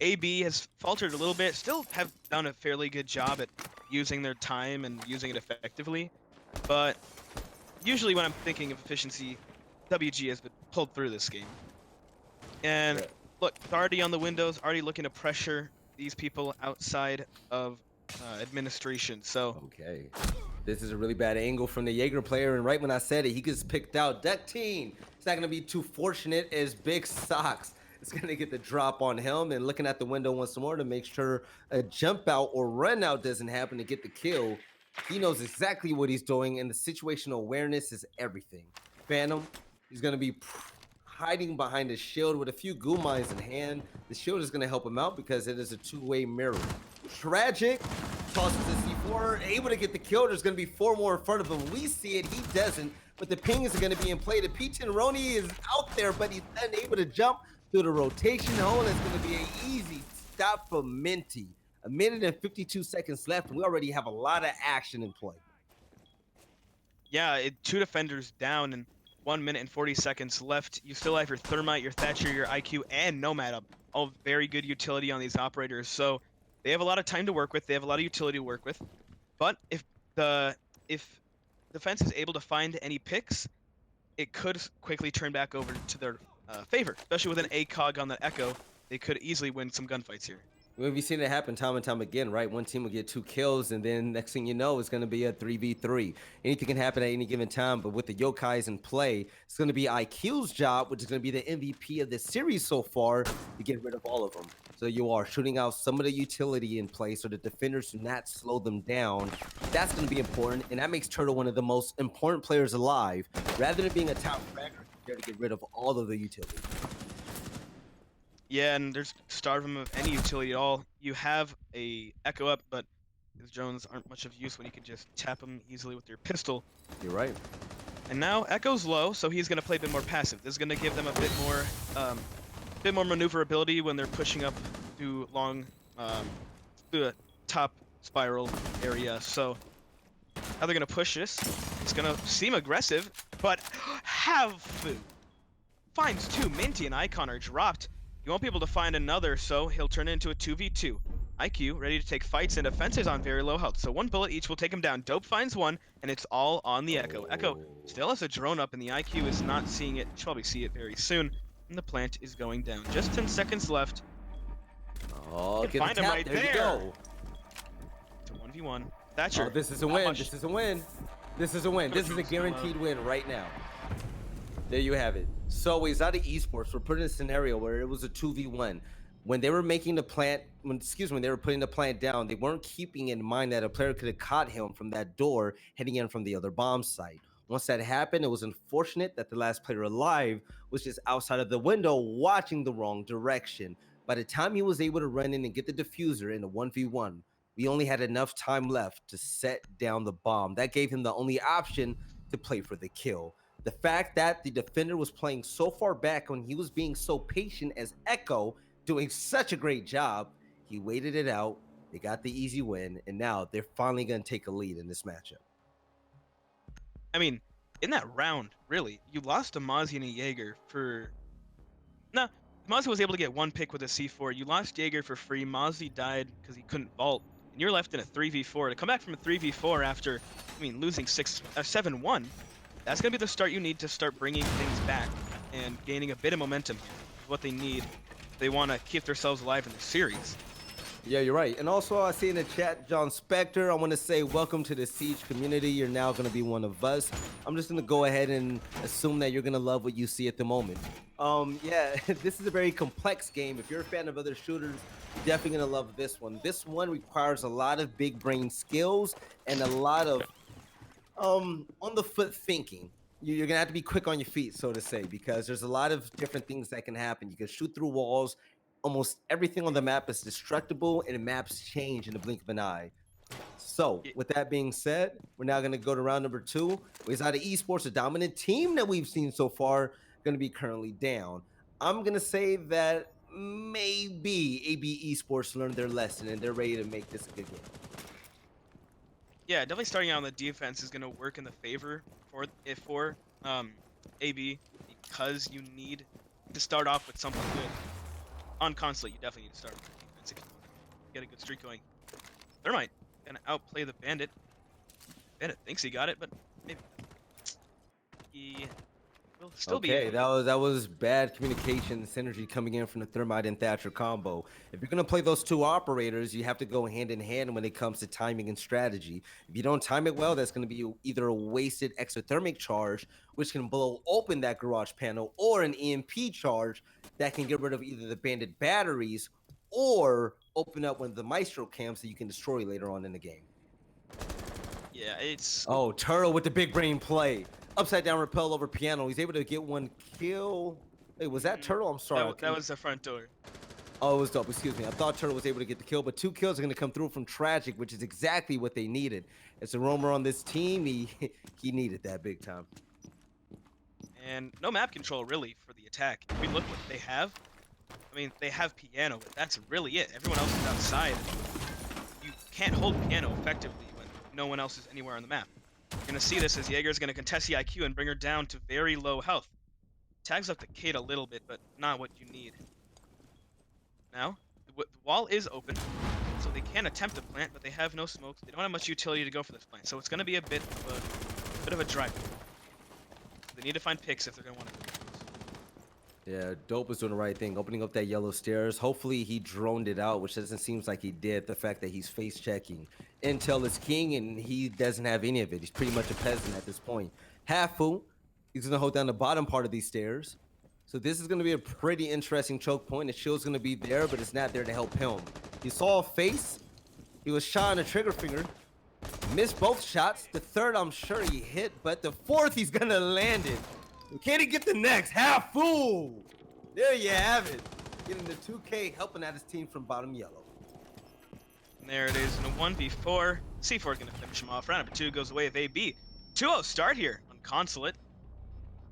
[SPEAKER 2] AB has faltered a little bit, still have done a fairly good job at using their time and using it effectively. But usually when I'm thinking of efficiency, WG has been pulled through this game. And
[SPEAKER 1] Yeah.
[SPEAKER 2] look, they're already on the windows, already looking to pressure these people outside of administration. So
[SPEAKER 1] Okay. This is a really bad angle from the Jaeger player, and right when I said it, he gets picked out. Duck Team. It's not going to be too fortunate as Big Socks is going to get the drop on him, and looking at the window once more to make sure a jump out or run out doesn't happen to get the kill. He knows exactly what he's doing, and the situational awareness is everything. Phantom, he's going to be hiding behind a shield with a few goo mines in hand. The shield is going to help him out because it is a two-way mirror. Tragic tosses the C4, able to get the kill. There's going to be 4 more in front of him. We see it, he doesn't, but the pings are going to be in play. The P10 Roni is out there, but he's unable to jump through the rotation hole. It's going to be an easy stop for Minty. 1 minute and 52 seconds left, and we already have a lot of action in play.
[SPEAKER 2] yeah, 2 defenders down and 1 minute and 40 seconds left. You still have your Thermite, your Thatcher, your IQ, and Nomad up. All very good utility on these operators. So they have a lot of time to work with. They have a lot of utility to work with. But if defense is able to find any picks, it could quickly turn back over to their favor, especially with an ACOG on the Echo. They could easily win some gunfights here.
[SPEAKER 1] We've seen it happen time and time again, right? One team will get 2 kills, and then next thing you know, it's going to be a 3v3. Anything can happen at any given time, but with the Yokais in play, it's going to be IQ's job, which is going to be the MVP of this series so far, to get rid of all of them. So you are shooting out some of the utility in play so the defenders do not slow them down. That's going to be important, and that makes Turtle one of the most important players alive. Rather than being a top fragger, you're to get rid of all of the utility.
[SPEAKER 2] Yeah, and there's starve him of any utility at all. You have a Echo up, but his drones aren't much of use when you can just tap him easily with your pistol.
[SPEAKER 1] You're right.
[SPEAKER 2] And now Echo's low, so he's gonna play a bit more passive. This is gonna give them a bit more maneuverability when they're pushing up through long, through a top spiral area. So how they're gonna push this? It's gonna seem aggressive, but have food. Finds 2. Minty and Icon are dropped. You won't be able to find another, so he'll turn it into a 2v2. IQ ready to take fights and offenses on very low health, so 1 bullet each will take him down. Dope finds 1, and it's all on the Echo. Echo still has a drone up, and the IQ is not seeing it. She'll probably see it very soon, and the plant is going down. Just 10 seconds left.
[SPEAKER 1] Oh, get
[SPEAKER 2] find
[SPEAKER 1] the
[SPEAKER 2] him
[SPEAKER 1] tap.
[SPEAKER 2] right
[SPEAKER 1] There you
[SPEAKER 2] there.
[SPEAKER 1] go.
[SPEAKER 2] It's a 1v1. Thatcher.
[SPEAKER 1] Oh, this is a win. This is a win. This is a win. This is a guaranteed win right now. There you have it. So Wayzata Esports were put in a scenario where it was a 2v1. When they were making the plant, when they were putting the plant down, they weren't keeping in mind that a player could have caught him from that door heading in from the other bomb site. Once that happened, it was unfortunate that the last player alive was just outside of the window watching the wrong direction. By the time he was able to run in and get the diffuser in a 1v1, we only had enough time left to set down the bomb. That gave him the only option to play for the kill. The fact that the defender was playing so far back when he was being so patient as Echo, doing such a great job, he waited it out, they got the easy win, and now they're finally going to take a lead in this matchup.
[SPEAKER 2] I mean, in that round, really, you lost to Mozzie and a Jaeger for... Nah, Mozzie was able to get 1 pick with a C4. You lost Jaeger for free. Mozzie died because he couldn't vault. And you're left in a 3v4. To come back from a 3v4 after, losing 7-1, that's going to be the start you need to start bringing things back and gaining a bit of momentum here. What they need. They want to keep themselves alive in the series.
[SPEAKER 1] Yeah, you're right. And also, I see in the chat, John Spector, I want to say welcome to the Siege community. You're now going to be one of us. I'm just going to go ahead and assume that you're going to love what you see at the moment. Yeah, this is a very complex game. If you're a fan of other shooters, you're definitely going to love this one. This one requires a lot of big brain skills and a lot of on the foot thinking. You're gonna have to be quick on your feet, so to say, because there's a lot of different things that can happen. You can shoot through walls. Almost everything on the map is destructible, and maps change in the blink of an eye. So with that being said, we're now gonna go to round number 2. Wayzata Esports, a dominant team that we've seen so far, gonna be currently down. I'm gonna say that maybe AB Esports learned their lesson and they're ready to make this a good game.
[SPEAKER 2] Yeah, definitely starting out on the defense is going to work in the favor for AB, because you need to start off with something good. On console, you definitely need to start with the defense if you want to get a good streak going. Thermite going to outplay the Bandit. Bandit thinks he got it, but maybe he will still be.
[SPEAKER 1] Okay, that was bad communication synergy coming in from the Thermite and Thatcher combo. If you're gonna play those 2 operators, you have to go hand in hand when it comes to timing and strategy. If you don't time it well, that's gonna be either a wasted exothermic charge, which can blow open that garage panel, or an EMP charge that can get rid of either the Bandit batteries or open up one of the Maestro camps that you can destroy later on in the game.
[SPEAKER 2] Yeah, it's...
[SPEAKER 1] Oh, Turtle with the big brain play. Upside down rappel over piano. He's able to get 1 kill. Wait, was that Turtle? I'm sorry.
[SPEAKER 2] That was the front door.
[SPEAKER 1] Oh, it was dope. Excuse me. I thought Turtle was able to get the kill, but 2 kills are going to come through from Tragic, which is exactly what they needed. It's a roamer on this team. He needed that big time.
[SPEAKER 2] And no map control, really, for the attack. If we look what they have, they have piano, but that's really it. Everyone else is outside. You can't hold piano effectively when no one else is anywhere on the map. You're going to see this as Jaeger's going to contest the IQ and bring her down to very low health. Tags up the Kate a little bit, but not what you need. Now, the wall is open, so they can attempt the plant, but they have no smokes. They don't have much utility to go for this plant, so it's going to be a bit of bit of a drive. They need to find picks if they're gonna want to.
[SPEAKER 1] Yeah, Dope is doing the right thing, opening up that yellow stairs. Hopefully he droned it out, which doesn't seem like he did. The fact that he's face checking. Intel is king, and he doesn't have any of it. He's pretty much a peasant at this point. Hafu, he's gonna hold down the bottom part of these stairs. So this is gonna be a pretty interesting choke point. The shield's gonna be there, but it's not there to help him. He saw a face. He was shot on the trigger finger. Missed both shots. The third, I'm sure he hit, but the fourth, he's gonna land it. Can he get the next? Half fool! There you have it. Getting the 2K, helping out his team from bottom yellow.
[SPEAKER 2] And there it is in a 1v4. C4 gonna finish him off. Round number 2 goes away with AB. 2-0 start here on Consulate.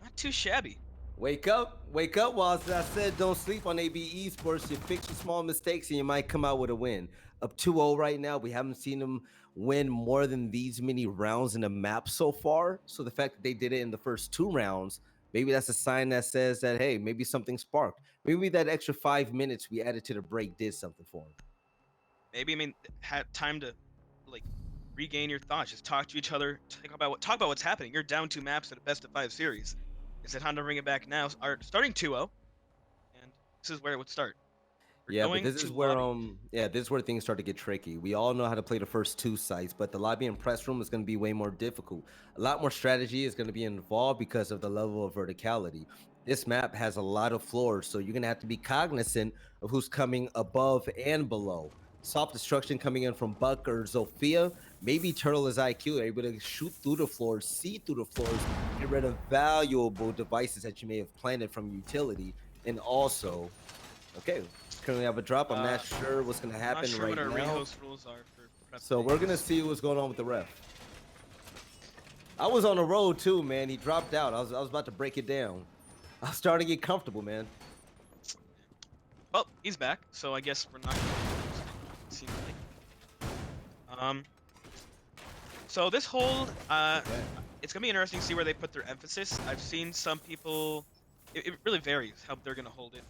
[SPEAKER 2] Not too shabby.
[SPEAKER 1] Wake up, while I said don't sleep on AB Esports. You fix your small mistakes and you might come out with a win. Up 2-0 right now. We haven't seen them win more than these many rounds in the map so far. So the fact that they did it in the first 2 rounds, maybe that's a sign that says that, hey, maybe something sparked. Maybe that extra 5 minutes we added to the break did something for them.
[SPEAKER 2] Maybe, I mean, had time to, like, regain your thoughts. Just talk to each other. Talk about what's happening. You're down 2 maps at a best of 5 series. Is it time to bring it back now? Starting 2-0, and this is where it would start.
[SPEAKER 1] Yeah, but this is where this is where things start to get tricky. We all know how to play the first 2 sites, but the lobby and press room is going to be way more difficult. A lot more strategy is going to be involved because of the level of verticality. This map has a lot of floors, so you're going to have to be cognizant of who's coming above and below. Soft destruction coming in from Buck or Zofia. Maybe Turtle is IQ, able to shoot through the floors, see through the floors, get rid of valuable devices that you may have planted from utility, and also, okay, currently have a drop. I'm not sure what's going to happen
[SPEAKER 2] not sure
[SPEAKER 1] right
[SPEAKER 2] what our
[SPEAKER 1] now.
[SPEAKER 2] rehost rules are for prep
[SPEAKER 1] So we're going to see what's going on with the ref. I was on the road too, man. He dropped out. I was about to break it down. I was starting to get comfortable, man.
[SPEAKER 2] Well, he's back, so I guess we're not going to seem like. So this hold, it's gonna be interesting to see where they put their emphasis. I've seen some people, it really varies how they're gonna hold it.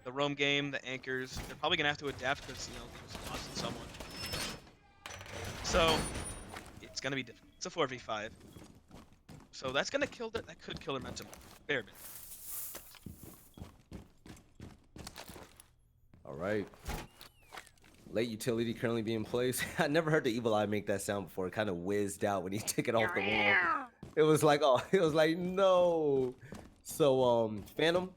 [SPEAKER 2] The roam game, the anchors, they're probably gonna have to adapt because, you know, they just lost someone. So it's gonna be difficult. It's a 4v5. So that's gonna kill that could kill their momentum a fair bit.
[SPEAKER 1] All right. Late utility currently being placed. I never heard the evil eye make that sound before. It kind of whizzed out when he took it off the wall. It was like, oh, it was like, no. So Phantom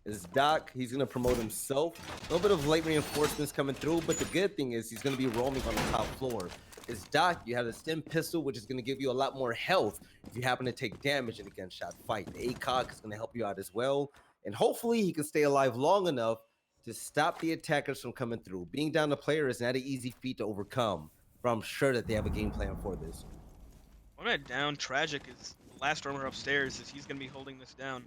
[SPEAKER 1] is Doc. He's gonna promote himself. A little bit of late reinforcements coming through, but the good thing is he's gonna be roaming on the top floor. It's Doc. You have a stim pistol, which is gonna give you a lot more health if you happen to take damage in a gunshot fight. The ACOG is gonna help you out as well, and hopefully he can stay alive long enough to stop the attackers from coming through. Being down the player is not an easy feat to overcome, but I'm sure that they have a game plan for this.
[SPEAKER 2] One minute down, Tragic is the last roamer upstairs, as he's gonna be holding this down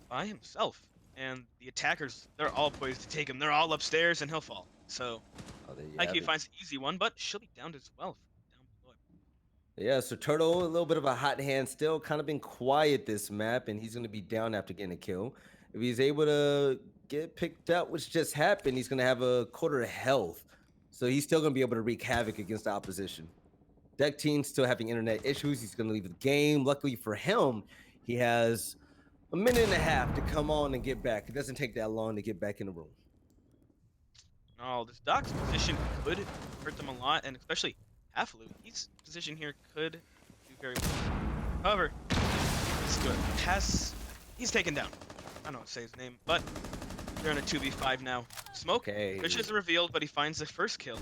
[SPEAKER 2] by himself. And the attackers, they're all poised to take him. They're all upstairs, and he'll fall. So, IQ finds an easy one, but she'll be downed as well. Down below him.
[SPEAKER 1] Yeah, so Turtle, a little bit of a hot hand still, kind of been quiet this map, and he's going to be down after getting a kill. If he's able to get picked up, which just happened, he's going to have a quarter of health. So he's still going to be able to wreak havoc against the opposition. Deck team still having internet issues. He's going to leave the game. Luckily for him, he has a minute and a half to come on and get back. It doesn't take that long to get back in the room.
[SPEAKER 2] Oh, this Doc's position could hurt them a lot, and especially Hafalu. His position here could do very well. However, it's good. He's taken down. I don't know how to say his name, but they're in a 2v5 now. Smoke, which is revealed, but he finds the first kill.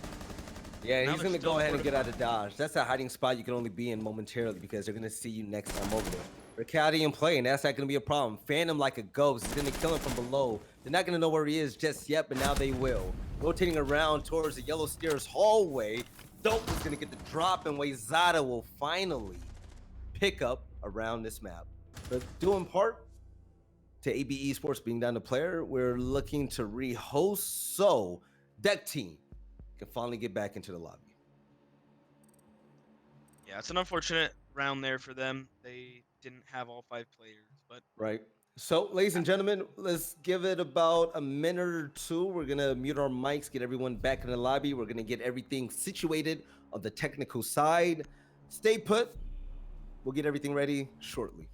[SPEAKER 1] Yeah, he's going to go ahead and get out of dodge. That's a hiding spot you can only be in momentarily because they're going to see you next time over there. Riccardi in play, and that's not going to be a problem. Phantom like a ghost. He's going to kill him from below. They're not going to know where he is just yet, but now they will. Rotating around towards the yellow stairs hallway. Dope is going to get the drop, and Wayzata will finally pick up around this map. But due in part to AB Esports being down the player, we're looking to rehost, so deck team can finally get back into the lobby.
[SPEAKER 2] Yeah, it's an unfortunate round there for them. They didn't have all 5 players, but
[SPEAKER 1] right. So, ladies and gentlemen, let's give it about a minute or 2. We're gonna mute our mics, get everyone back in the lobby. We're gonna get everything situated on the technical side. Stay put. We'll get everything ready shortly.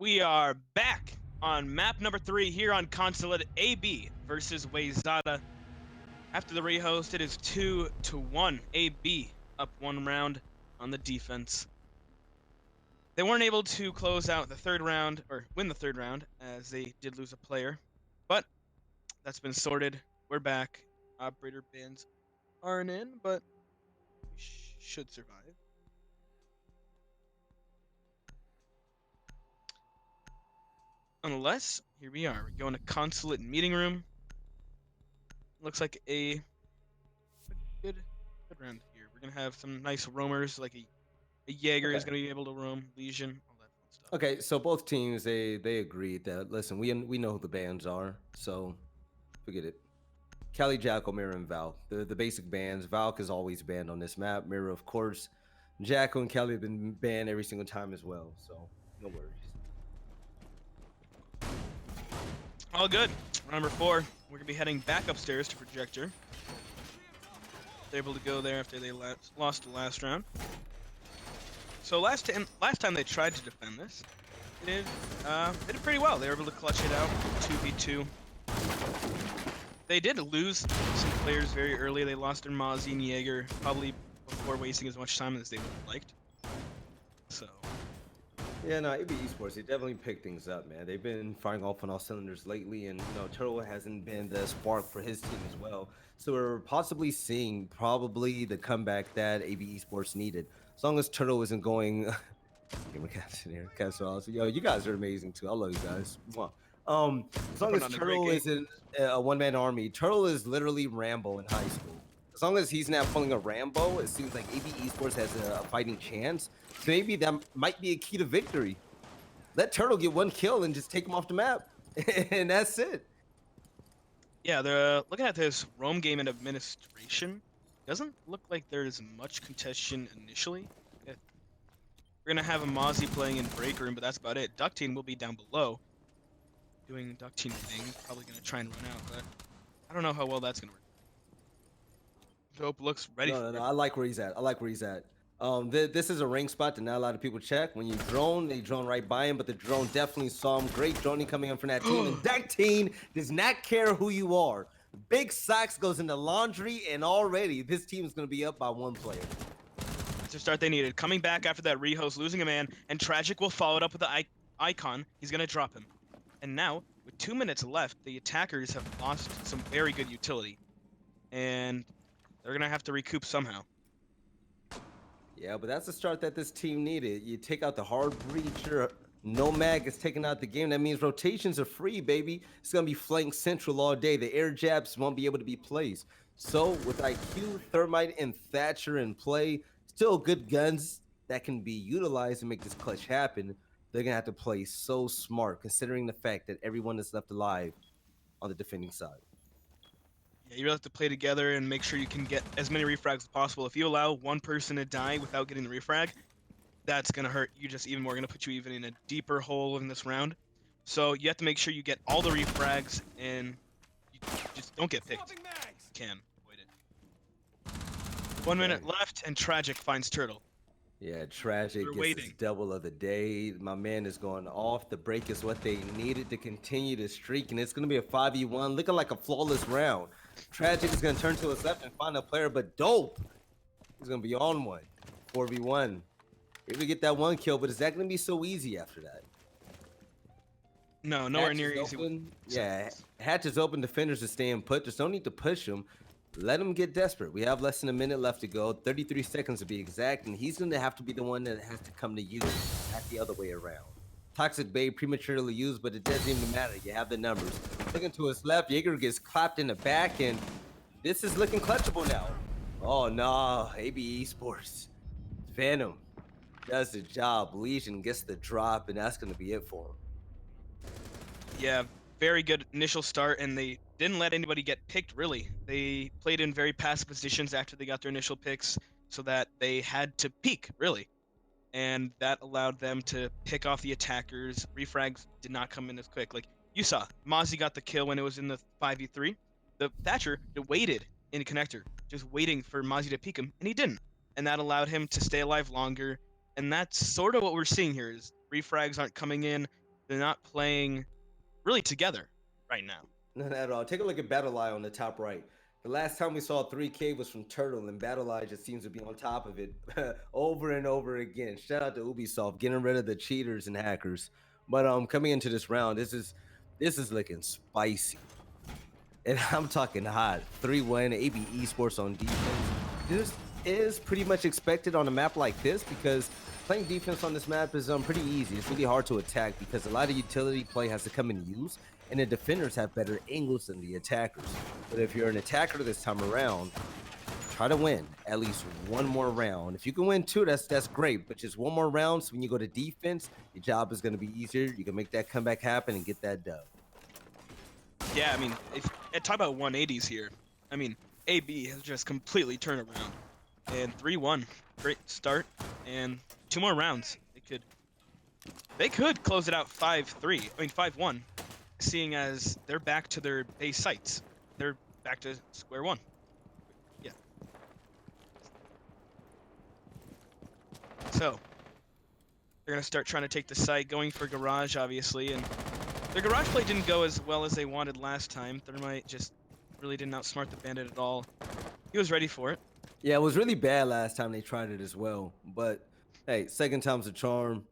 [SPEAKER 2] We are back on map number 3 here on Consulate AB versus Wayzata. After the rehost, it is 2-1. AB up 1 round on the defense. They weren't able to close out the third round, or win the third round, as they did lose a player. But that's been sorted. We're back. Operator bans aren't in, but we should survive. Unless, here we are. We're going to Consulate meeting room. Looks like a good round here. We're gonna have some nice roamers, like a Jaeger
[SPEAKER 1] Okay.
[SPEAKER 2] is gonna be able to roam, Legion, all that fun stuff.
[SPEAKER 1] Okay, so both teams they agreed that listen, we know who the bans are, so forget it. Cali, Jackal, Mirror, and Val. The basic bans. Valk is always banned on this map. Mirror, of course. Jackal and Kelly have been banned every single time as well, so no worries.
[SPEAKER 2] All good. Number 4, we're gonna be heading back upstairs to Projector. They're able to go there after they lost the last round. So last time they tried to defend this, they did pretty well. They were able to clutch it out, 2v2. They did lose some players very early. They lost their Mozzie and Jaeger, probably before wasting as much time as they would have liked. So
[SPEAKER 1] Yeah, no, AB Esports, they definitely picked things up, man. They've been firing off on all cylinders lately, and Turtle hasn't been the spark for his team as well. So we're possibly seeing probably the comeback that AB Esports needed. As long as Turtle isn't going Give me cats in here. Cats are awesome. Yo, you guys are amazing too. I love you guys. Mwah. As long
[SPEAKER 2] putting
[SPEAKER 1] as
[SPEAKER 2] on a great
[SPEAKER 1] Turtle
[SPEAKER 2] game.
[SPEAKER 1] isn't a one-man army, Turtle is literally Rambo in high school. As long as he's not pulling a Rambo, it seems like AB Esports has a fighting chance. So maybe that might be a key to victory. Let Turtle get one kill and just take him off the map, and that's it.
[SPEAKER 2] Yeah, they're looking at this roam game and administration. Doesn't look like there's much contention initially. We're gonna have a Mozzie playing in break room, but that's about it. Ductine will be down below, doing Ductine thing. Probably gonna try and run out, but I don't know how well that's gonna work. Dope looks ready for it.
[SPEAKER 1] I like where he's at. I like where he's at. This is a rank spot that not a lot of people check. When you drone, they drone right by him, but the drone definitely saw him. Great droning coming in from that team, and that team does not care who you are. Big Socks goes into laundry, and already this team is going to be up by 1 player.
[SPEAKER 2] That's the start they needed. Coming back after that rehost, losing a man, and Tragic will follow it up with the icon. He's gonna drop him. And now, with 2 minutes left, the attackers have lost some very good utility, and they're gonna have to recoup somehow.
[SPEAKER 1] Yeah, but that's the start that this team needed. You take out the hard breacher. Nomad is taking out the game. That means rotations are free, baby. It's going to be flank central all day. The air jabs won't be able to be placed. So with IQ, Thermite, and Thatcher in play, still good guns that can be utilized to make this clutch happen. They're going to have to play so smart, considering the fact that everyone is left alive on the defending side.
[SPEAKER 2] Yeah, you really have to play together and make sure you can get as many refrags as possible. If you allow one person to die without getting the refrag, that's gonna hurt you just even more. Gonna put you even in a deeper hole in this round. So you have to make sure you get all the refrags and you just don't get picked. You can avoid it. 1 minute left, and Tragic finds Turtle.
[SPEAKER 1] Yeah, Tragic
[SPEAKER 2] We're
[SPEAKER 1] gets
[SPEAKER 2] waiting.
[SPEAKER 1] his double of the day. My man is going off. The break is what they needed to continue the streak, and it's going to be a 5v1, looking like a flawless round. Tragic is going to turn to his left and find a player, but Dope is going to be on one. 4v1. Maybe get that 1 kill, but is that going to be so easy after that?
[SPEAKER 2] No, nowhere
[SPEAKER 1] Hatch
[SPEAKER 2] near
[SPEAKER 1] is
[SPEAKER 2] easy.
[SPEAKER 1] open. Yeah, Hatch is open. Defenders are staying put. There's no need to push him. Let him get desperate. We have less than a minute left to go, 33 seconds to be exact, and he's going to have to be the one that has to come to you, not the other way around. Toxic Bay prematurely used, but it doesn't even matter. You have the numbers. Looking to his left, Jaeger gets clapped in the back, and this is looking clutchable now. Oh, no, AB Esports. Venom does the job. Legion gets the drop, and that's going to be it for him.
[SPEAKER 2] Yeah, very good initial start, and they didn't let anybody get picked, really. They played in very passive positions after they got their initial picks so that they had to peek, really. And that allowed them to pick off the attackers. Refrags did not come in as quick. Like you saw, Mozzie got the kill when it was in the 5v3. The Thatcher waited in connector, just waiting for Mozzie to peek him, and he didn't. And that allowed him to stay alive longer. And that's sort of what we're seeing here is refrags aren't coming in. they're not playing really together right now.
[SPEAKER 1] Not at all. Take a look at Battle Eye on the top right. The last time we saw 3K was from Turtle, and Battle Eye just seems to be on top of it over and over again. Shout out to Ubisoft getting rid of the cheaters and hackers. But coming into this round, this is looking spicy. And I'm talking hot. 3-1, AB Esports on defense. This is pretty much expected on a map like this because playing defense on this map is pretty easy. It's really hard to attack because a lot of utility play has to come in use, and the defenders have better angles than the attackers. But if you're an attacker this time around, try to win at least one more round. If you can win two, that's great. But just one more round, so when you go to defense, your job is going to be easier. You can make that comeback happen and get that dub.
[SPEAKER 2] Yeah, I mean, talk about 180s here. I mean, AB has just completely turned around. And 3-1, great start. And 2 more rounds. They could close it out 5-3. I mean 5-1, seeing as they're back to their base sites. They're back to square one. Yeah. So they're gonna start trying to take the site, going for garage, obviously, and their garage play didn't go as well as they wanted last time. Thermite just really didn't outsmart the bandit at all. He was ready for it.
[SPEAKER 1] Yeah, it was really bad last time they tried it as well. But hey, second time's a charm.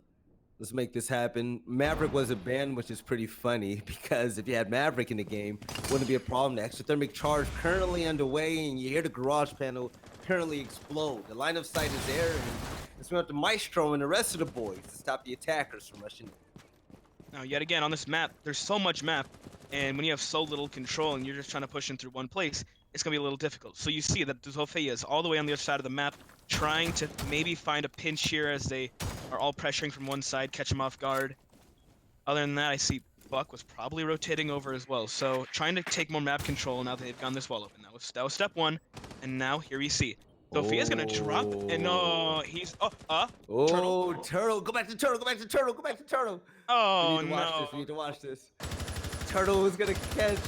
[SPEAKER 1] Let's make this happen. Maverick was a ban, which is pretty funny because if you had Maverick in the game, wouldn't be a problem. The exothermic charge currently underway, and you hear the garage panel currently explode. The line of sight is there, and it's up to Maestro and the rest of the boys to stop the attackers from rushing in.
[SPEAKER 2] Now, yet again, on this map, there's so much map, and when you have so little control and you're just trying to push in through one place, it's going to be a little difficult. So you see that Zofia is all the way on the other side of the map, trying to maybe find a pinch here as they are all pressuring from one side, catch him off guard. Other than that, I see Buck was probably rotating over as well. So trying to take more map control now that they've gotten this wall open. That was step one, and now here we see. Sofia's gonna drop, and no, he's
[SPEAKER 1] Turtle, go back to Turtle, go back to Turtle, go back to Turtle.
[SPEAKER 2] Oh,
[SPEAKER 1] we need to watch
[SPEAKER 2] no.
[SPEAKER 1] this. We need to watch this. Turtle is gonna catch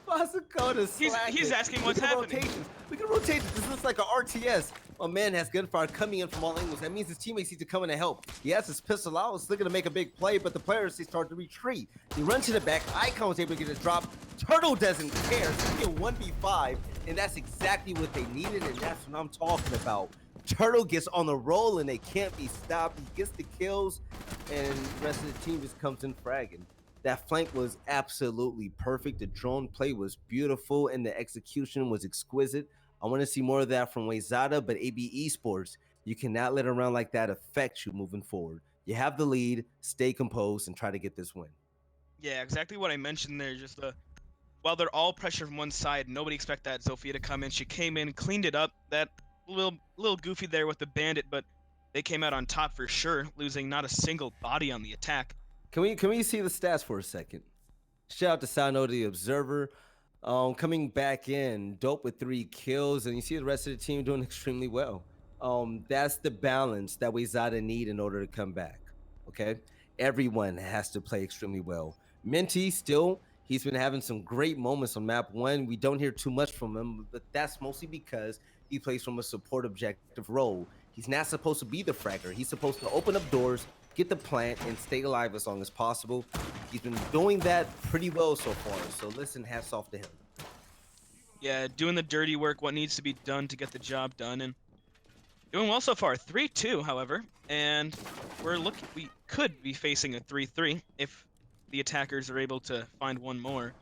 [SPEAKER 1] Masakota.
[SPEAKER 2] He's asking what's happening.
[SPEAKER 1] We can rotate this. This looks like an RTS. My man has gunfire coming in from all angles. That means his teammates need to come in to help. He has his pistol out. He's looking to make a big play, but the players, they start to retreat. He runs to the back. Icon was able to get a drop. Turtle doesn't care. So he get 1v5, and that's exactly what they needed, and that's what I'm talking about. Turtle gets on the roll, and they can't be stopped. He gets the kills, and the rest of the team just comes in fragging. That flank was absolutely perfect. The drone play was beautiful, and the execution was exquisite. I want to see more of that from Wayzata, but AB Esports, you cannot let a round like that affect you moving forward. You have the lead, stay composed, and try to get this win.
[SPEAKER 2] Yeah, exactly what I mentioned there. Just while they're all pressure from one side, nobody expect that Zofia to come in. She came in, cleaned it up. That little goofy there with the bandit, but they came out on top for sure, losing not a single body on the attack.
[SPEAKER 1] Can we see the stats for a second? Shout out to Sano, the observer. Coming back in, dope with 3 kills, and you see the rest of the team doing extremely well. That's the balance that Wayzata need in order to come back. Okay, everyone has to play extremely well. Minty still, he's been having some great moments on map 1. We don't hear too much from him, but that's mostly because he plays from a support objective role. He's not supposed to be the fragger. He's supposed to open up doors, get the plant, and stay alive as long as possible. He's been doing that pretty well so far, so listen, hats off to him.
[SPEAKER 2] Yeah, doing the dirty work, what needs to be done to get the job done, and doing well so far. 3-2, however, and we could be facing a 3-3 if the attackers are able to find one more.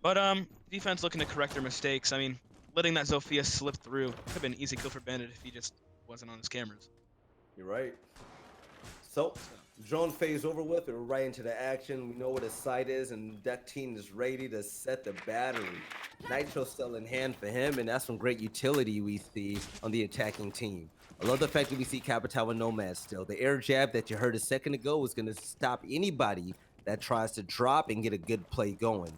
[SPEAKER 2] But defense looking to correct their mistakes. I mean, letting that Zofia slip through could have been an easy kill for Bandit if he just wasn't on his cameras.
[SPEAKER 1] You're right. So, drone phase over with. We're right into the action. We know where the site is, and that team is ready to set the battery. Nitro still in hand for him, and that's some great utility we see on the attacking team. I love the fact that we see Capital and Nomad still. The air jab that you heard a second ago is going to stop anybody that tries to drop and get a good play going.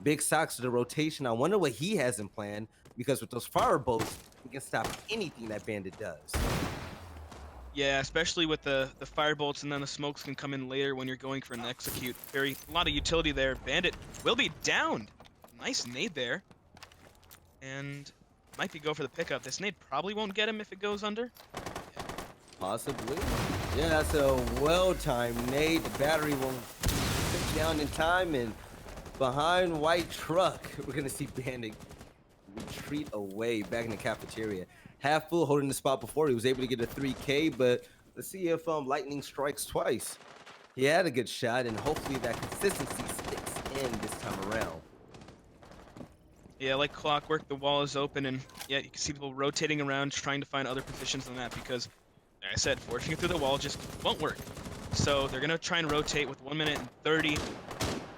[SPEAKER 1] Big socks to the rotation. I wonder what he has in plan, because with those fire bolts, he can stop anything that Bandit does.
[SPEAKER 2] Yeah, especially with the fire bolts, and then the smokes can come in later when you're going for an execute. A lot of utility there. Bandit will be downed. Nice nade there. And might be go for the pickup. This nade probably won't get him if it goes under.
[SPEAKER 1] Possibly. Yeah, that's a well-timed nade. The battery won't sit down in time, and behind white truck, we're gonna see Bandit retreat away back in the cafeteria. Half full, holding the spot before. He was able to get a 3K, but let's see if Lightning strikes twice. He had a good shot, and hopefully that consistency sticks in this time around.
[SPEAKER 2] Yeah, like clockwork, the wall is open, and yeah, you can see people rotating around trying to find other positions on that because, like I said, forcing it through the wall just won't work. So they're gonna try and rotate with 1 minute and 30.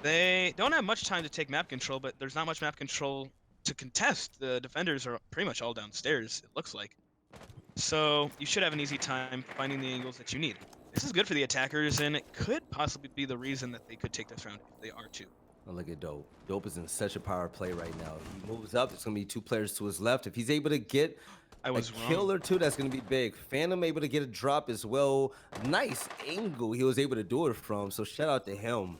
[SPEAKER 2] They don't have much time to take map control, but there's not much map control to contest. The defenders are pretty much all downstairs, it looks like. So you should have an easy time finding the angles that you need. This is good for the attackers, and it could possibly be the reason that they could take this round if they are to.
[SPEAKER 1] Oh, look at Dope. Dope is in such a power play right now. He moves up. There's going to be 2 players to his left. If he's able to get
[SPEAKER 2] I
[SPEAKER 1] a
[SPEAKER 2] was
[SPEAKER 1] kill
[SPEAKER 2] wrong.
[SPEAKER 1] or 2, that's going to be big. Phantom able to get a drop as well. Nice angle he was able to do it from. So shout out to him.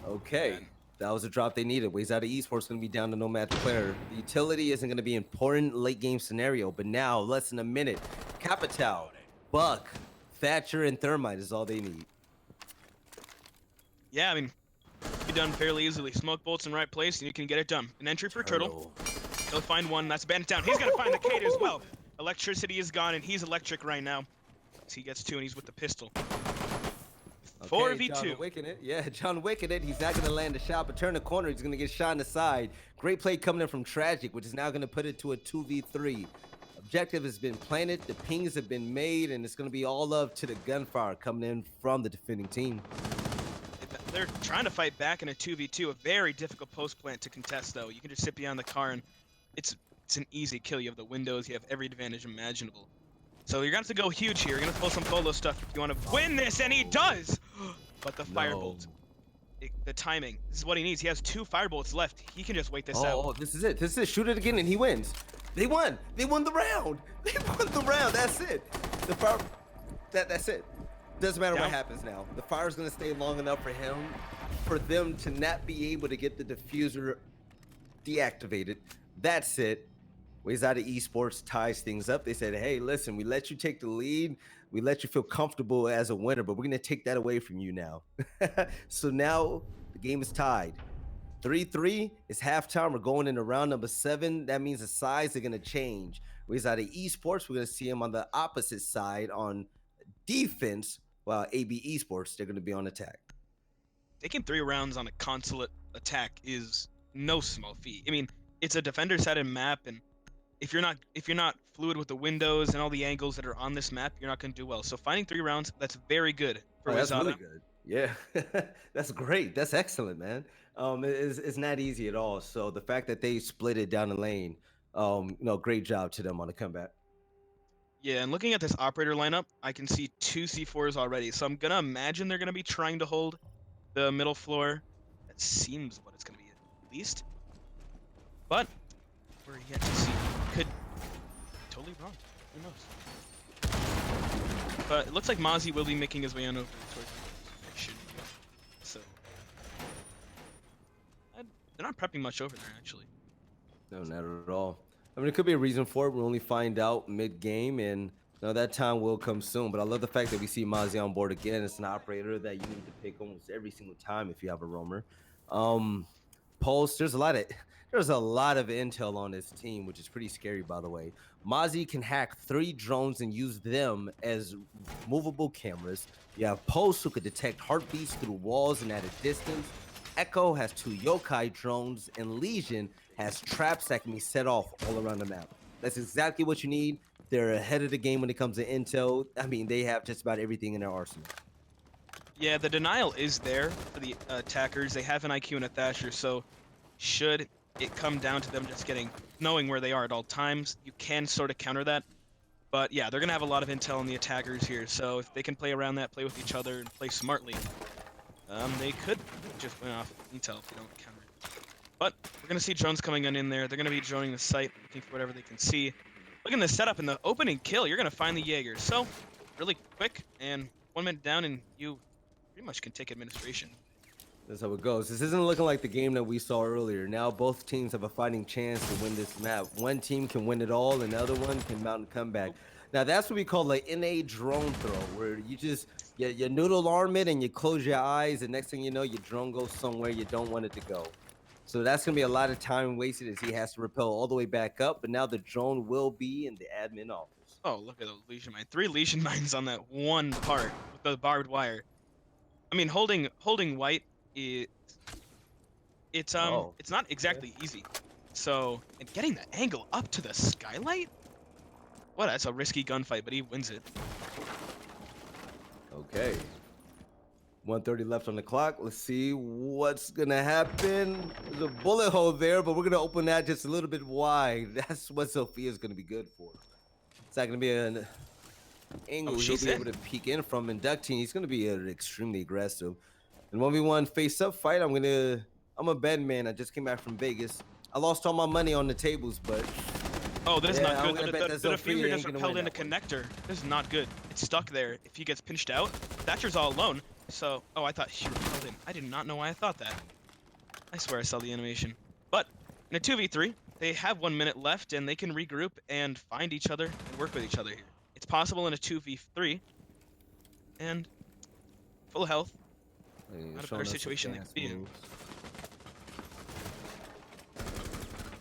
[SPEAKER 1] Okay.
[SPEAKER 2] Man.
[SPEAKER 1] That was a drop they needed. Wayzata Esports going to be down to no match player. The utility isn't going to be important late game scenario. But now, less than a minute. Capital, Buck, Thatcher, and Thermite is all they need.
[SPEAKER 2] Yeah, I mean, be done fairly easily. Smoke bolts in right place, and you can get it done. An entry for Turtle. He'll find one. That's Bandit down. He's gonna find the Kate as well. Electricity is gone, and he's electric right now. So he gets 2, and he's with the pistol.
[SPEAKER 1] Okay,
[SPEAKER 2] 4v2.
[SPEAKER 1] John Wick in it. Yeah, John Wick in it. He's not going to land a shot, but turn the corner. He's going to get shot in the side. Great play coming in from Tragic, which is now going to put it to a 2v3. Objective has been planted. The pings have been made, and it's going to be all up to the gunfire coming in from the defending team.
[SPEAKER 2] They're trying to fight back in a 2v2. A very difficult post plant to contest, though. You can just sit behind the car, and it's an easy kill. You have the windows. You have every advantage imaginable. So you're going to have to go huge here. You're going to pull some Polo stuff if you want to win this, and he does! But the firebolt, the timing, this is what he needs. He has 2 firebolts left. He can just wait this out.
[SPEAKER 1] Oh, this is it. This is it. Shoot it again, and he wins. They won. They won the round. They won the round. That's it. The fire. That's it. Doesn't matter what happens now. The fire's going to stay long enough for them to not be able to get the diffuser deactivated. That's it. Wayzata Esports ties things up. They said, hey, listen, we let you take the lead. We let you feel comfortable as a winner, but we're going to take that away from you now. So now the game is tied. 3-3 is halftime. We're going into round number 7. That means the sides are going to change. Wayzata Esports, we're going to see them on the opposite side on defense, while AB Esports, they're going to be on attack.
[SPEAKER 2] Taking 3 rounds on a consulate attack is no small feat. I mean, it's a defender-sided map, and if you're not fluid with the windows and all the angles that are on this map, you're not going to do well. So finding 3 rounds, that's very good for
[SPEAKER 1] that's
[SPEAKER 2] Wayzata.
[SPEAKER 1] really good. Yeah, that's great. That's excellent, man. It's not easy at all. So the fact that they split it down the lane, great job to them on the comeback.
[SPEAKER 2] Yeah, and looking at this operator lineup, I can see 2 C4s already. So I'm gonna imagine they're gonna be trying to hold the middle floor. That seems what it's gonna be at least. But we're yet to see. Could be totally wrong. Who knows? But it looks like Mozzie will be making his way on over towards the should be. So they're not prepping much over there actually.
[SPEAKER 1] No, not at all. I mean, it could be a reason for it. We'll only find out mid-game, and that time will come soon. But I love the fact that we see Mozzie on board again. It's an operator that you need to pick almost every single time if you have a roamer. Pulse, there's a lot of intel on this team, which is pretty scary, by the way. Mozzie can hack 3 drones and use them as movable cameras. You have Pulse, who could detect heartbeats through walls and at a distance. Echo has 2 yokai drones, and Legion has traps that can be set off all around the map. That's exactly what you need. They're ahead of the game when it comes to intel. I mean, they have just about everything in their arsenal.
[SPEAKER 2] Yeah, the denial is there for the attackers. They have an IQ and a Thatcher, so should it come down to them just knowing where they are at all times, you can sort of counter that. But yeah, they're going to have a lot of intel on the attackers here, so if they can play around that, play with each other, and play smartly, they could just win off intel if they don't counter it. But we're going to see drones coming in there. They're going to be joining the site, looking for whatever they can see. Look at the setup in the opening kill. You're going to find the Jaeger. So, really quick, and 1 minute down, and you pretty much can take administration.
[SPEAKER 1] That's how it goes. This isn't looking like the game that we saw earlier. Now both teams have a fighting chance to win this map. One team can win it all, and the other one can mount a comeback. Now that's what we call an NA drone throw, where you just you noodle arm it and you close your eyes, and next thing you know, your drone goes somewhere you don't want it to go. So that's gonna be a lot of time wasted as he has to rappel all the way back up. But now the drone will be in the admin office.
[SPEAKER 2] Oh, look at those Legion Mine. 3 Legion Mines on that one part with the barbed wire. I mean, holding white, it,
[SPEAKER 1] Oh,
[SPEAKER 2] it's not
[SPEAKER 1] okay.
[SPEAKER 2] exactly easy. So, and getting the angle up to the skylight? Well, that's a risky gunfight, but he wins it.
[SPEAKER 1] Okay. 1:30 left on the clock. Let's see what's gonna happen. There's a bullet hole there, but we're gonna open that just a little bit wide. That's what Sophia's gonna be good for. It's not gonna be an
[SPEAKER 2] Oh,
[SPEAKER 1] angle he'll
[SPEAKER 2] she's
[SPEAKER 1] be able
[SPEAKER 2] in.
[SPEAKER 1] to peek in from. And Ductine, he's gonna be extremely aggressive. In 1v1 face-up fight, I'm a bad man. I just came back from Vegas. I lost all my money on the tables, but
[SPEAKER 2] Oh, this is
[SPEAKER 1] yeah,
[SPEAKER 2] not
[SPEAKER 1] I'm
[SPEAKER 2] good.
[SPEAKER 1] gonna
[SPEAKER 2] The,
[SPEAKER 1] bet
[SPEAKER 2] the,
[SPEAKER 1] that
[SPEAKER 2] the diffuser
[SPEAKER 1] Sophia
[SPEAKER 2] just
[SPEAKER 1] ain't gonna
[SPEAKER 2] repelled
[SPEAKER 1] win
[SPEAKER 2] into
[SPEAKER 1] that one.
[SPEAKER 2] connector. This is not good. It's stuck there. If he gets pinched out, Thatcher's all alone. So, oh, I thought she repelled in. I did not know why I thought that. I swear I saw the animation. But in a 2v3, they have 1 minute left and they can regroup and find each other and work with each other here. It's possible in a 2v3 and full health.
[SPEAKER 1] Hey,
[SPEAKER 2] Not a better
[SPEAKER 1] showing us some
[SPEAKER 2] situation they could
[SPEAKER 1] fast
[SPEAKER 2] be in.
[SPEAKER 1] moves.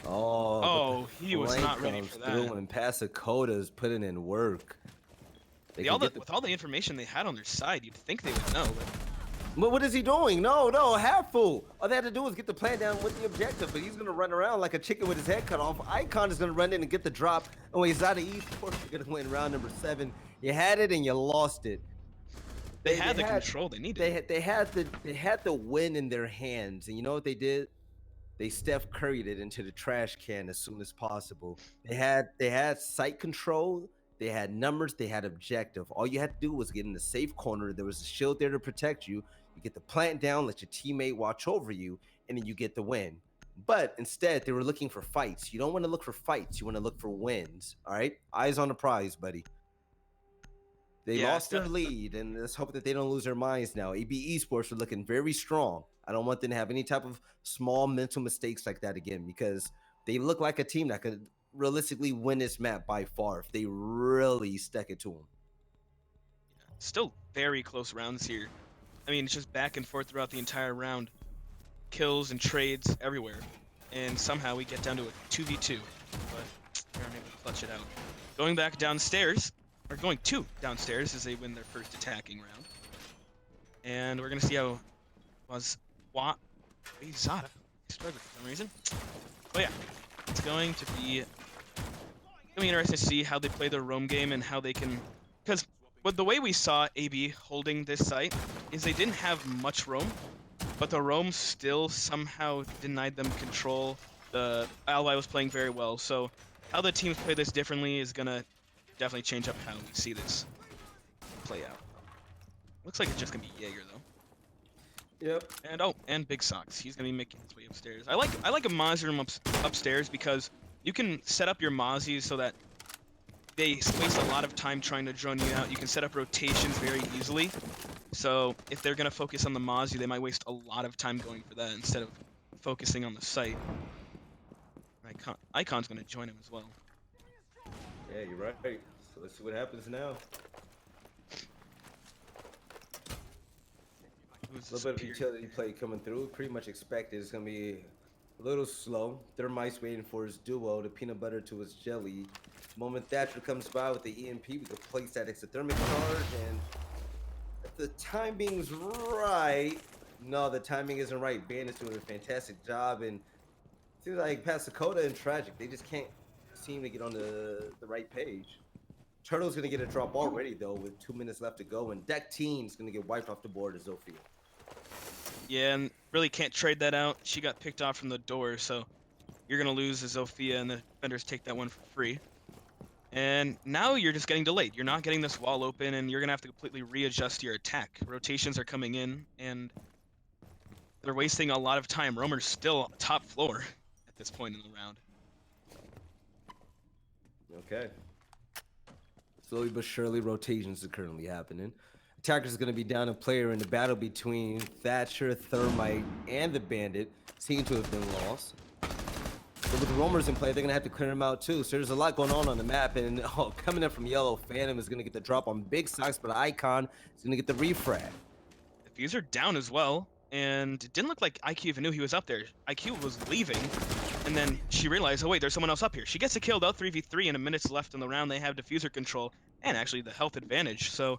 [SPEAKER 1] Oh, the
[SPEAKER 2] Oh, he was
[SPEAKER 1] flank
[SPEAKER 2] not ready
[SPEAKER 1] comes
[SPEAKER 2] for
[SPEAKER 1] through,
[SPEAKER 2] that.
[SPEAKER 1] and Pasacota's putting in work. They can get the.
[SPEAKER 2] With all the information they had on their side, you'd think they would know.
[SPEAKER 1] But what is he doing? No, half full. All they had to do was get the plan down with the objective, but he's gonna run around like a chicken with his head cut off. Icon is gonna run in and get the drop. And Wayzata Esports are gonna win round number 7. You had it and you lost it.
[SPEAKER 2] They had the control they needed.
[SPEAKER 1] They had the win in their hands, and you know what they did? They Steph Curry'd it into the trash can as soon as possible. They had sight control, they had numbers, they had objective. All you had to do was get in the safe corner. There was a shield there to protect you. You get the plant down, let your teammate watch over you, and then you get the win. But instead, they were looking for fights. You don't want to look for fights. You want to look for wins. All right, eyes on the prize, buddy. They
[SPEAKER 2] Yeah,
[SPEAKER 1] lost their lead, and let's hope that they don't lose their minds now. AB Esports are looking very strong. I don't want them to have any type of small mental mistakes like that again, because they look like a team that could realistically win this map by far if they really stuck it to them.
[SPEAKER 2] still very close rounds here. I mean, it's just back and forth throughout the entire round. Kills and trades everywhere. And somehow we get down to a 2v2. But we aren't able to clutch it out. Going back downstairs, or going to downstairs as they win their first attacking round. And we're going to see how Wayzata struggled for some reason. But yeah, it's going to be interesting to see how they play their roam game and how they can, because with the way we saw AB holding this site is they didn't have much roam, but the roam still somehow denied them control. The ally was playing very well, so how the teams play this differently is gonna definitely change up how we see this play out. Looks like it's just gonna be Jaeger though.
[SPEAKER 1] Yep.
[SPEAKER 2] And oh, and Big Socks. He's gonna be making his way upstairs. I like a Mozzie room upstairs because you can set up your Mozzies so that they waste a lot of time trying to drone you out. You can set up rotations very easily. So if they're gonna focus on the Mozzie, they might waste a lot of time going for that instead of focusing on the site. Icon's gonna join him as well.
[SPEAKER 1] Yeah, you're right. So let's see what happens now. A little bit of utility play coming through. Pretty much expected. It's going to be a little slow. Thermite's waiting for his duo, the peanut butter to his jelly. The moment Thatcher comes by with the EMP, we can place that exothermic charge. And if the timing's right, no, the timing isn't right. Bandit's doing a fantastic job. And it seems like Pasakota and Tragic, they just can't seem to get on the right page. Turtle's going to get a drop already, though, with 2 minutes left to go. And Deck Team's going to get wiped off the board as Zofia.
[SPEAKER 2] Yeah, and really can't trade that out. She got picked off from the door, so you're going to lose as Zofia, and the defenders take that one for free. And now you're just getting delayed. You're not getting this wall open, and you're going to have to completely readjust your attack. Rotations are coming in, and they're wasting a lot of time. Roamer's still top floor at this point in the round.
[SPEAKER 1] Okay. Slowly but surely, rotations are currently happening. Attacker's going to be down a player in the battle between Thatcher, Thermite, and the Bandit. Seem to have been lost. So with the roamers in play, they're gonna have to clear them out too. So there's a lot going on the map, and coming in from yellow, Phantom is gonna get the drop on Big Socks, but Icon is gonna get the refrag.
[SPEAKER 2] Diffuser down as well, and it didn't look like IQ even knew he was up there. IQ was leaving, and then she realized, oh wait, there's someone else up here. She gets a kill though, 3v3, and a minute's left in the round. They have diffuser control and actually the health advantage, so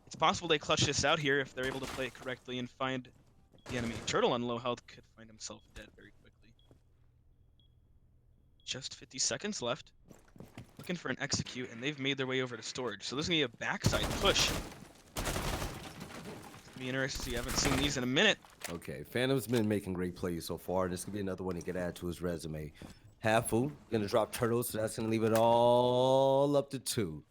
[SPEAKER 2] it's possible they clutch this out here if they're able to play it correctly and find the enemy. Turtle on low health could find himself dead very quickly. Just 50 seconds left. Looking for an execute, and they've made their way over to storage. So this is going to be a backside push. It's going to be interesting to see. I haven't seen these in a minute.
[SPEAKER 1] Okay, Phantom's been making great plays so far. This could be another one he could add to his resume. Hafu gonna drop Turtle, so that's gonna leave it all up to 2.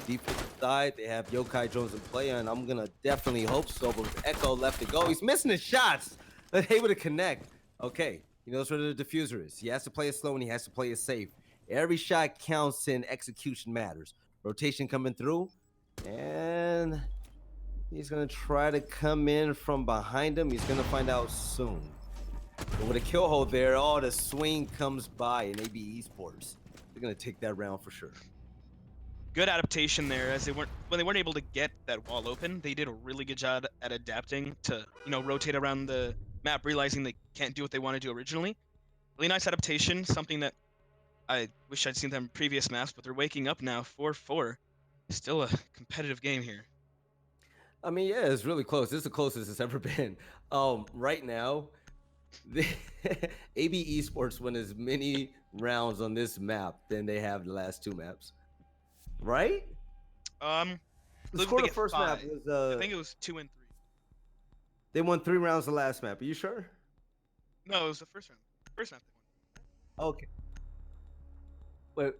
[SPEAKER 1] Defensive side, they have Yokai Jones in play, and I'm gonna definitely hope so. But with Echo left to go, he's missing his shots. They're able to connect. Okay, he knows where the diffuser is. He has to play it slow and he has to play it safe. Every shot counts and execution matters. Rotation coming through, and he's gonna try to come in from behind him. He's gonna find out soon. But with a kill hold there, the swing comes by in AB Esports. They're gonna take that round for sure.
[SPEAKER 2] Good adaptation there, as when they weren't able to get that wall open, they did a really good job at adapting to, rotate around the map, realizing they can't do what they want to do originally. Really nice adaptation, something that I wish I'd seen them in previous maps, but they're waking up now, 4-4. Still a competitive game here.
[SPEAKER 1] I mean, yeah, it's really close. This is the closest it's ever been. Right now, the AB Esports win as many rounds on this map than they have the last 2 maps. Right? The score of the first map was
[SPEAKER 2] I think it was 2 and 3.
[SPEAKER 1] They won 3 rounds the last map. Are you sure?
[SPEAKER 2] No, it was the first round. First map they won.
[SPEAKER 1] Okay. Wait.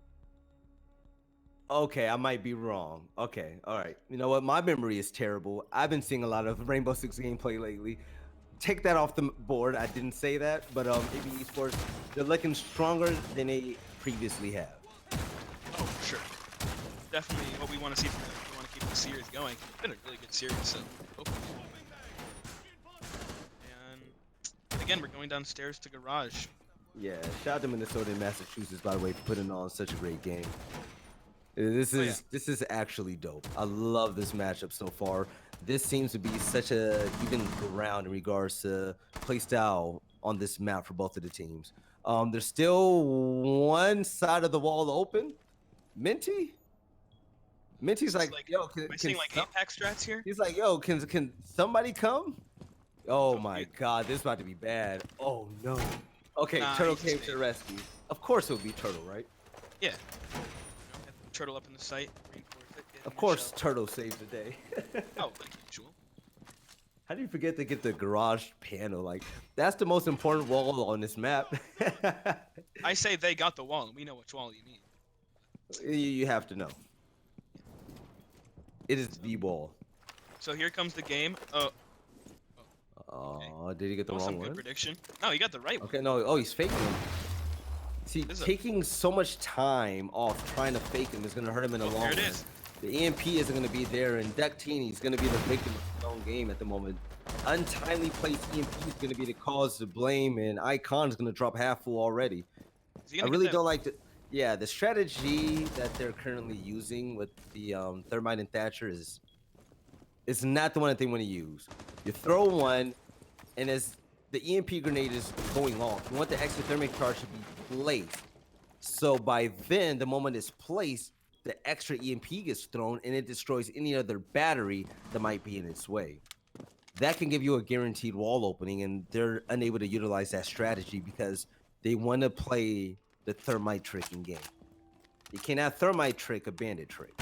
[SPEAKER 1] Okay, I might be wrong. Okay, all right. You know what? My memory is terrible. I've been seeing a lot of Rainbow Six gameplay lately. Take that off the board. I didn't say that, but AB Esports, they're looking stronger than they previously have.
[SPEAKER 2] Oh, for sure. Definitely what we want to see from them. We want to keep the series going. It's been a really good series, so hopefully. And again, we're going downstairs to Garage.
[SPEAKER 1] Yeah, shout out to Minnesota and Massachusetts, by the way, for putting on such a great game. This is actually dope. I love this matchup so far. This seems to be such a even ground in regards to play style on this map for both of the teams. There's still one side of the wall open. Minty's like, yo,
[SPEAKER 2] am I seeing like Apex strats here?
[SPEAKER 1] He's like, yo, can somebody come? Oh my God, this is about to be bad. Oh no. Okay, Turtle came to the rescue. Of course it would be Turtle, right?
[SPEAKER 2] Yeah. Turtle up in the site.
[SPEAKER 1] Of course, Turtle saved the day.
[SPEAKER 2] Oh, like usual.
[SPEAKER 1] How do you forget to get the garage panel? Like, that's the most important wall on this map.
[SPEAKER 2] I say they got the wall, and we know which wall you mean.
[SPEAKER 1] You have to know. It is the wall.
[SPEAKER 2] So here comes the game.
[SPEAKER 1] Oh, did he get the wrong one?
[SPEAKER 2] Good prediction. No, he got the right one.
[SPEAKER 1] Okay, no. Oh, he's faking him. See, taking so much time off trying to fake him is going to hurt him in the long run.
[SPEAKER 2] There it is.
[SPEAKER 1] The EMP isn't going to be there, and Ductini is going to be the victim of his own game at the moment. Untimely placed EMP is going to be the cause to blame, and Icon is going to drop half full already. I really don't like the... Yeah, the strategy that they're currently using with the Thermite and Thatcher is not the one that they want to use. You throw one, and as the EMP grenade is going off, you want the extra thermic charge to be placed. So by then, the moment it's placed, the extra EMP gets thrown, and it destroys any other battery that might be in its way. That can give you a guaranteed wall opening, and they're unable to utilize that strategy because they want to play the thermite trick in game. You cannot thermite trick a bandit trick.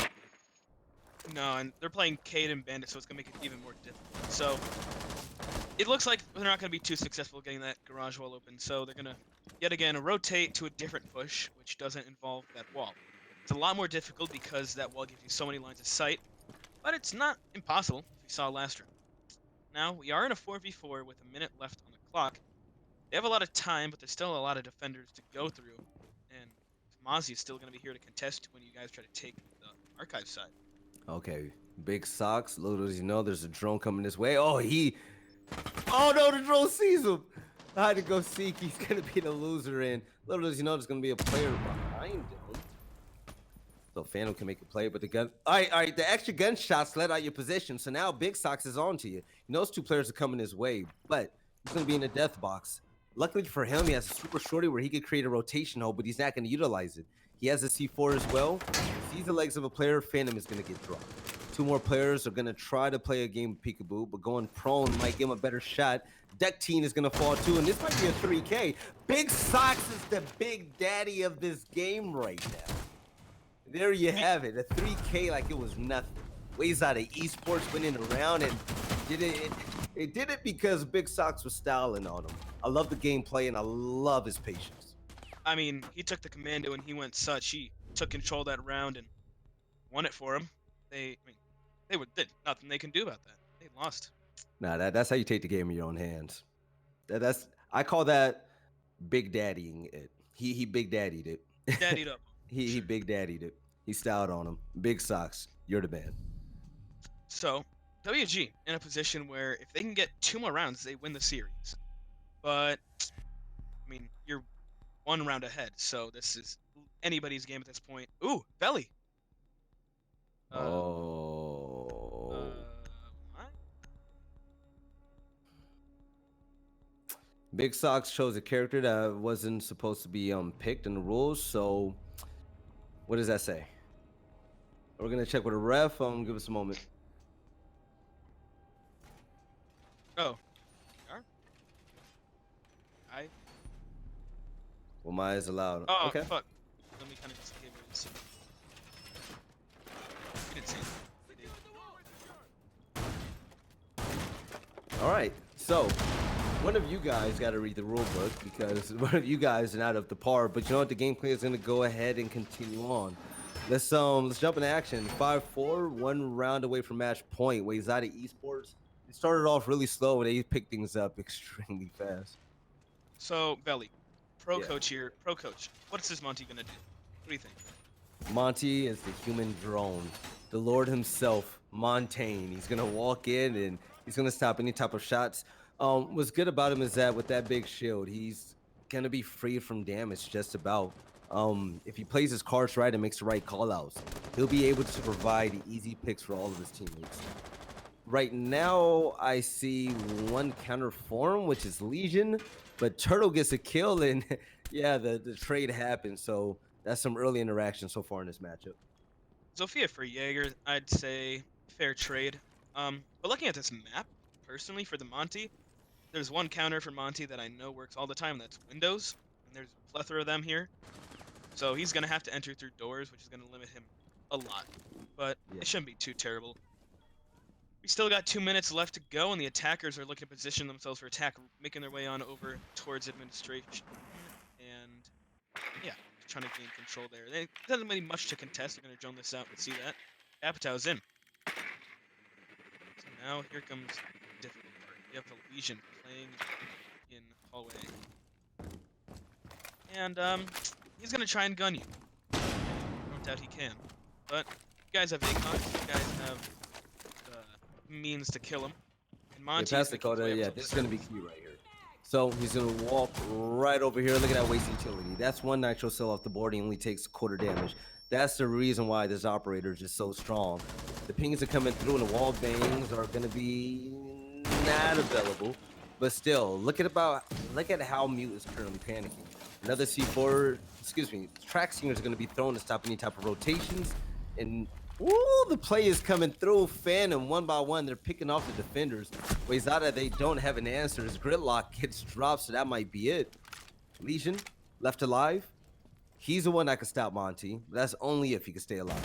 [SPEAKER 2] No, and they're playing Cade and Bandit, so it's going to make it even more difficult. So it looks like they're not going to be too successful getting that garage wall open, so they're going to, yet again, rotate to a different push, which doesn't involve that wall. It's a lot more difficult because that wall gives you so many lines of sight, but it's not impossible, as we saw last round. Now, we are in a 4v4 with a minute left on the clock. They have a lot of time, but there's still a lot of defenders to go through, and Mozzie is still going to be here to contest when you guys try to take the archive side.
[SPEAKER 1] Okay, Big Socks, little does he know there's a drone coming this way. Oh no, the drone sees him. hide and go seek. He's gonna be the loser, and little does he know there's gonna be a player behind him. So Phantom can make a play, but the gun. All right. The extra gunshots let out your position. So now Big Sox is on to you. He knows two players are coming his way, but he's gonna be in the death box. Luckily for him, he has a super shorty where he could create a rotation hole, but he's not gonna utilize it. He has a C4 as well. He sees the legs of a player. Phantom is gonna get dropped. Two more players are gonna try to play a game of peekaboo, but going prone might give him a better shot. Deck Teen is gonna fall too, and this might be a 3K. Big Sox is the big daddy of this game right now. There you have it, a 3K like it was nothing. Wayzata Esports went in around and did it. It did it because Big Sox was styling on him. I love the gameplay and I love his patience.
[SPEAKER 2] I mean, he took the commando and he went such. He took control of that round and won it for him. They nothing they can do about that. They lost.
[SPEAKER 1] Nah, that's how you take the game in your own hands. That's I call that big daddying it. He big daddied it.
[SPEAKER 2] Daddied up.
[SPEAKER 1] he
[SPEAKER 2] Sure.
[SPEAKER 1] big daddied it. He styled on him. Big Sox, you're the man.
[SPEAKER 2] So, WG in a position where if they can get 2 more rounds, they win the series. But I mean, you're 1 round ahead, so this is anybody's game at this point. Ooh, Belly. Uh,
[SPEAKER 1] Oh.
[SPEAKER 2] what?
[SPEAKER 1] Big Sox chose a character that wasn't supposed to be picked in the rules. So, what does that say? We're gonna check with a ref. Give us a moment.
[SPEAKER 2] Oh, are? I.
[SPEAKER 1] Well, my is allowed.
[SPEAKER 2] Oh,
[SPEAKER 1] Okay.
[SPEAKER 2] fuck. Let me kind of just give it. He didn't say anything. He did.
[SPEAKER 1] All right. So, one of you guys got to read the rule book because one of you guys are not up to par. But you know what? The gameplay is gonna go ahead and continue on. Let's jump into action. 5-4, 1 round away from match point. Wayzata Esports. It started off really slow and they picked things up extremely fast.
[SPEAKER 2] So, Belly, pro
[SPEAKER 1] Yeah.
[SPEAKER 2] coach here. Pro coach. What's this Monty gonna do? What do you think?
[SPEAKER 1] Monty is the human drone, the Lord himself, Montaigne. He's gonna walk in and he's gonna stop any type of shots. What's good about him is that with that big shield, he's gonna be free from damage just about. If he plays his cards right and makes the right callouts, he'll be able to provide easy picks for all of his teammates. Right now, I see one counter form, which is Legion, but Turtle gets a kill, and yeah, the trade happens. So that's some early interaction so far in this matchup.
[SPEAKER 2] Zofia for Jaeger, I'd say fair trade. But looking at this map, personally, for the Monty, there's one counter for Monty that I know works all the time, and that's windows. And there's a plethora of them here. So he's going to have to enter through doors, which is going to limit him a lot. But
[SPEAKER 1] Yeah.
[SPEAKER 2] it shouldn't be too terrible. We still got 2 minutes left to go, and the attackers are looking to position themselves for attack, making their way on over towards administration. And yeah, trying to gain control there. They doesn't really much to contest. They're going to drone this out and see that. Apatow's in. So now here comes the difficult part. You have the Legion playing in hallway. And he's going to try and gun you. No doubt he can. But you guys have Akon. You guys have the means to kill him. And Monty
[SPEAKER 1] Yeah,
[SPEAKER 2] is
[SPEAKER 1] past
[SPEAKER 2] going to
[SPEAKER 1] Dakota, yeah, this is gonna be key right here. So he's gonna walk right over here. Look at that waste utility. That's one nitro cell off the board. He only takes quarter damage. That's the reason why this operator is just so strong. The pings are coming through, and the wall bangs are gonna be not available. But still, look at how Mute is currently panicking. Another C4, excuse me, track singer is gonna be thrown to stop any type of rotations. And ooh, the play is coming through. Phantom one by one. They're picking off the defenders. Wayzata, they don't have an answer. His gridlock gets dropped, so that might be it. Legion left alive. He's the one that can stop Monty. But that's only if he can stay alive.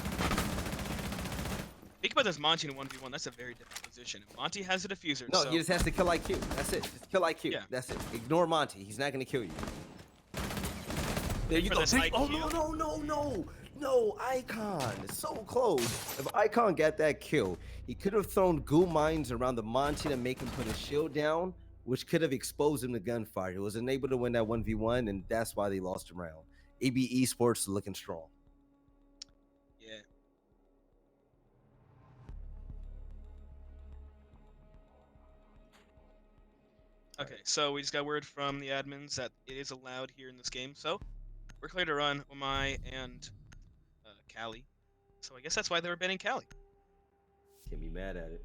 [SPEAKER 2] Think about this Monty in a 1v1. That's a very different position. Monty has a diffuser.
[SPEAKER 1] No,
[SPEAKER 2] so
[SPEAKER 1] he just has to kill IQ. That's it. Just kill IQ.
[SPEAKER 2] Yeah.
[SPEAKER 1] That's it. Ignore Monty. He's not gonna kill you. There you
[SPEAKER 2] For
[SPEAKER 1] go.
[SPEAKER 2] this
[SPEAKER 1] Oh
[SPEAKER 2] IQ.
[SPEAKER 1] no! Icon. It's so close. If Icon got that kill, he could have thrown goo mines around the Monty to make him put his shield down, which could have exposed him to gunfire. He was unable to win that 1v1, and that's why they lost him round. AB Esports looking strong.
[SPEAKER 2] Yeah. Okay, so we just got word from the admins that it is allowed here in this game. So we're clear to run Omai and Callie. So I guess that's why they were banning Callie.
[SPEAKER 1] Can't be mad at it.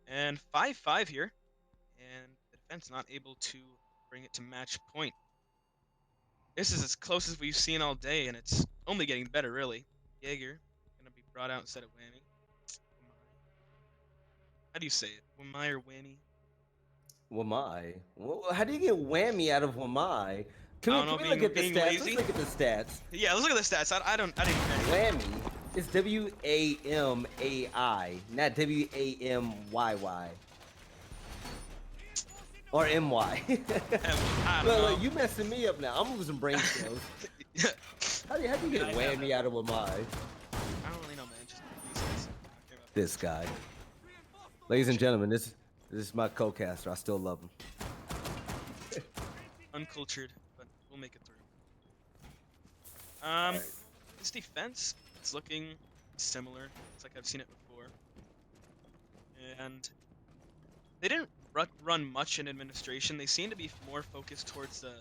[SPEAKER 2] And 5-5 here. And the defense not able to bring it to match point. This is as close as we've seen all day, and it's only getting better, really. Jaeger gonna be brought out instead of Whammy. How do you say it? Whammy or Whammy?
[SPEAKER 1] Wamai. Well, how do you get whammy out of Wamai? Can
[SPEAKER 2] I
[SPEAKER 1] we,
[SPEAKER 2] don't know,
[SPEAKER 1] can we look at the
[SPEAKER 2] being
[SPEAKER 1] stats?
[SPEAKER 2] lazy.
[SPEAKER 1] Let's look at the stats.
[SPEAKER 2] Yeah, let's look at the stats. I didn't catch it.
[SPEAKER 1] Whammy is Wamai, not Wamyy. Or MY.
[SPEAKER 2] I don't know.
[SPEAKER 1] Look, you messing me up now. I'm losing brain cells. How do you get
[SPEAKER 2] I
[SPEAKER 1] whammy out of Wamai?
[SPEAKER 2] I don't really know, man. Just useless. Okay, well,
[SPEAKER 1] This guy. Ladies and gentlemen, this is my co-caster. I still love him.
[SPEAKER 2] uncultured, but we'll make it through.
[SPEAKER 1] Right.
[SPEAKER 2] This defense, it's looking similar. It's like I've seen it before. And they didn't run much in administration. They seem to be more focused towards the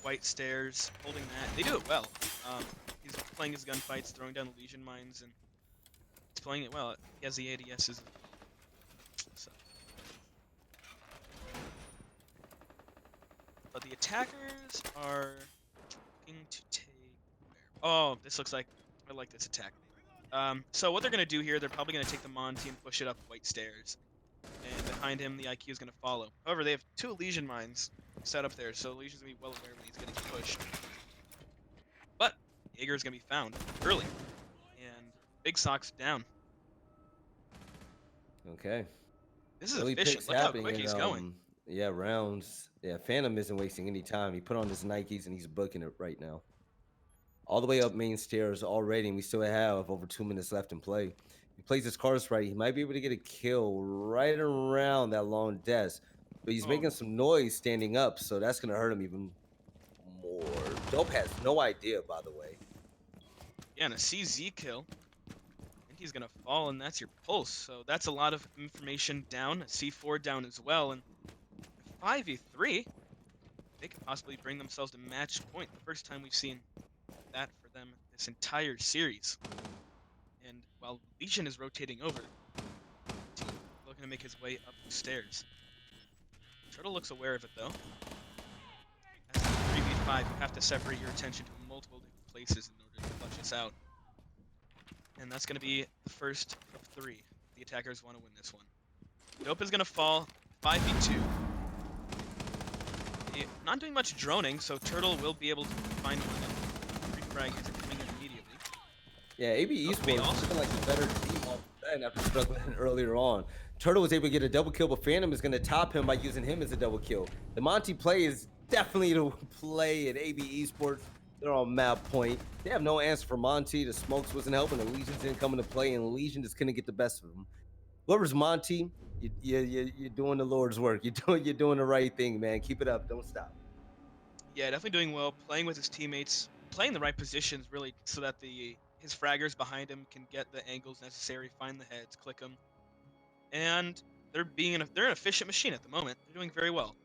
[SPEAKER 2] white stairs, holding that. They do it well. He's playing his gunfights, throwing down the Legion mines, and he's playing it well. He has the ADSs as well. So. But the attackers are looking to take... Oh, this looks like... I like this attack. So what they're going to do here, they're probably going to take the Monty and push it up white stairs. And behind him, the IQ is going to follow. However, they have 2 Legion mines set up there, so Legion's going to be well aware when he's getting pushed. But Jaeger's going to be found early. And Big Sock's down.
[SPEAKER 1] Okay.
[SPEAKER 2] This is
[SPEAKER 1] Early
[SPEAKER 2] efficient.
[SPEAKER 1] picks
[SPEAKER 2] Look how
[SPEAKER 1] happening
[SPEAKER 2] quick
[SPEAKER 1] in,
[SPEAKER 2] he's going.
[SPEAKER 1] Yeah, rounds. Yeah, Phantom isn't wasting any time. He put on his Nikes and he's booking it right now. All the way up main stairs already, and we still have over 2 minutes left in play. He plays his cards right. He might be able to get a kill right around that long desk, but he's making some noise standing up, so that's going to hurt him even more. Dope has no idea, by the way.
[SPEAKER 2] Yeah, and a CZ kill. And he's going to fall, and that's your pulse. So that's a lot of information down. A C4 down as well. And 5v3, they could possibly bring themselves to match point. The first time we've seen that for them this entire series. And while Legion is rotating over, looking to make his way up the stairs. Turtle looks aware of it though. As a 3v5, you have to separate your attention to multiple different places in order to clutch this out. And that's going to be the first of 3. The attackers want to win this one. Dope is going to fall 5v2. Not doing much droning, so Turtle will be able to find one. Frag is coming in immediately.
[SPEAKER 1] Yeah, AB Esports is looking like a better team off the bat after struggling earlier on. Turtle was able to get a double kill, but Phantom is going to top him by using him as a double kill. The Monty play is definitely to play at AB Esports. They're on map point. They have no answer for Monty. The smokes wasn't helping. The Legions didn't come into play, and Legion just couldn't get the best of them. Whoever's Monty, you're doing the Lord's work. You're doing the right thing, man. Keep it up. Don't stop.
[SPEAKER 2] Yeah, definitely doing well. Playing with his teammates, playing the right positions really, so that his fraggers behind him can get the angles necessary, find the heads, click them, and they're an efficient machine at the moment. They're doing very well.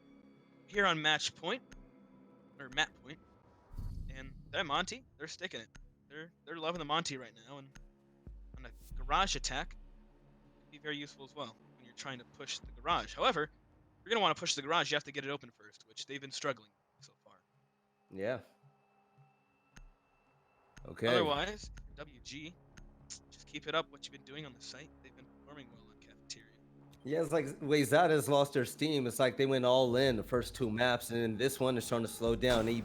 [SPEAKER 2] Here on match point, or map point, and that Monty, they're sticking it. They're loving the Monty right now, and on a garage attack, can be very useful as well when you're trying to push the garage. However, if you're gonna want to push the garage, you have to get it open first, which they've been struggling so far.
[SPEAKER 1] Yeah. Okay.
[SPEAKER 2] Otherwise, WG, just keep it up what you've been doing on the site. They've been performing well on Cafeteria.
[SPEAKER 1] Yeah, it's like Wayzata has lost their steam. It's like they went all in the first 2 maps, and then this one is starting to slow down. They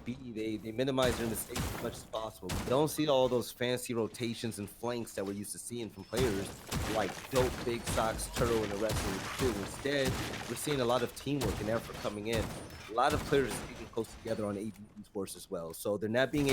[SPEAKER 1] minimize their mistakes as much as possible. We don't see all those fancy rotations and flanks that we're used to seeing from players like Dope, Big Sox, Turtle, and the rest of the crew. Instead, we're seeing a lot of teamwork and effort coming in. A lot of players are sticking close together on AB Esports as well. So they're not being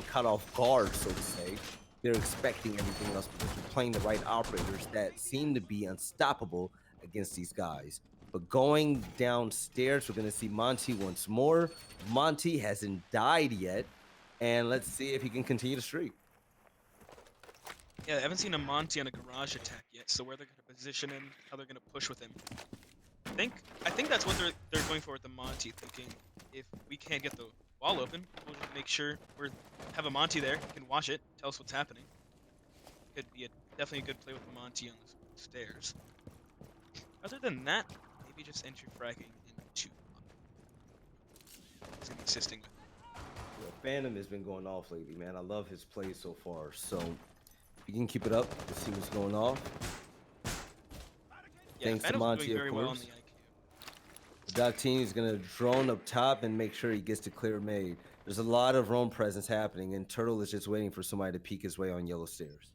[SPEAKER 1] caught off guard, so to say. They're expecting everything else because they're playing the right operators that seem to be unstoppable against these guys. But going downstairs, we're going to see Monty once more. Monty hasn't died yet, and let's see if he can continue the streak.
[SPEAKER 2] Yeah, I haven't seen a Monty on a garage attack yet, so where they're gonna position him, how they're gonna push with him. I think that's what they're going for with the Monty, thinking if we can't get the wall open, we'll just make sure we have a Monty there, he can watch it, tell us what's happening. Could be definitely a good play with the Monty on the stairs. Other than that, maybe just entry fragging into he's gonna be assisting with.
[SPEAKER 1] Yeah, Phantom has been going off lately, man. I love his play so far. So if you can keep it up, let's see what's going off.
[SPEAKER 2] Yeah,
[SPEAKER 1] Thanks to
[SPEAKER 2] Phantom's
[SPEAKER 1] Monty,
[SPEAKER 2] doing
[SPEAKER 1] of
[SPEAKER 2] very well on
[SPEAKER 1] course.
[SPEAKER 2] the IQ.
[SPEAKER 1] The Doc team is going to drone up top and make sure he gets the clear made. There's a lot of roam presence happening, and Turtle is just waiting for somebody to peek his way on yellow stairs.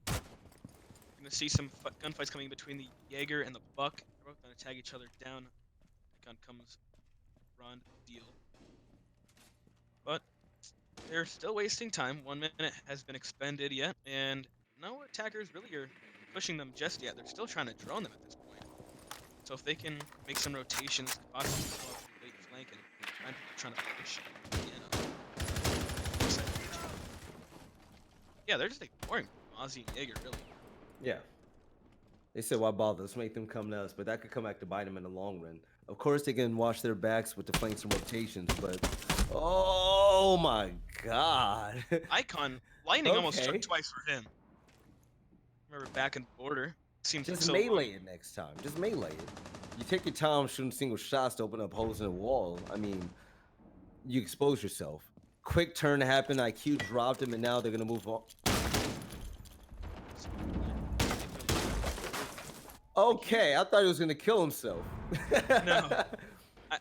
[SPEAKER 2] Gonna see some gunfights coming between the Jaeger and the Buck. They're both gonna tag each other down. Icon comes around deal. But they're still wasting time. 1 minute has been expended yet, and no attackers really are pushing them just yet. They're still trying to drone them at this point. So if they can make some rotations, could possibly go up to late flank and find people trying to push. Yeah, they're just ignoring Ozzy and Jaeger, really.
[SPEAKER 1] Yeah. They said, why bother? Let's make them come to us, but that could come back to bite them in the long run. Of course, they can wash their backs with the flanks and rotations, but oh my god.
[SPEAKER 2] Icon, lightning almost struck
[SPEAKER 1] Okay.
[SPEAKER 2] twice for him. Remember back in border, seems
[SPEAKER 1] Just
[SPEAKER 2] so long.
[SPEAKER 1] melee it next time. Just melee it. You take your time shooting single shots to open up holes in the wall. I mean, you expose yourself. Quick turn happened. IQ dropped him, and now they're gonna move on. Okay, I thought he was gonna kill himself.
[SPEAKER 2] No,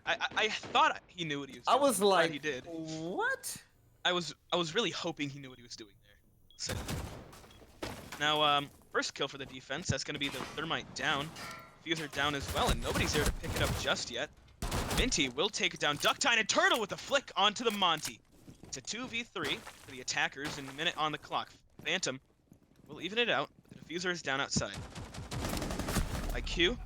[SPEAKER 2] I thought he knew what he was
[SPEAKER 1] I
[SPEAKER 2] doing.
[SPEAKER 1] was
[SPEAKER 2] I'm glad
[SPEAKER 1] like,
[SPEAKER 2] he did.
[SPEAKER 1] what?
[SPEAKER 2] I was really hoping he knew what he was doing there. So now, first kill for the defense. That's gonna be the thermite down. Fuser down as well, and nobody's there to pick it up just yet. Minty will take it down. Ducktine and Turtle with a flick onto the Monty. It's a 2v3 for the attackers and a minute on the clock. Phantom will even it out, but the diffuser is down outside. IQ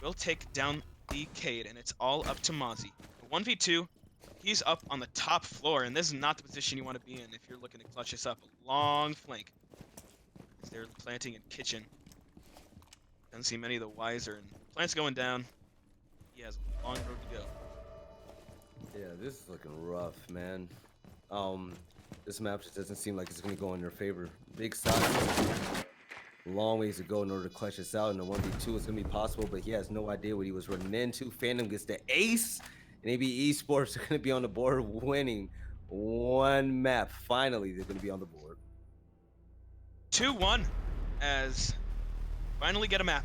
[SPEAKER 2] will take down the Cade, and it's all up to Mozzie. 1v2, he's up on the top floor, and this is not the position you want to be in if you're looking to clutch this up. A long flank. As they're planting in kitchen. Doesn't seem any of the wiser, and plant's going down. He has a long road to go.
[SPEAKER 1] Yeah, this is looking rough, man. This map just doesn't seem like it's gonna go in their favor. Big side. Long ways to go in order to clutch this out, and the 1v2 is gonna be possible, but he has no idea what he was running into. Phantom gets the ace, and AB Esports are gonna be on the board winning one map. Finally, they're gonna be on the board.
[SPEAKER 2] 2-1 as finally get a map.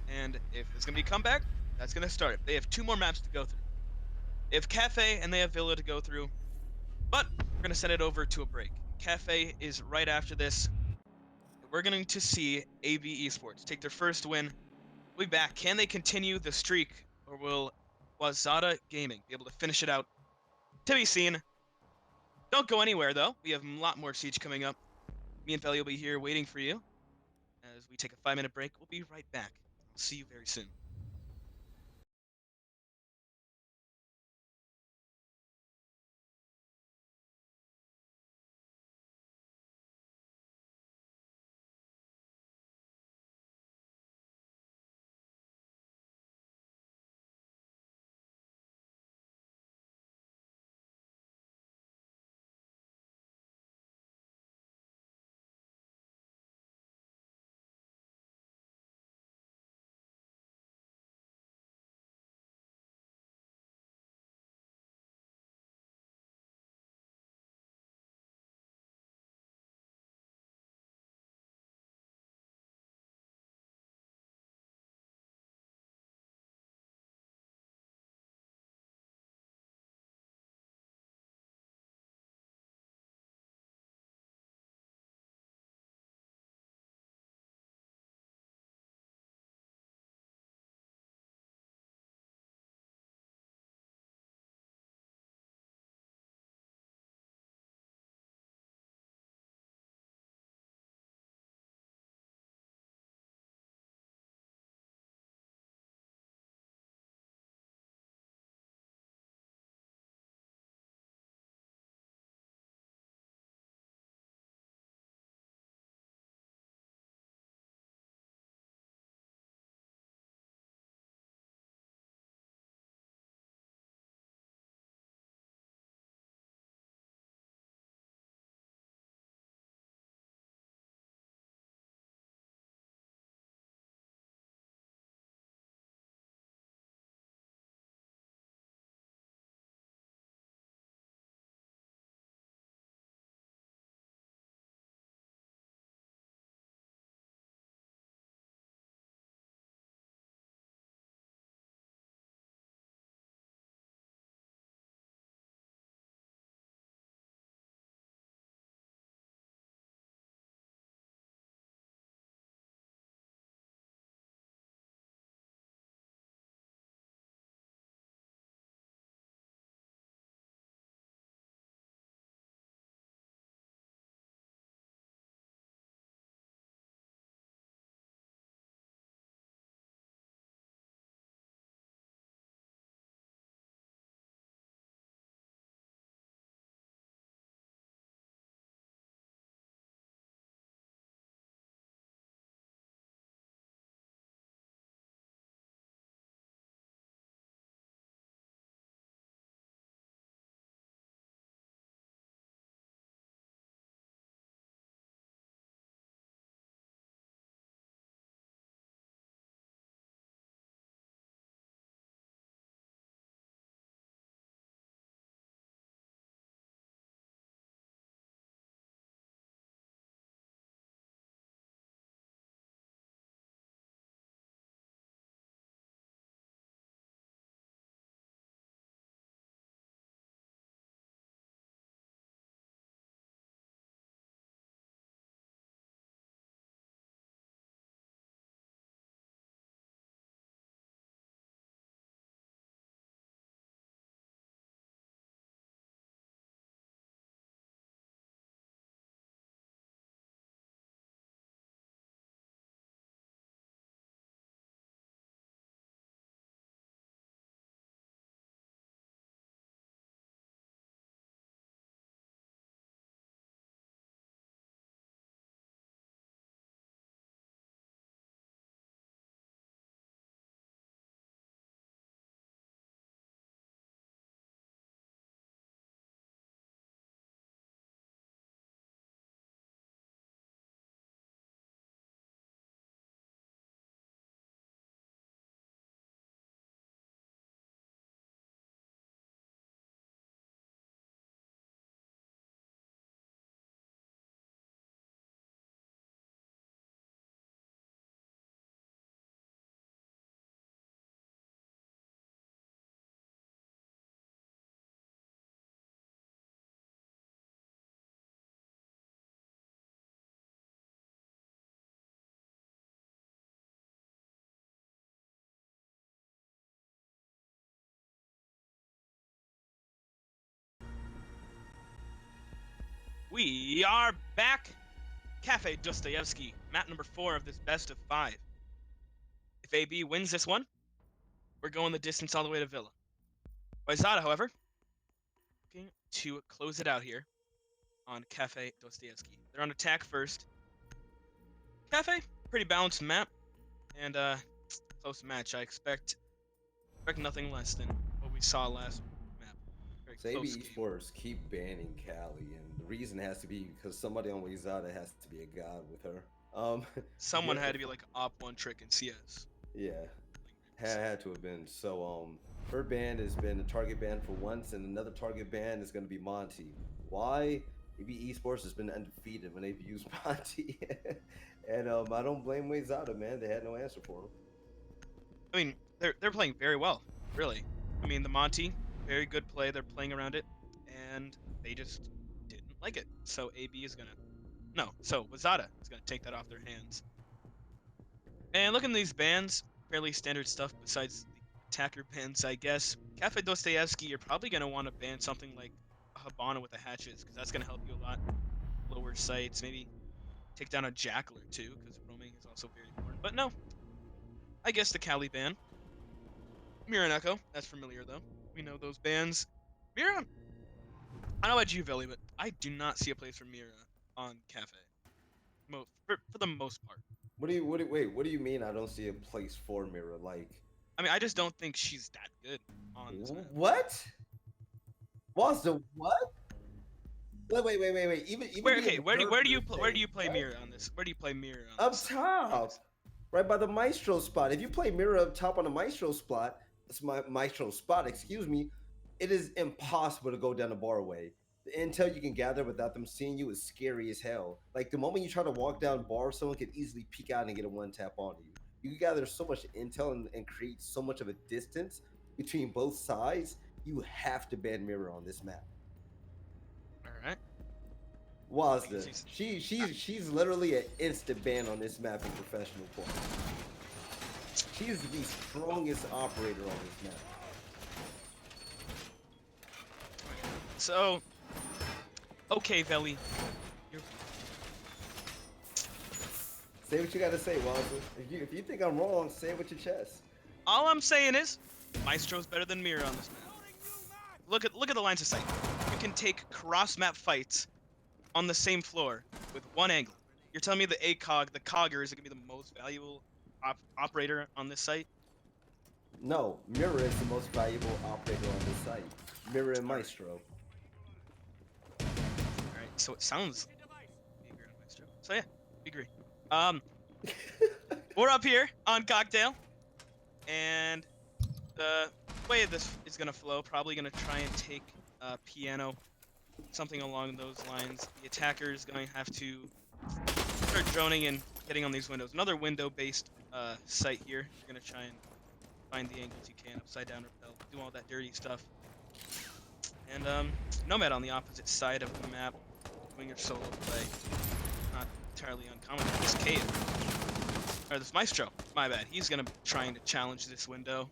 [SPEAKER 2] And if it's going to be a comeback, that's going to start it. They have 2 more maps to go through. They have Cafe and they have Villa to go through. But we're going to send it over to a break. Cafe is right after this. We're going to see AB Esports take their first win. We'll be back. Can they continue the streak, or will Wayzata Gaming be able to finish it out? To be seen. Don't go anywhere, though. We have a lot more Siege coming up. Me and Felly will be here waiting for you. As we take a 5-minute break, we'll be right back. I'll see you very soon. We are back. Cafe Dostoevsky, map number 4 of this best of 5. If AB wins this one, we're going the distance all the way to Villa. Wayzata, however, looking to close it out here on Cafe Dostoevsky. They're on attack first. Cafe, pretty balanced map, and close match. I expect nothing less than what we saw last map. Very
[SPEAKER 1] So
[SPEAKER 2] close
[SPEAKER 1] AB
[SPEAKER 2] game.
[SPEAKER 1] Esports keep banning Cali, and the reason has to be because somebody on Wayzata has to be a god with her.
[SPEAKER 2] Someone had to be like op one trick in CS.
[SPEAKER 1] Yeah, had to have been. So her ban has been a target ban for once, and another target ban is going to be Monty. Why? AB Esports has been undefeated when they've used Monty, and I don't blame Wayzata, man. They had no answer for him.
[SPEAKER 2] I mean, they're playing very well, really. I mean, the Monty, very good play. They're playing around it, and they just didn't like it. So AB is gonna so Wayzata is gonna take that off their hands. And looking at these bans, fairly standard stuff besides the attacker bans, I guess. Cafe Dostoevsky, you're probably gonna want to ban something like a Habana with the hatches, because that's gonna help you a lot. Lower sights, maybe take down a Jackal or two, because roaming is also very important. But no, I guess the Cali ban. Mira and Echo, that's familiar though. We know those bans. Mira, I don't know about you, Veli, but I do not see a place for Mira on Cafe. For the most part.
[SPEAKER 1] What do you mean? I don't see a place for Mira? Like,
[SPEAKER 2] I mean, I just don't think she's that good on this map.
[SPEAKER 1] what? Was the what? Wait. Even
[SPEAKER 2] Where do you play Mira on this? Where do you play Mira on
[SPEAKER 1] up
[SPEAKER 2] this?
[SPEAKER 1] top, right by the Maestro spot. If you play Mira up top on the Maestro spot, it's my Maestro spot. Excuse me. It is impossible to go down the barway. The intel you can gather without them seeing you is scary as hell. Like the moment you try to walk down bar, someone could easily peek out and get a one tap on you. You can gather so much intel and create so much of a distance between both sides. You have to ban Mirror on this map.
[SPEAKER 2] All right.
[SPEAKER 1] Wazda, she's literally an instant ban on this map in professional play. She's the strongest operator on this map.
[SPEAKER 2] So, okay, Veli.
[SPEAKER 1] Say what you gotta say, Wazda. If you think I'm wrong, say it with your chest.
[SPEAKER 2] All I'm saying is, Maestro's better than Mira on this map. Look at the lines of sight. You can take cross-map fights on the same floor with one angle. You're telling me the ACOG, the Cogger, is gonna be the most valuable operator on this site?
[SPEAKER 1] No, Mirror is the most valuable operator on this site. Mirror and Maestro.
[SPEAKER 2] Alright, so it sounds bigger on Maestro. So yeah, we agree. We're up here on Cocktail, and the way this is gonna flow, probably gonna try and take Piano, something along those lines. The attacker is going to have to start droning and getting on these windows. Another window-based site here. You're gonna try and find the angles you can, upside down repel, do all that dirty stuff. And Nomad on the opposite side of the map, doing your solo play. Not entirely uncommon in this cave. Or this Maestro, my bad. He's gonna be trying to challenge this window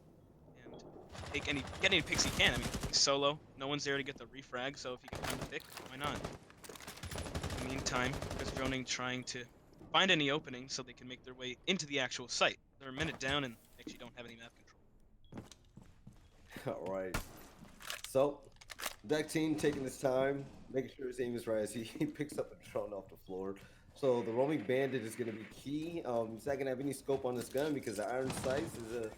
[SPEAKER 2] and get any picks he can. I mean, he's solo, no one's there to get the refrag, so if he can find the pick, why not? In the meantime, there's droning trying to find any openings so they can make their way into the actual site. They're a minute down and actually don't have any map control.
[SPEAKER 1] All right. So, deck team taking his time, making sure his aim is right as he picks up a drone off the floor. So the roaming bandit is going to be key. He's not going to have any scope on this gun because the iron sights is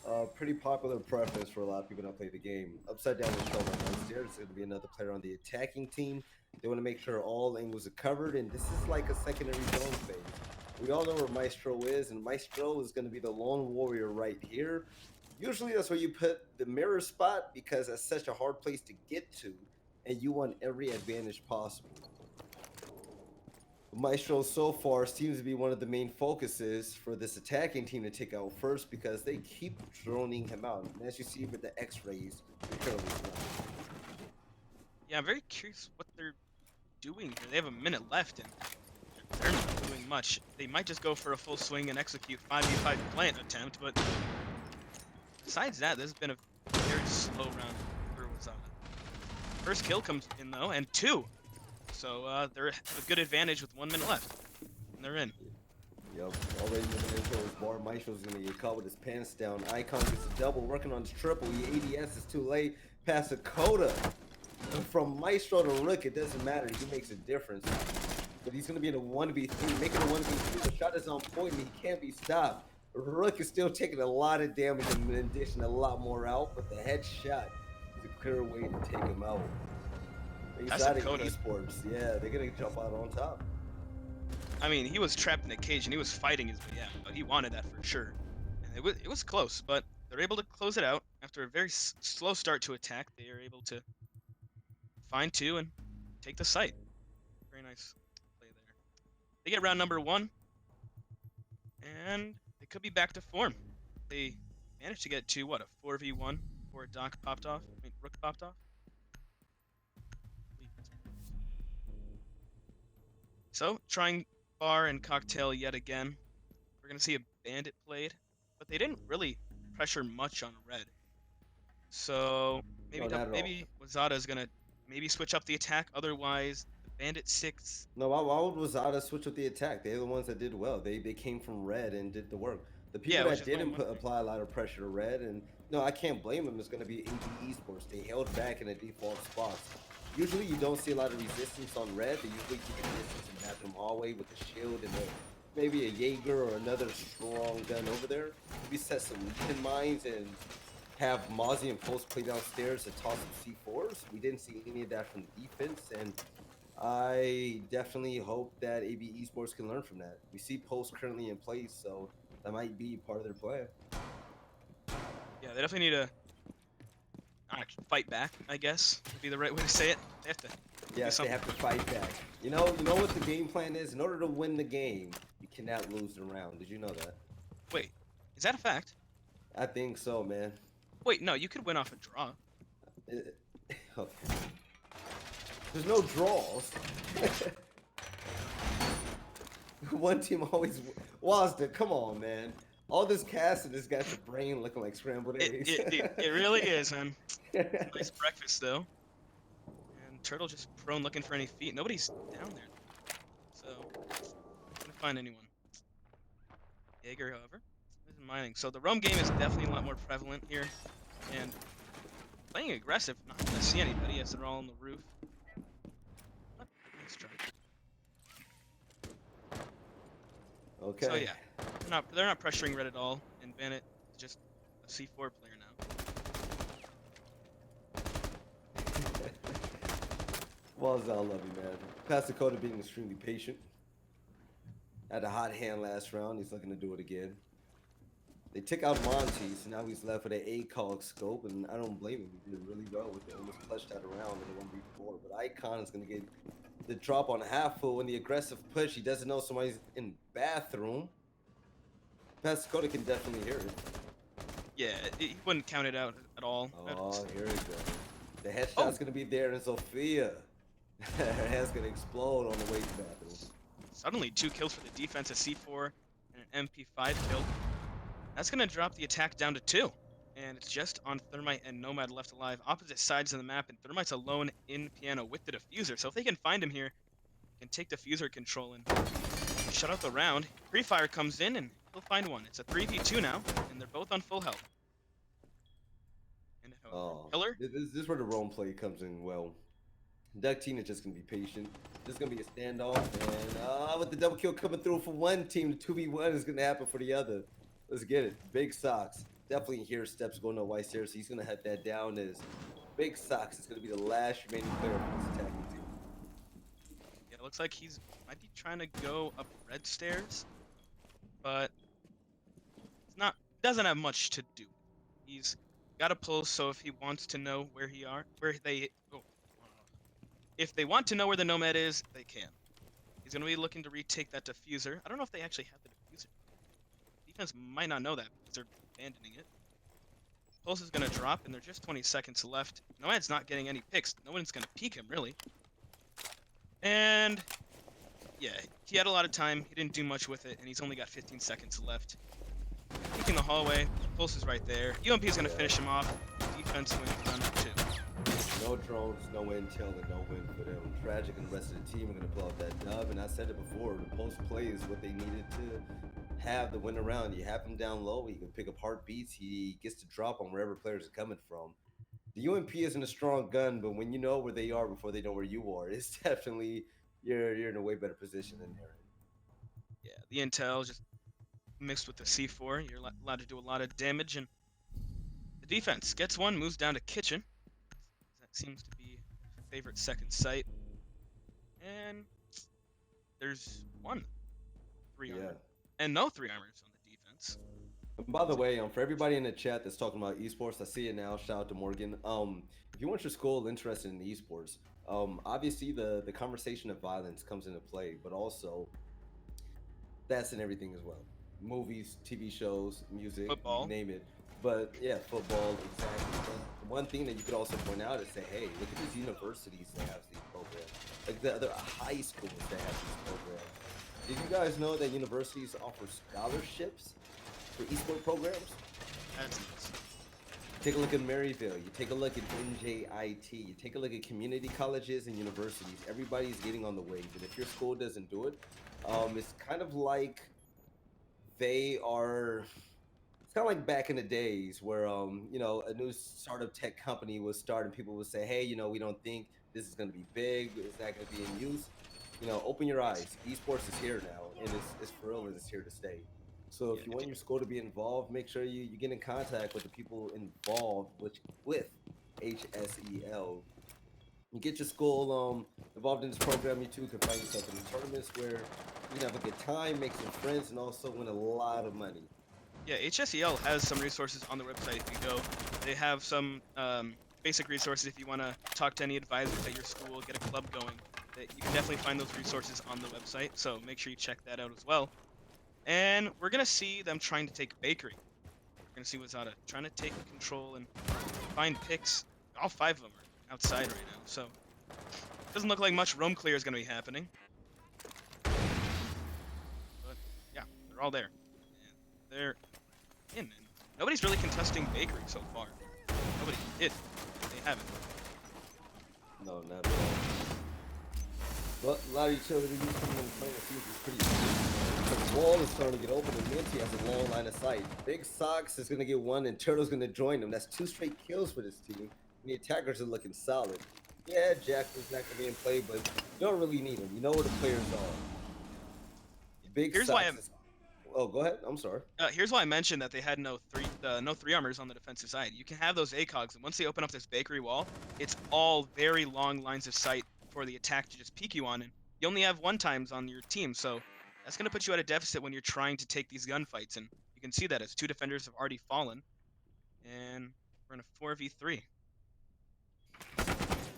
[SPEAKER 1] a pretty popular preference for a lot of people that play the game. Upside down with shoulder downstairs is going to be another player on the attacking team. They want to make sure all angles are covered, and this is like a secondary zone phase. We all know where Maestro is, and Maestro is going to be the lone warrior right here. Usually that's where you put the mirror spot because that's such a hard place to get to, and you want every advantage possible. Maestro so far seems to be one of the main focuses for this attacking team to take out first because they keep droning him out. And as you see with the X-rays,
[SPEAKER 2] yeah, I'm very curious what they're doing here. They have a minute left and they're not doing much. They might just go for a full swing and execute 5v5 plant attempt, but besides that, this has been a very slow round for Wayzata. First kill comes in though, and two. So they're have a good advantage with 1 minute left, and they're in.
[SPEAKER 1] Yep, already moving into his bar. Maestro's gonna get caught with his pants down. Icon gets a double, working on his triple. He ADS is too late. Pass a coda. From Maestro to Rook, it doesn't matter. He makes a difference. But he's gonna be in a 1v3, making a 1v3. The shot is on point and he can't be stopped. Rook is still taking a lot of damage and in addition a lot more out, but the headshot is a clear way to take him out. Exotic Esports, yeah, they're gonna jump out on top.
[SPEAKER 2] I mean, he was trapped in a cage and he was fighting his way out, but he wanted that for sure. And it was close, but they're able to close it out after a very slow start to attack. They are able to find 2 and take the site. Very nice play there. They get round number 1, and they could be back to form. They managed to get to what, a 4v1 before Doc popped off. I mean, Rook popped off. So trying bar and cocktail yet again. We're gonna see a bandit played, but they didn't really pressure much on red. So maybe maybe Wayzata is gonna maybe switch up the attack. Otherwise, the bandit 6.
[SPEAKER 1] No, why would Wayzata switch up the attack? They're the ones that did well. They came from red and did the work. The people that didn't apply a lot of pressure to red, and no, I can't blame them. It's going to be AB Esports. They held back in a default spot. Usually, you don't see a lot of resistance on red. They usually keep resistance in bathroom hallway with the shield and maybe a Jaeger or another strong gun over there. Maybe set some lead mines and have Mozzie and Pulse play downstairs and toss some C4s. We didn't see any of that from the defense, and I definitely hope that AB Esports can learn from that. We see Pulse currently in place, so that might be part of their plan.
[SPEAKER 2] Yeah, they definitely need to fight back, I guess, would be the right way to say it. They have to.
[SPEAKER 1] Yes, they have to fight back. You know what the game plan is? In order to win the game, you cannot lose the round. Did you know that?
[SPEAKER 2] Wait, is that a fact?
[SPEAKER 1] I think so, man.
[SPEAKER 2] Wait, no, you could win off a draw.
[SPEAKER 1] Okay. There's no draws. One team always. Wazda, come on, man. All this casting has got your brain looking like scrambled eggs.
[SPEAKER 2] It really is, man. Nice breakfast, though. And Turtle just prone looking for any feet. Nobody's down there. So, not gonna find anyone. Jaeger, however, isn't mining. So the roam game is definitely a lot more prevalent here. And playing aggressive, not gonna see anybody as they're all on the roof. What? Nice try.
[SPEAKER 1] Okay.
[SPEAKER 2] So yeah, they're not pressuring red at all, and Bandit is just a C4 player now.
[SPEAKER 1] Wazda, I love you, man. Pastor Coda being extremely patient. Had a hot hand last round. He's looking to do it again. They took out Monty, so now he's left with an ACOG scope, and I don't blame him. He did really well with it. Almost clutched that around in the 1v4. But Icon is going to get the drop on half full in the aggressive push. He doesn't know somebody's in bathroom. Pastor Coda can definitely hear it.
[SPEAKER 2] Yeah, he wouldn't count it out at all.
[SPEAKER 1] Oh, here we go. The headshot's going to be there, and Sophia. Her head's going to explode on the way to the bathroom.
[SPEAKER 2] Suddenly 2 kills for the defense, a C4 and an MP5 kill. That's going to drop the attack down to 2. And it's just on Thermite and Nomad left alive, opposite sides of the map, and Thermite's alone in Piano with the diffuser. So if they can find him here, can take diffuser control and shut out the round. Free Fire comes in and he'll find one. It's a 3v2 now, and they're both on full health. And Killer?
[SPEAKER 1] This is where the roam play comes in well. Duck team is just going to be patient. This is going to be a standoff, and with the double kill coming through for one team, the 2v1 is going to happen for the other. Let's get it. Big Socks. Definitely hear steps going to White Stairs, so he's going to head that down as Big Socks is going to be the last remaining player for this attacking team.
[SPEAKER 2] Yeah, it looks like might be trying to go up red stairs, but doesn't have much to do. He's got a pulse, so if he wants to know if they want to know where the Nomad is, they can. He's going to be looking to retake that diffuser. I don't know if they actually have the diffuser. Defense might not know that because they're abandoning it. Pulse is going to drop, and there's just 20 seconds left. Nomad's not getting any picks. No one's going to peek him, really. And yeah, he had a lot of time. He didn't do much with it, and he's only got 15 seconds left. Peeking the hallway. Pulse is right there. UMP is going to finish him off. Defense wins round 2.
[SPEAKER 1] No drones, no intel, and no win for them. Tragic and the rest of the team are going to pull out that dub. And I said it before, the post play is what they needed to have the win around. You have him down low, he can pick up heartbeats, he gets to drop on wherever players are coming from. The UMP isn't a strong gun, but when you know where they are before they know where you are, it's definitely you're in a way better position than they're in.
[SPEAKER 2] Yeah, the intel just mixed with the C4, you're allowed to do a lot of damage, and the defense gets one, moves down to kitchen. That seems to be favorite second sight, and there's one three
[SPEAKER 1] Yeah.
[SPEAKER 2] armor, and no three armors on the defense.
[SPEAKER 1] And by the way, for everybody in the chat that's talking about esports, I see it now. Shout out to Morgan. If you want your school interested in esports, obviously the conversation of violence comes into play, but also that's in everything as well. Movies, TV shows, music, you
[SPEAKER 2] Football.
[SPEAKER 1] name it. But yeah, football, exactly. But one thing that you could also point out is say, hey, look at these universities that have these programs. Like the other high schools that have these programs. Did you guys know that universities offer scholarships for esports programs?
[SPEAKER 2] That's nice.
[SPEAKER 1] Take a look at Maryville. You take a look at NJIT. You take a look at community colleges and universities. Everybody's getting on the wave. And if your school doesn't do it, it's kind of like they are. It's kind of like back in the days where, a new startup tech company was starting. People would say, hey, we don't think this is going to be big. It's not going to be in use. Open your eyes. Esports is here now, and it's for real, and it's here to stay. So if
[SPEAKER 2] Yeah,
[SPEAKER 1] you want your school to be involved, make sure you get in contact with the people involved with HSEL. You get your school involved in this program, you too can find yourself in tournaments where you can have a good time, make some friends, and also win a lot of money.
[SPEAKER 2] Yeah, HSEL has some resources on their website if you go. They have some basic resources if you want to talk to any advisors at your school, get a club going. You can definitely find those resources on the website, so make sure you check that out as well. And we're going to see them trying to take Bakery. We're going to see Wayzata trying to take control and find picks. All 5 of them are outside right now, so doesn't look like much roam clear is going to be happening. But yeah, they're all there. And they're in, and nobody's really contesting Bakery so far. Nobody did. They haven't.
[SPEAKER 1] No, not at all. But a lot of utilities coming in playing seems pretty good. The wall is starting to get open, and Minty has a long line of sight. Big Sox is going to get one, and Turtle's going to join them. That's 2 straight kills for this team. And the attackers are looking solid. Yeah, Jackson's not going to be in play, but you don't really need him. You know where the players are. Big
[SPEAKER 2] Here's
[SPEAKER 1] Sox
[SPEAKER 2] why
[SPEAKER 1] is... Oh, go ahead. I'm sorry.
[SPEAKER 2] Here's why I mentioned that they had no three armors on the defensive side. You can have those ACOGs, and once they open up this Bakery wall, it's all very long lines of sight for the attack to just peek you on, and you only have 1 times on your team, so that's going to put you at a deficit when you're trying to take these gunfights, and you can see that as 2 defenders have already fallen, and we're in a 4v3.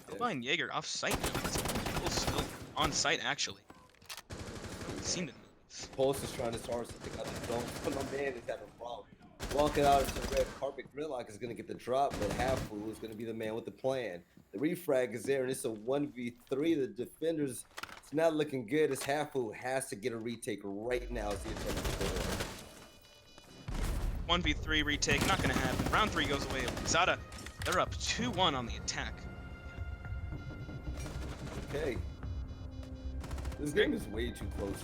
[SPEAKER 2] Behind Jaeger off site now. That's cool, still on site actually. Seem to know this.
[SPEAKER 1] Pulse is trying to start something out the zone, but my man is having a problem. Walking out into the red carpet, Gridlock is going to get the drop, but Half-Fool is going to be the man with the plan. The refrag is there, and it's a 1v3. The defenders, it's not looking good, as Half-Fool has to get a retake right now as he attempts to score.
[SPEAKER 2] 1v3 retake, not going to happen. Round 3 goes away. Wayzata, they're up 2-1 on the attack.
[SPEAKER 1] Okay. This game is way too close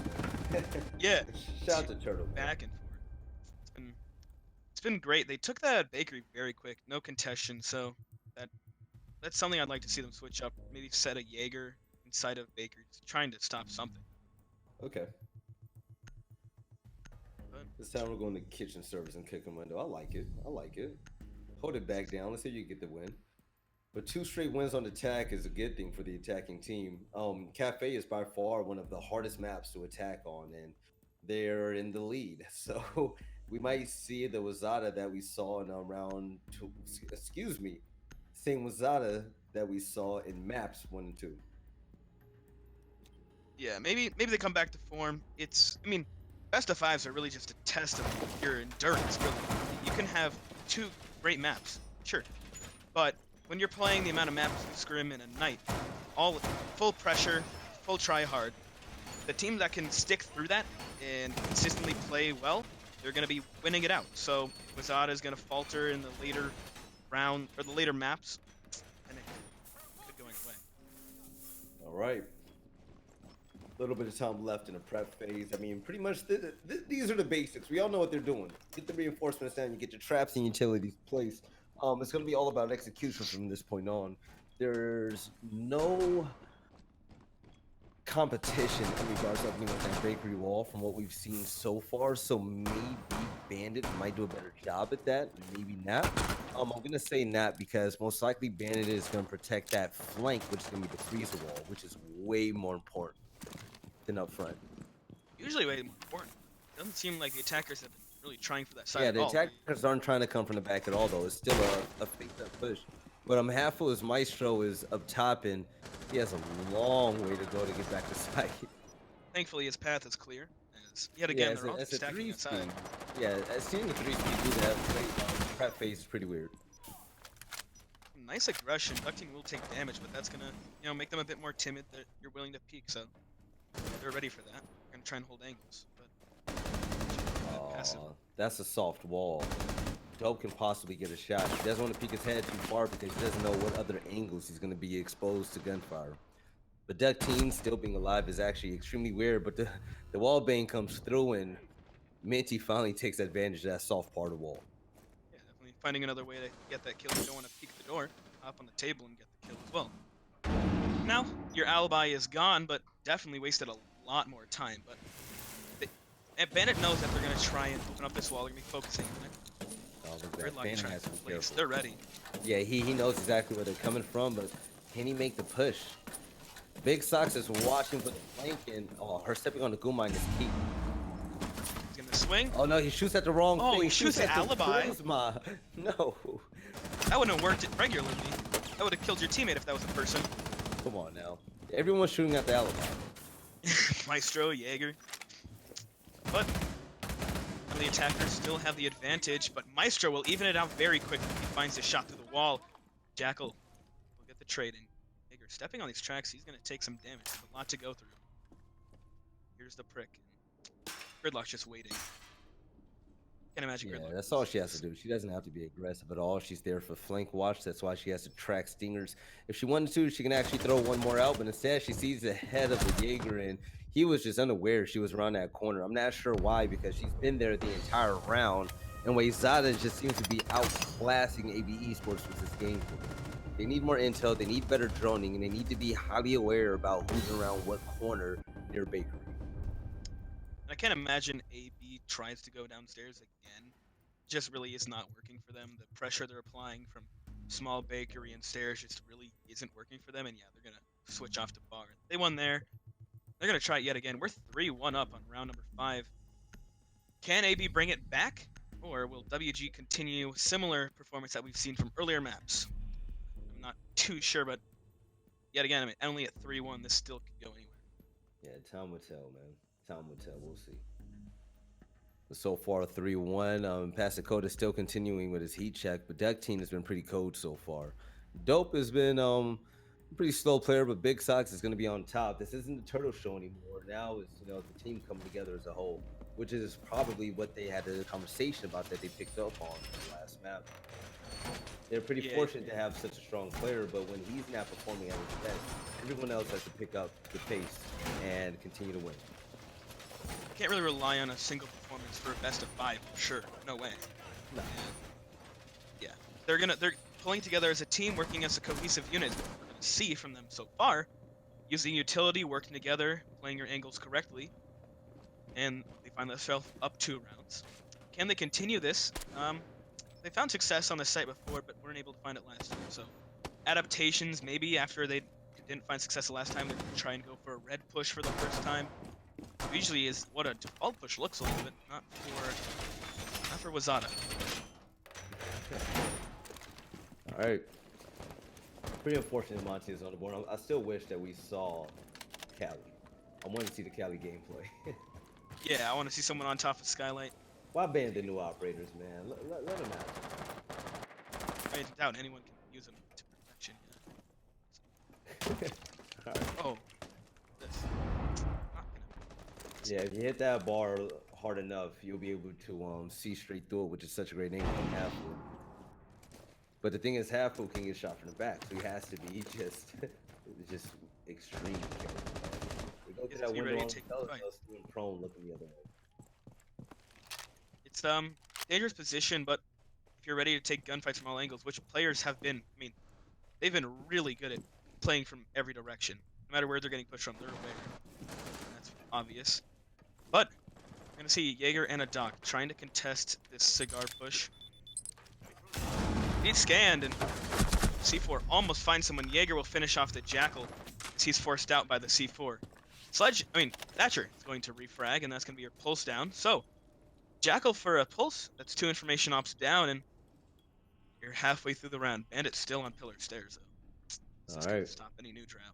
[SPEAKER 1] now.
[SPEAKER 2] Yeah.
[SPEAKER 1] Shout out to Turtle.
[SPEAKER 2] Back and forth. It's been great. They took that Bakery very quick. No contention, so that's something I'd like to see them switch up. Maybe set a Jaeger inside of Bakery, trying to stop something.
[SPEAKER 1] Okay.
[SPEAKER 2] But
[SPEAKER 1] This time we're going to kitchen service and kick a window. I like it. I like it. Hold it back down. Let's see if you get the win. But 2 straight wins on attack is a good thing for the attacking team. Cafe is by far one of the hardest maps to attack on, and they're in the lead. So we might see the Wayzata that we saw in round 2. Excuse me, same Wayzata that we saw in maps 1 and 2.
[SPEAKER 2] yeah, maybe they come back to form. I mean, best of 5s are really just a test of your endurance. Really, you can have 2 great maps, sure, but when you're playing the amount of maps you scrim in a night, all full pressure, full try hard, the team that can stick through that and consistently play well, they're going to be winning it out. So Wayzata is going to falter in the later round or the later maps, and right away.
[SPEAKER 1] All right. A little bit of time left in the prep phase. I mean, pretty much these are the basics. We all know what they're doing. Get the reinforcements down. You get your traps and utilities placed. It's going to be all about execution from this point on. There's no competition in regards to opening up that bakery wall from what we've seen so far. So maybe Bandit might do a better job at that. Maybe not. I'm gonna say not because most likely Bandit is gonna protect that flank, which is gonna be the freezer wall, which is way more important than up front.
[SPEAKER 2] Usually way more important. Doesn't seem like the attackers have been really trying for that side
[SPEAKER 1] Yeah,
[SPEAKER 2] at
[SPEAKER 1] the
[SPEAKER 2] all.
[SPEAKER 1] attackers aren't trying to come from the back at all, though. It's still a fake up push. But I'm half full as Maestro is up top, and he has a long way to go to get back to site.
[SPEAKER 2] Thankfully, his path is clear. As yet
[SPEAKER 1] Yeah,
[SPEAKER 2] again, they're all just stacking inside.
[SPEAKER 1] Yeah, seeing the 3-speed do that prep phase is pretty weird.
[SPEAKER 2] Nice aggression. Duck team will take damage, but that's gonna, make them a bit more timid. That you're willing to peek, so they're ready for that. They're gonna try and hold angles, but passive.
[SPEAKER 1] That's a soft wall. Dope can possibly get a shot. He doesn't want to peek his head too far because he doesn't know what other angles he's going to be exposed to gunfire. But Duck Team still being alive is actually extremely weird, but the wall bang comes through and Minty finally takes advantage of that soft part of the wall.
[SPEAKER 2] Yeah, definitely finding another way to get that kill. You don't want to peek the door, hop on the table and get the kill as well. Now, your alibi is gone, but definitely wasted a lot more time. But Bandit knows that they're going to try and open up this wall. They're going to be focusing on it.
[SPEAKER 1] Oh, look at that.
[SPEAKER 2] Gridlock
[SPEAKER 1] Bandit
[SPEAKER 2] trying
[SPEAKER 1] has
[SPEAKER 2] to
[SPEAKER 1] to be
[SPEAKER 2] place.
[SPEAKER 1] careful.
[SPEAKER 2] They're ready.
[SPEAKER 1] Yeah, he knows exactly where they're coming from, but can he make the push? Big Sox is watching for the flank, and her stepping on the goon mine is key.
[SPEAKER 2] He's going to swing.
[SPEAKER 1] Oh no, he shoots at the wrong thing.
[SPEAKER 2] Oh, he shoots at alibi.
[SPEAKER 1] Charisma. No.
[SPEAKER 2] That wouldn't have worked regularly. That would have killed your teammate if that was a person.
[SPEAKER 1] Come on now. Everyone's shooting at the alibi.
[SPEAKER 2] Maestro, Jaeger. But the attackers still have the advantage, but Maestro will even it out very quickly. He finds his shot through the wall. Jackal will get the trade in. Jaeger stepping on these tracks, he's going to take some damage. There's a lot to go through. Here's the prick. Gridlock's just waiting. Can't imagine
[SPEAKER 1] Yeah,
[SPEAKER 2] Gridlock.
[SPEAKER 1] that's all she has to do. She doesn't have to be aggressive at all. She's there for flank watch. That's why she has to track stingers. If she wanted to, she can actually throw one more out, but instead she sees the head of the Jaeger, and he was just unaware she was around that corner. I'm not sure why, because she's been there the entire round, and Wayzata just seems to be outclassing AB Esports with this game. They need more intel, they need better droning, and they need to be highly aware about who's around what corner near Bakery.
[SPEAKER 2] I can't imagine AB tries to go downstairs again. Just really is not working for them. The pressure they're applying from small bakery and stairs just really isn't working for them. And yeah, they're going to switch off to bar. They won there. They're going to try it yet again. We're 3-1 up on round number 5. Can AB bring it back? Or will WG continue similar performance that we've seen from earlier maps? I'm not too sure, but yet again, I mean, only at 3-1, this still could go anywhere.
[SPEAKER 1] Yeah, time will tell, man. Time will tell. We'll see. But so far, 3-1. Pasacoda still continuing with his heat check, but Duck Team has been pretty cold so far. Dope has been a pretty slow player, but Big Sox is going to be on top. This isn't the Turtle Show anymore. Now it's the team coming together as a whole, which is probably what they had a conversation about that they picked up on in the last map. They're pretty fortunate to have such a strong player, but when he's not performing at his best, everyone else has to pick up the pace and continue to win.
[SPEAKER 2] Can't really rely on a single performance for a best of 5 for sure. No way.
[SPEAKER 1] No.
[SPEAKER 2] Yeah, they're pulling together as a team, working as a cohesive unit. We're gonna see from them so far, using utility, working together, playing your angles correctly, and they find themselves up 2 rounds. Can they continue this? They found success on the site before, but weren't able to find it last time. So adaptations, maybe after they didn't find success the last time, they're gonna try and go for a red push for the first time. Usually is what a default push looks like, but not for Wayzata.
[SPEAKER 1] All right. Pretty unfortunate Monty is on the board. I still wish that we saw Cali. I want to see the Cali gameplay.
[SPEAKER 2] Yeah, I want to see someone on top of Skylight.
[SPEAKER 1] Why ban the new operators, man? Let them out.
[SPEAKER 2] I doubt anyone can use them to perfection.
[SPEAKER 1] All right.
[SPEAKER 2] Oh, this.
[SPEAKER 1] Yeah, if you hit that bar hard enough, you'll be able to see straight through it, which is such a great name to have for it. But the thing is, half full can get shot from the back, so he has to be just extreme careful. They go
[SPEAKER 2] He
[SPEAKER 1] through
[SPEAKER 2] has
[SPEAKER 1] that
[SPEAKER 2] to be
[SPEAKER 1] window
[SPEAKER 2] ready
[SPEAKER 1] on
[SPEAKER 2] to take the fight.
[SPEAKER 1] themselves, doing prone, looking the other way.
[SPEAKER 2] It's dangerous position, but if you're ready to take gunfights from all angles, which players have been, I mean, they've been really good at playing from every direction. No matter where they're getting pushed from, they're aware. And that's obvious. But we're gonna see Jaeger and a Doc trying to contest this cigar push. He's scanned, and C4 almost finds someone. Jaeger will finish off the Jackal as he's forced out by the C4. Thatcher is going to refrag, and that's going to be your pulse down. So, Jackal for a pulse, that's 2 information ops down, and you're halfway through the round. Bandit's still on pillar stairs, though. This
[SPEAKER 1] All
[SPEAKER 2] is going
[SPEAKER 1] right.
[SPEAKER 2] to stop any new trap.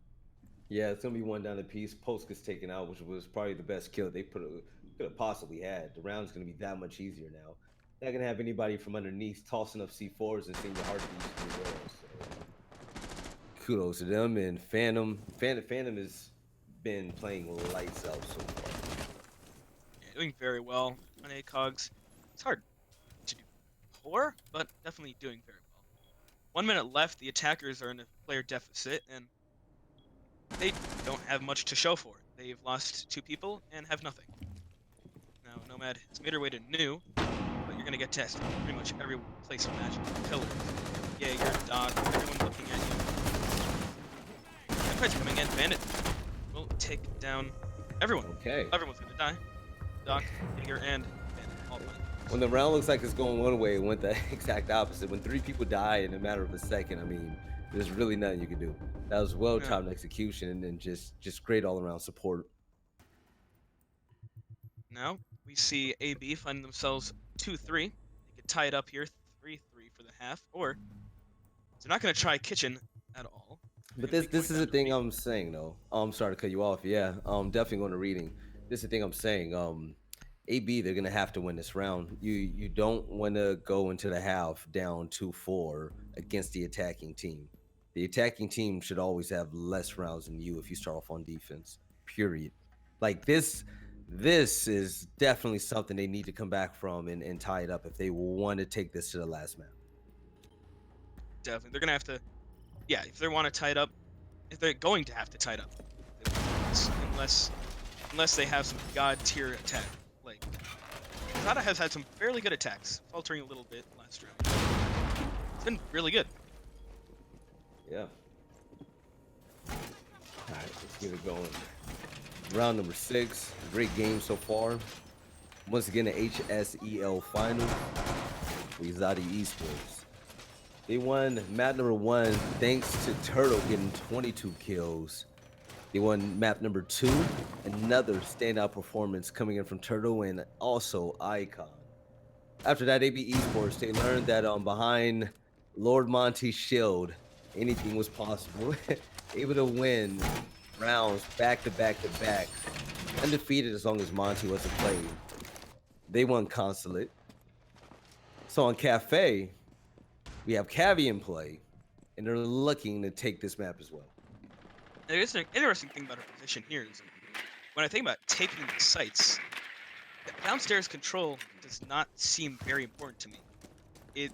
[SPEAKER 1] Yeah, it's gonna be one down a piece. Post gets taken out, which was probably the best kill they could have possibly had. The round's gonna be that much easier now. Not gonna have anybody from underneath tossing up C4s and seeing your heartbeats in the world. So kudos to them. And Phantom has been playing lights out so far.
[SPEAKER 2] Yeah, doing very well on ACOGs. It's hard to do poor, but definitely doing very well. 1 minute left. The attackers are in a player deficit, and they don't have much to show for it. They've lost 2 people and have nothing. Now, Nomad has made her way to new, but you're going to get tested pretty much every place imaginable. Pillars, yeah, you're a Doc, everyone looking at you. Gunfight's coming in. Bandit will take down everyone.
[SPEAKER 1] Okay.
[SPEAKER 2] Everyone's going to die. Doc, Jaeger, and Bandit all dying.
[SPEAKER 1] When the round looks like it's going one way, it went the exact opposite. When 3 people die in a matter of a second, I mean, there's really nothing you can do. That was well-timed execution and then just great all-around support.
[SPEAKER 2] Now we see AB finding themselves 2-3. They could tie it up here, 3-3 for the half, or they're not going to try kitchen at all.
[SPEAKER 1] But this is the thing I'm saying though. I'm sorry to cut you off. Yeah, definitely going to reading. This is the thing I'm saying. AB, they're gonna have to win this round. You don't want to go into the half down 2-4 against the attacking team. The attacking team should always have less rounds than you if you start off on defense. Period. Like this is definitely something they need to come back from and tie it up if they want to take this to the last map.
[SPEAKER 2] Definitely, they're gonna have to. Yeah, if they want to tie it up, if they're going to have to tie it up, unless they have some god tier attack. Like Wayzata has had some fairly good attacks, faltering a little bit last round. It's been really good.
[SPEAKER 1] Yeah. All right, let's get it going. Round number 6. Great game so far. Once again, the HSEL final. Wayzata Esports. They won map number 1 thanks to Turtle getting 22 kills. They won map number 2. Another standout performance coming in from Turtle and also Icon. After that, AB Esports, they learned that behind Lord Monty's shield, anything was possible. Able to win rounds back to back to back. Undefeated as long as Monty wasn't playing. They won Consulate. So on Cafe, we have Cavi in play, and they're looking to take this map as well.
[SPEAKER 2] There is an interesting thing about our position here is when I think about taking the sites, the downstairs control does not seem very important to me. It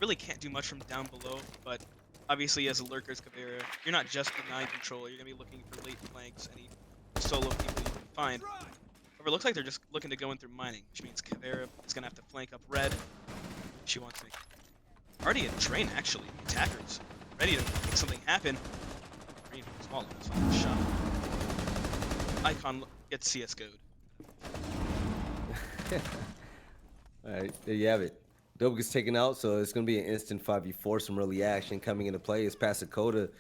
[SPEAKER 2] really can't do much from down below, but obviously as a lurker's Caveira, you're not just denying control, you're going to be looking for late flanks, any solo people you can find. However, it looks like they're just looking to go in through mining, which means Caveira is going to have to flank up red if she wants to. Already a drain, actually. Attackers ready to make something happen. Green, small, shot. Icon gets CS:GO'd.
[SPEAKER 1] Alright, there you have it. Dope gets taken out, so it's going to be an instant 5v4, some early action coming into play. It's Passacoda.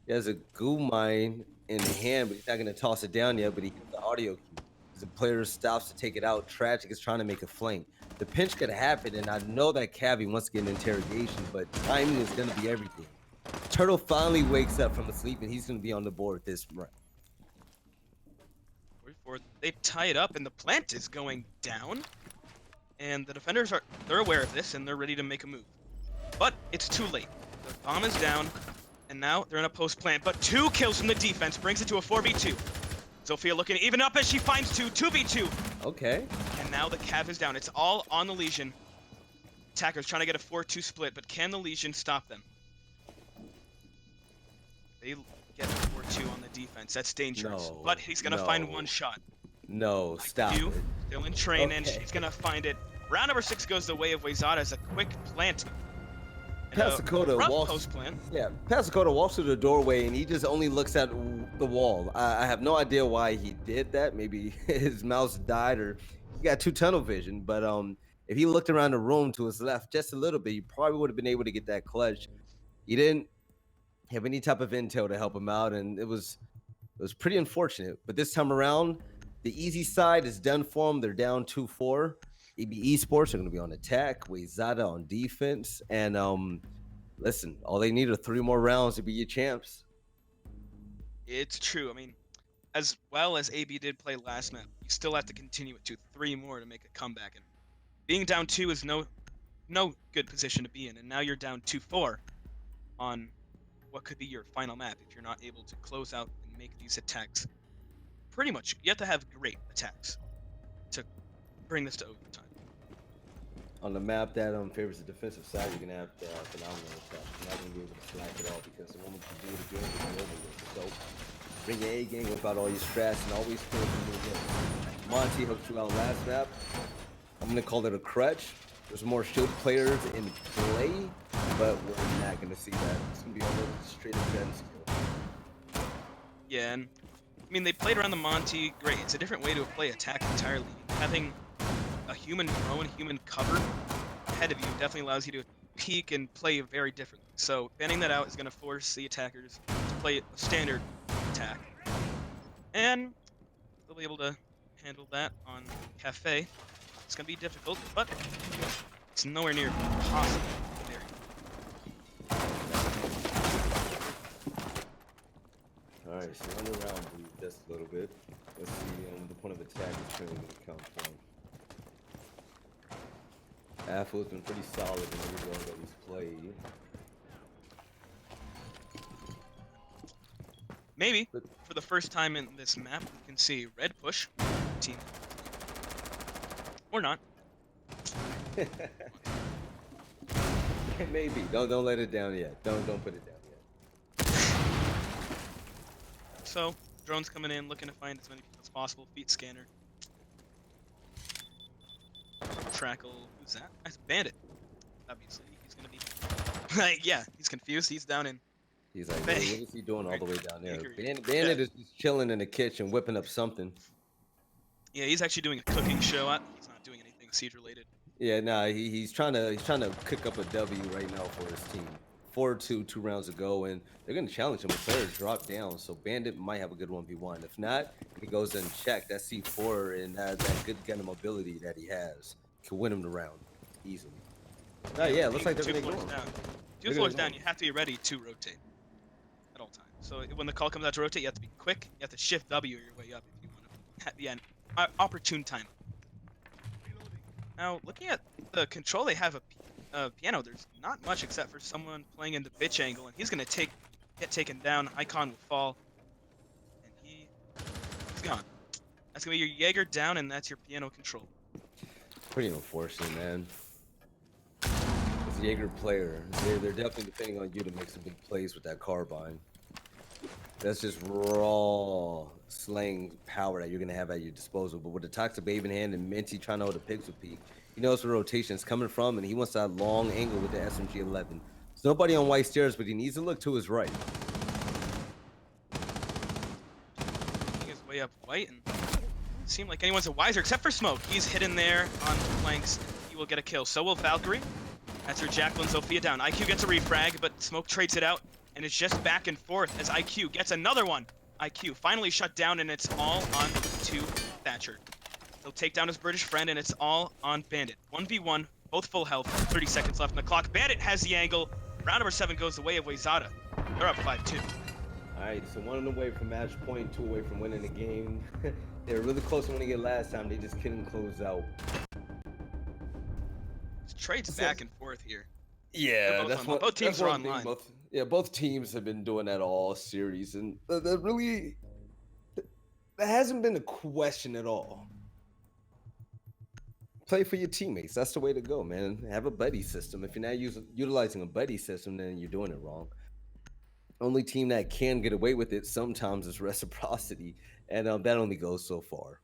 [SPEAKER 1] He has a goo mine in hand, but he's not going to toss it down yet, but he hits the audio key. As the player stops to take it out, Tragic is trying to make a flank. The pinch could happen, and I know that Cavi wants to get an interrogation, but timing is going to be everything. Turtle finally wakes up from a sleep, and he's going to be on the board this round.
[SPEAKER 2] They tie it up, and the plant is going down. And the defenders they're aware of this, and they're ready to make a move. But it's too late. The bomb is down, and now they're in a post plant. But 2 kills from the defense brings it to a 4v2. Zofia looking to even up as she finds 2v2.
[SPEAKER 1] Okay.
[SPEAKER 2] And now the Cav is down. It's all on the Legion. attackers trying to get a 4-2 split, but can the Legion stop them? They get a 4-2 on the defense. That's dangerous.
[SPEAKER 1] No,
[SPEAKER 2] But he's going to find one shot.
[SPEAKER 1] no, stop
[SPEAKER 2] IQ,
[SPEAKER 1] it.
[SPEAKER 2] still in train, and
[SPEAKER 1] Okay.
[SPEAKER 2] she's going to find it. Round number 6 goes the way of Wayzata as a quick plant. And a
[SPEAKER 1] Pasakota
[SPEAKER 2] rough
[SPEAKER 1] walks.
[SPEAKER 2] post plant.
[SPEAKER 1] Yeah, Pasakota walks through the doorway and he just only looks at the wall. I have no idea why he did that. Maybe his mouse died or he got too tunnel vision. But if he looked around the room to his left just a little bit, he probably would have been able to get that clutch. He didn't have any type of intel to help him out, and it was pretty unfortunate. But this time around, the easy side is done for them. They're down 2-4. EB Esports are going to be on attack. Wayzata on defense, and listen, all they need are 3 more rounds to be your champs.
[SPEAKER 2] It's true. I mean, as well as AB did play last map, you still have to continue it to 3 more to make a comeback. And being down 2 is no good position to be in. And now you're down 2-4 on what could be your final map if you're not able to close out and make these attacks. Pretty much, you have to have great attacks to bring this to overtime.
[SPEAKER 1] On the map that favors the defensive side, you're gonna have phenomenal attacks. You're not gonna be able to slack it all because the moment you do it again, it's over with. So bring your A game without all your stress and always feel the Monty helped you out last map. I'm gonna call it a crutch. There's more shield players in play, but we're not gonna see that. It's gonna be all straight up gen skill.
[SPEAKER 2] Yeah, and I mean, they played around the Monty. Great. It's a different way to play attack entirely. Having a human drone, human cover ahead of you definitely allows you to peek and play very differently. So banning that out is going to force the attackers to play a standard attack. And they'll be able to handle that on Cafe. It's going to be difficult, but it's nowhere near impossible.
[SPEAKER 1] All right, so run around just a little bit. Let's see the point of attack is currently going to come from. Afro's been pretty solid in every role that he's played.
[SPEAKER 2] Maybe for the first time in this map, we can see red push team, or not.
[SPEAKER 1] Maybe. Don't let it down yet. Don't put it down yet.
[SPEAKER 2] So drones coming in, looking to find as many people as possible. Feet scanner. Trackle. Who's that? That's Bandit. Obviously, he's gonna be like, yeah, he's confused. He's down in.
[SPEAKER 1] He's like, what is he doing all the way down there?
[SPEAKER 2] Bakery.
[SPEAKER 1] Bandit is just chilling in the kitchen, whipping up something.
[SPEAKER 2] Yeah, he's actually doing a cooking show. He's not doing anything siege related.
[SPEAKER 1] Yeah, nah, he's trying to cook up a W right now for his team. 4-2 2 rounds ago, and they're gonna challenge him. A player drop down, so Bandit might have a good 1v1. If not, he goes and check that C4 and has that good gun mobility that he has. Can win him the round easily. Oh yeah, looks like they're gonna go down.
[SPEAKER 2] 2 floors down, you have to be ready to rotate at all times. So when the call comes out to rotate, you have to be quick. You have to shift W your way up if you want to at the end. Opportune time. Now, looking at the control, they have a piano. There's not much except for someone playing in the bitch angle, and he's gonna get taken down. Icon will fall, and he's gone. That's gonna be your Jaeger down, and that's your piano control.
[SPEAKER 1] Pretty unfortunate, man. As a Jaeger player, they're definitely depending on you to make some big plays with that carbine. That's just raw slaying power that you're gonna have at your disposal. But with the Toxic Babe in hand and Minty trying to hold a pixel peak, he knows where rotation is coming from, and he wants that long angle with the SMG-11. There's nobody on white stairs, but he needs to look to his right.
[SPEAKER 2] Making his way up white, and doesn't seem like anyone's a wiser except for Smoke. He's hidden there on the flanks. He will get a kill. So will Valkyrie. That's her Jacqueline Sophia down. IQ gets a refrag, but Smoke trades it out. And it's just back and forth as IQ gets another one. IQ finally shut down, and it's all on to Thatcher. He'll take down his British friend, and it's all on Bandit. 1v1, both full health, 30 seconds left on the clock. Bandit has the angle. Round number 7 goes the way of Wayzata. They're up 5-2.
[SPEAKER 1] All right, so 1 away from match point, 2 away from winning the game. They were really close to winning it last time. They just couldn't close out.
[SPEAKER 2] Trades back and forth here.
[SPEAKER 1] Yeah,
[SPEAKER 2] that's what both teams are online.
[SPEAKER 1] Both teams have been doing that all series, and that hasn't been a question at all. play for your teammates. That's the way to go, man. Have a buddy system. If you're not utilizing a buddy system, then you're doing it wrong. Only team that can get away with it sometimes is reciprocity, and that only goes so far.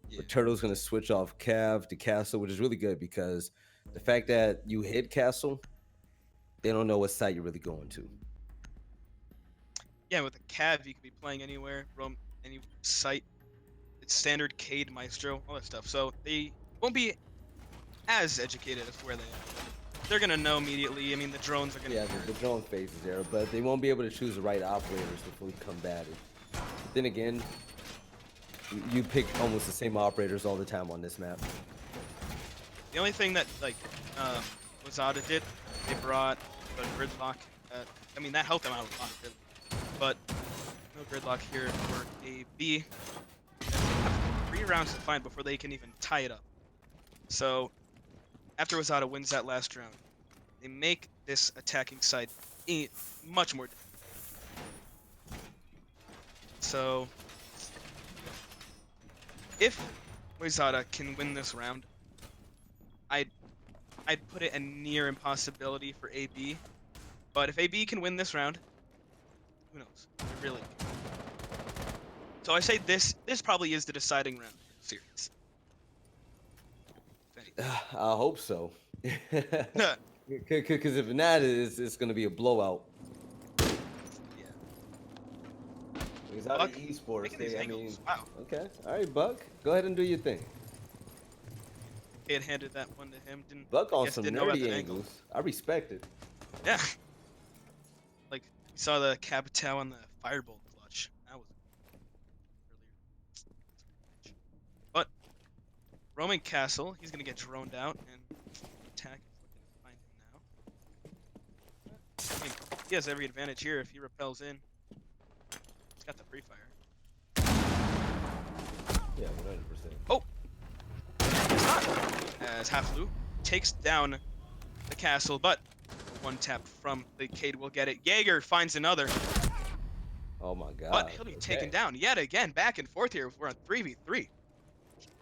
[SPEAKER 2] Yeah.
[SPEAKER 1] But Turtle's gonna switch off Cav to Castle, which is really good because the fact that you hit Castle, they don't know what site you're really going to.
[SPEAKER 2] Yeah, with a Cav, you could be playing anywhere, roam any site. It's standard Cade, Maestro, all that stuff. So they won't be as educated as where they are. They're gonna know immediately. I mean, the drones are gonna.
[SPEAKER 1] Yeah, the drone phase is there, but they won't be able to choose the right operators to fully combat it. But then again, you pick almost the same operators all the time on this map.
[SPEAKER 2] The only thing that like Wayzata did, they brought the gridlock. I mean, that helped them out a lot, really. But no gridlock here for AB. 3 rounds to find before they can even tie it up. So after Wayzata wins that last round, they make this attacking side much more difficult. So if Wayzata can win this round, I'd put it a near impossibility for AB. But if AB can win this round, who knows? It really can. So I say this probably is the deciding round of the series.
[SPEAKER 1] I hope so. Because if not, it's going to be a blowout.
[SPEAKER 2] Yeah.
[SPEAKER 1] Because out of Esports, I mean,
[SPEAKER 2] wow.
[SPEAKER 1] Okay, all right, Buck, go ahead and do your thing.
[SPEAKER 2] He had handed that one to him.
[SPEAKER 1] Buck on some nerdy angles. I respect it.
[SPEAKER 2] Yeah. Like, we saw the Capitao on the Firebolt clutch. That was earlier. But, roaming Castle, he's going to get droned out, and attack is looking to find him now. I mean, he has every advantage here if he repels in. He's got the free fire.
[SPEAKER 1] Yeah, 100%.
[SPEAKER 2] Oh! It's not! As Haflu takes down the castle, but one tap from the Cade will get it. Jaeger finds another.
[SPEAKER 1] Oh my god.
[SPEAKER 2] But he'll be taken down yet again. Back and forth here. We're on 3v3.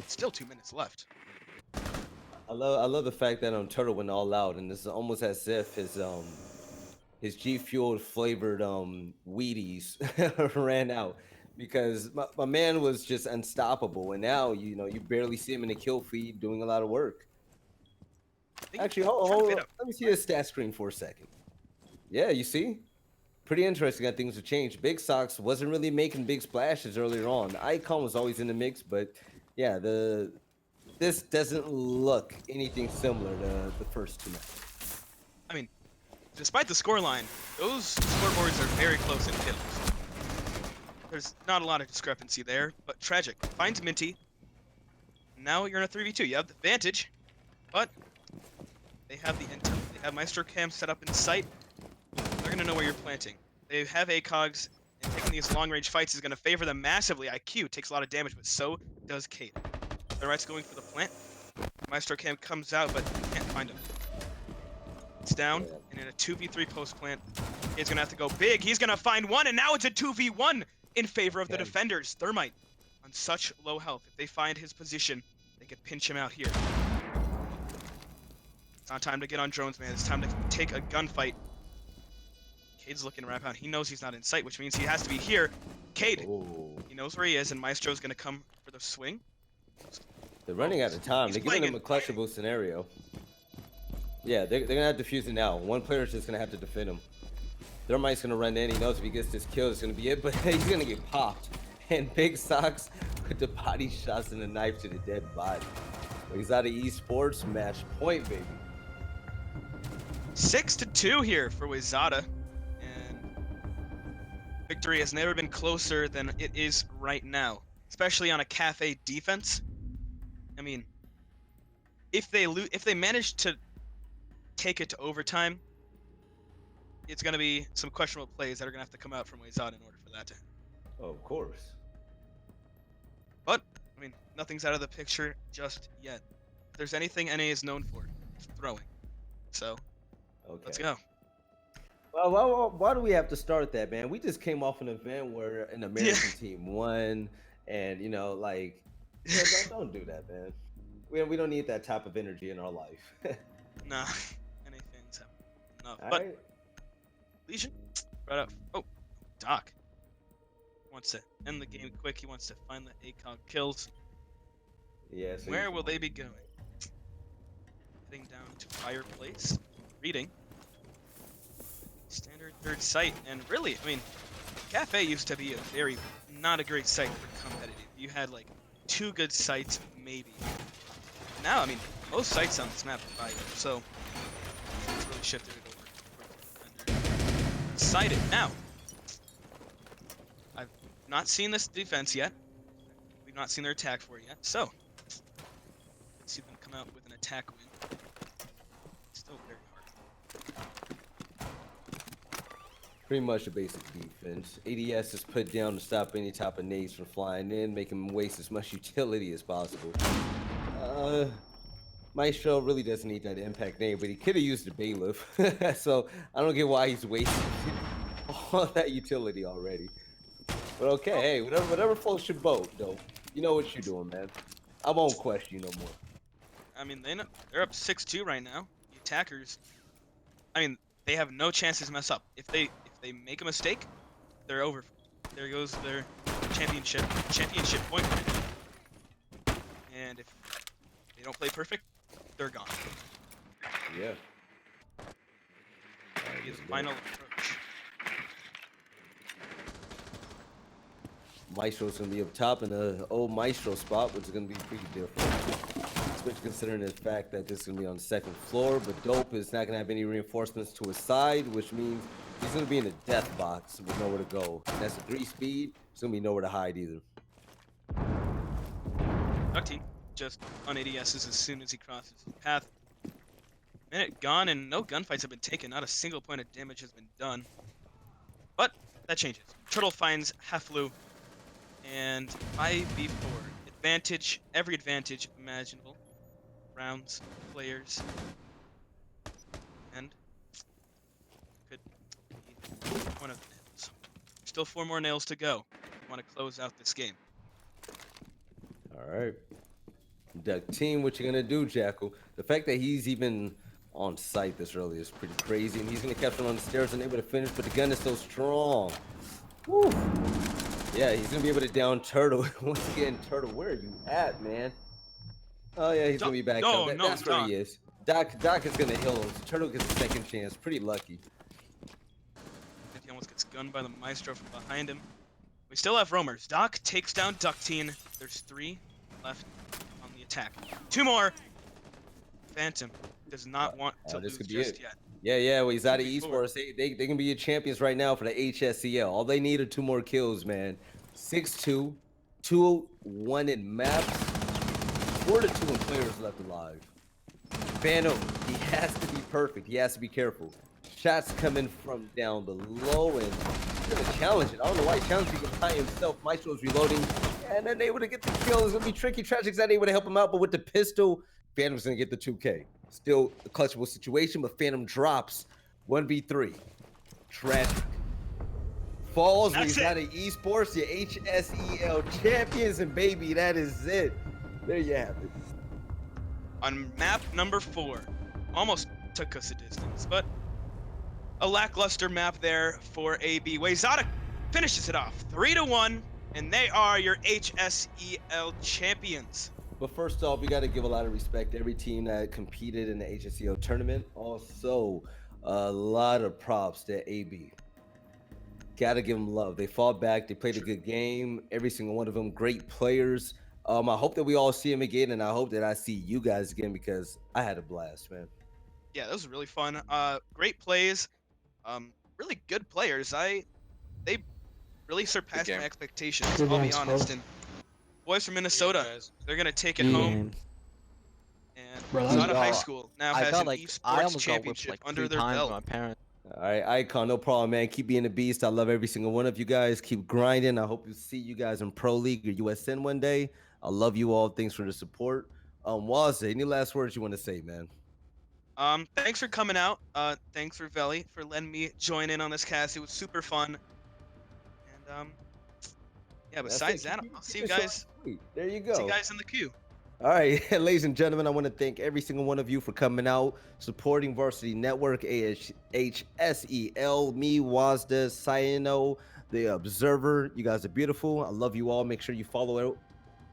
[SPEAKER 2] Still 2 minutes left.
[SPEAKER 1] I love the fact that Turtle went all out, and this is almost as if his G Fuel flavored Wheaties ran out, because my man was just unstoppable, and now you barely see him in a kill feed doing a lot of work. Actually, hold on. Let me see his stat screen for a second. Yeah, you see? Pretty interesting how things have changed. Big Sox wasn't really making big splashes earlier on. Icon was always in the mix, but yeah, this doesn't look anything similar to the first 2 matches.
[SPEAKER 2] I mean, despite the scoreline, those scoreboards are very close in kills. There's not a lot of discrepancy there, but Tragic finds Minty. Now you're in a 3v2. You have the advantage, but they have the intel. They have Maestro Cam set up in sight. They're going to know where you're planting. They have ACOGs, and taking these long-range fights is going to favor them massively. IQ takes a lot of damage, but so does Cade. The right's going for the plant. Maestro Cam comes out, but can't find him. It's down, and in a 2v3 post-plant, he's going to have to go big. He's going to find one, and now it's a 2v1 in favor of the defenders. Thermite on such low health. If they find his position, they could pinch him out here. It's not time to get on drones, man. It's time to take a gunfight. Cade's looking right out. He knows he's not in sight, which means he has to be here. Cade, he knows where he is, and Maestro's going to come for the swing.
[SPEAKER 1] They're running out of time. They're giving him a clutchable scenario. Yeah, they're going to have to fuse it now. One player's just going to have to defend him. Thermite's going to run in. He knows if he gets this kill, it's going to be it, but he's going to get popped. And Big Sox with the body shots and the knife to the dead body. Wayzata Esports, match point, baby.
[SPEAKER 2] 6-2 here for Wayzata. And victory has never been closer than it is right now. Especially on a cafe defense. I mean, if they manage to take it to overtime, it's going to be some questionable plays that are going to have to come out from Wayzata in order for that to happen.
[SPEAKER 1] Oh, of course.
[SPEAKER 2] But, I mean, nothing's out of the picture just yet. If there's anything NA is known for, it's throwing. So, let's go.
[SPEAKER 1] Well, why do we have to start that, man? We just came off an event where an American team won, and, don't do that, man. we don't need that type of energy in our life.
[SPEAKER 2] Nah, anything's enough.
[SPEAKER 1] All
[SPEAKER 2] But
[SPEAKER 1] right.
[SPEAKER 2] Legion brought up. Oh, Doc wants to end the game quick. He wants to find the ACOG kills.
[SPEAKER 1] Yeah. So
[SPEAKER 2] Where will they be going? Heading down to Fireplace, reading standard third site, and really, I mean, Cafe used to be a very not a great site for competitive. You had like 2 good sites, maybe. Now, I mean, most sites on this map are fire, so it's really shifted it over towards defender. Sighted now. I've not seen this defense yet. We've not seen their attack for it yet, so let's see them come out with an attack win. Still very hard.
[SPEAKER 1] pretty much a basic defense. ADS is put down to stop any type of nades from flying in, make him waste as much utility as possible. Maestro really doesn't need that impact nade, but he could have used the bailiff. So I don't get why he's wasting all that utility already. But okay, hey, whatever floats your boat, though. You know what you're doing, man. I won't question you no more.
[SPEAKER 2] I mean, they're up 6-2 right now. The attackers, I mean, they have no chances to mess up. If they make a mistake, they're over. There goes their championship point. And if they don't play perfect, they're gone.
[SPEAKER 1] Yeah.
[SPEAKER 2] His final approach.
[SPEAKER 1] Maestro's gonna be up top in the old Maestro spot, which is gonna be pretty different. Especially considering the fact that this is gonna be on the 2nd floor, but Dope is not gonna have any reinforcements to his side, which means he's gonna be in a death box with nowhere to go. And that's a 3 speed, there's gonna be nowhere to hide either.
[SPEAKER 2] Ducty just on ADSs as soon as he crosses his path. Minute gone and no gunfights have been taken. Not a single point of damage has been done. But that changes. Turtle finds Haflu and 5v4. Advantage, every advantage imaginable. Rounds, players, and could be one of the nails. Still 4 more nails to go. Want to close out this game.
[SPEAKER 1] All right. Duck team, what you gonna do, Jackal? The fact that he's even on site this early is pretty crazy, and he's gonna catch him on the stairs and able to finish, but the gun is so strong. Woo. Yeah, he's gonna be able to down Turtle. Once again, Turtle, where are you at, man? Oh yeah, he's gonna be back up. That's where he is. Doc is gonna heal him. So Turtle gets a second chance. Pretty lucky.
[SPEAKER 2] He almost gets gunned by the Maestro from behind him. We still have roamers. Doc takes down Ductine. There's 3 left on the attack. 2 more. Phantom does not want to lose just yet.
[SPEAKER 1] Yeah, Wayzata Esports, they can be your champions right now for the HSEL. All they need are 2 more kills, man. 6-2, 2-1 in maps, 4-2 in players left alive. Phantom, he has to be perfect. He has to be careful. Shots coming from down below, and he's gonna challenge it. I don't know why he challenged it by himself. Maestro's reloading, and then able to get the kill. It's gonna be tricky. Tragic's not able to help him out, but with the pistol, Phantom's gonna get the 2K. Still a clutchable situation, but Phantom drops 1v3. Tragic. Falls Wayzata Esports, your HSEL champions, and baby, that is it. There you have it.
[SPEAKER 2] On map number 4, almost took us a distance, but a lackluster map there for AB. Wayzata finishes it off 3-1, and they are your HSEL champions.
[SPEAKER 1] But first off, we got to give a lot of respect to every team that competed in the HSEL tournament. Also, a lot of props to AB. Got to give them love. They fought back. They played a good game. Every single one of them, great players. I hope that we all see them again, and I hope that I see you guys again because I had a blast, man.
[SPEAKER 2] Yeah, that was really fun. Great plays. Really good players. They really surpassed my expectations, I'll be honest. And boys from Minnesota, they're gonna take it home. And Wayzata High School now has an esports championship under their belt.
[SPEAKER 3] My parents.
[SPEAKER 1] All right, Icon, no problem, man. Keep being a beast. I love every single one of you guys. Keep grinding. I hope to see you guys in Pro League or USN one day. I love you all. Thanks for the support. Waz, any last words you want to say, man?
[SPEAKER 2] Thanks for coming out. Thanks for Veli for letting me join in on this cast. It was super fun. And yeah, besides that, I'll see you guys.
[SPEAKER 1] There you go.
[SPEAKER 2] See you guys in the queue.
[SPEAKER 1] All right, ladies and gentlemen, I want to thank every single one of you for coming out, supporting Varsity Network, HSEL, me, Wazda, Cyano, The Observer. You guys are beautiful. I love you all. Make sure you follow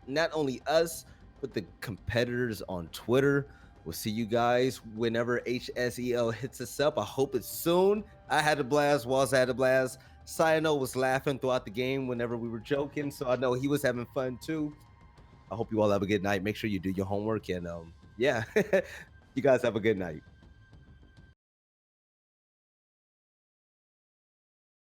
[SPEAKER 1] not only us, but the competitors on Twitter. We'll see you guys whenever HSEL hits us up. I hope it's soon. I had a blast. Waz had a blast. Cyano was laughing throughout the game whenever we were joking, so I know he was having fun too. I hope you all have a good night. Make sure you do your homework and yeah, you guys have a good night.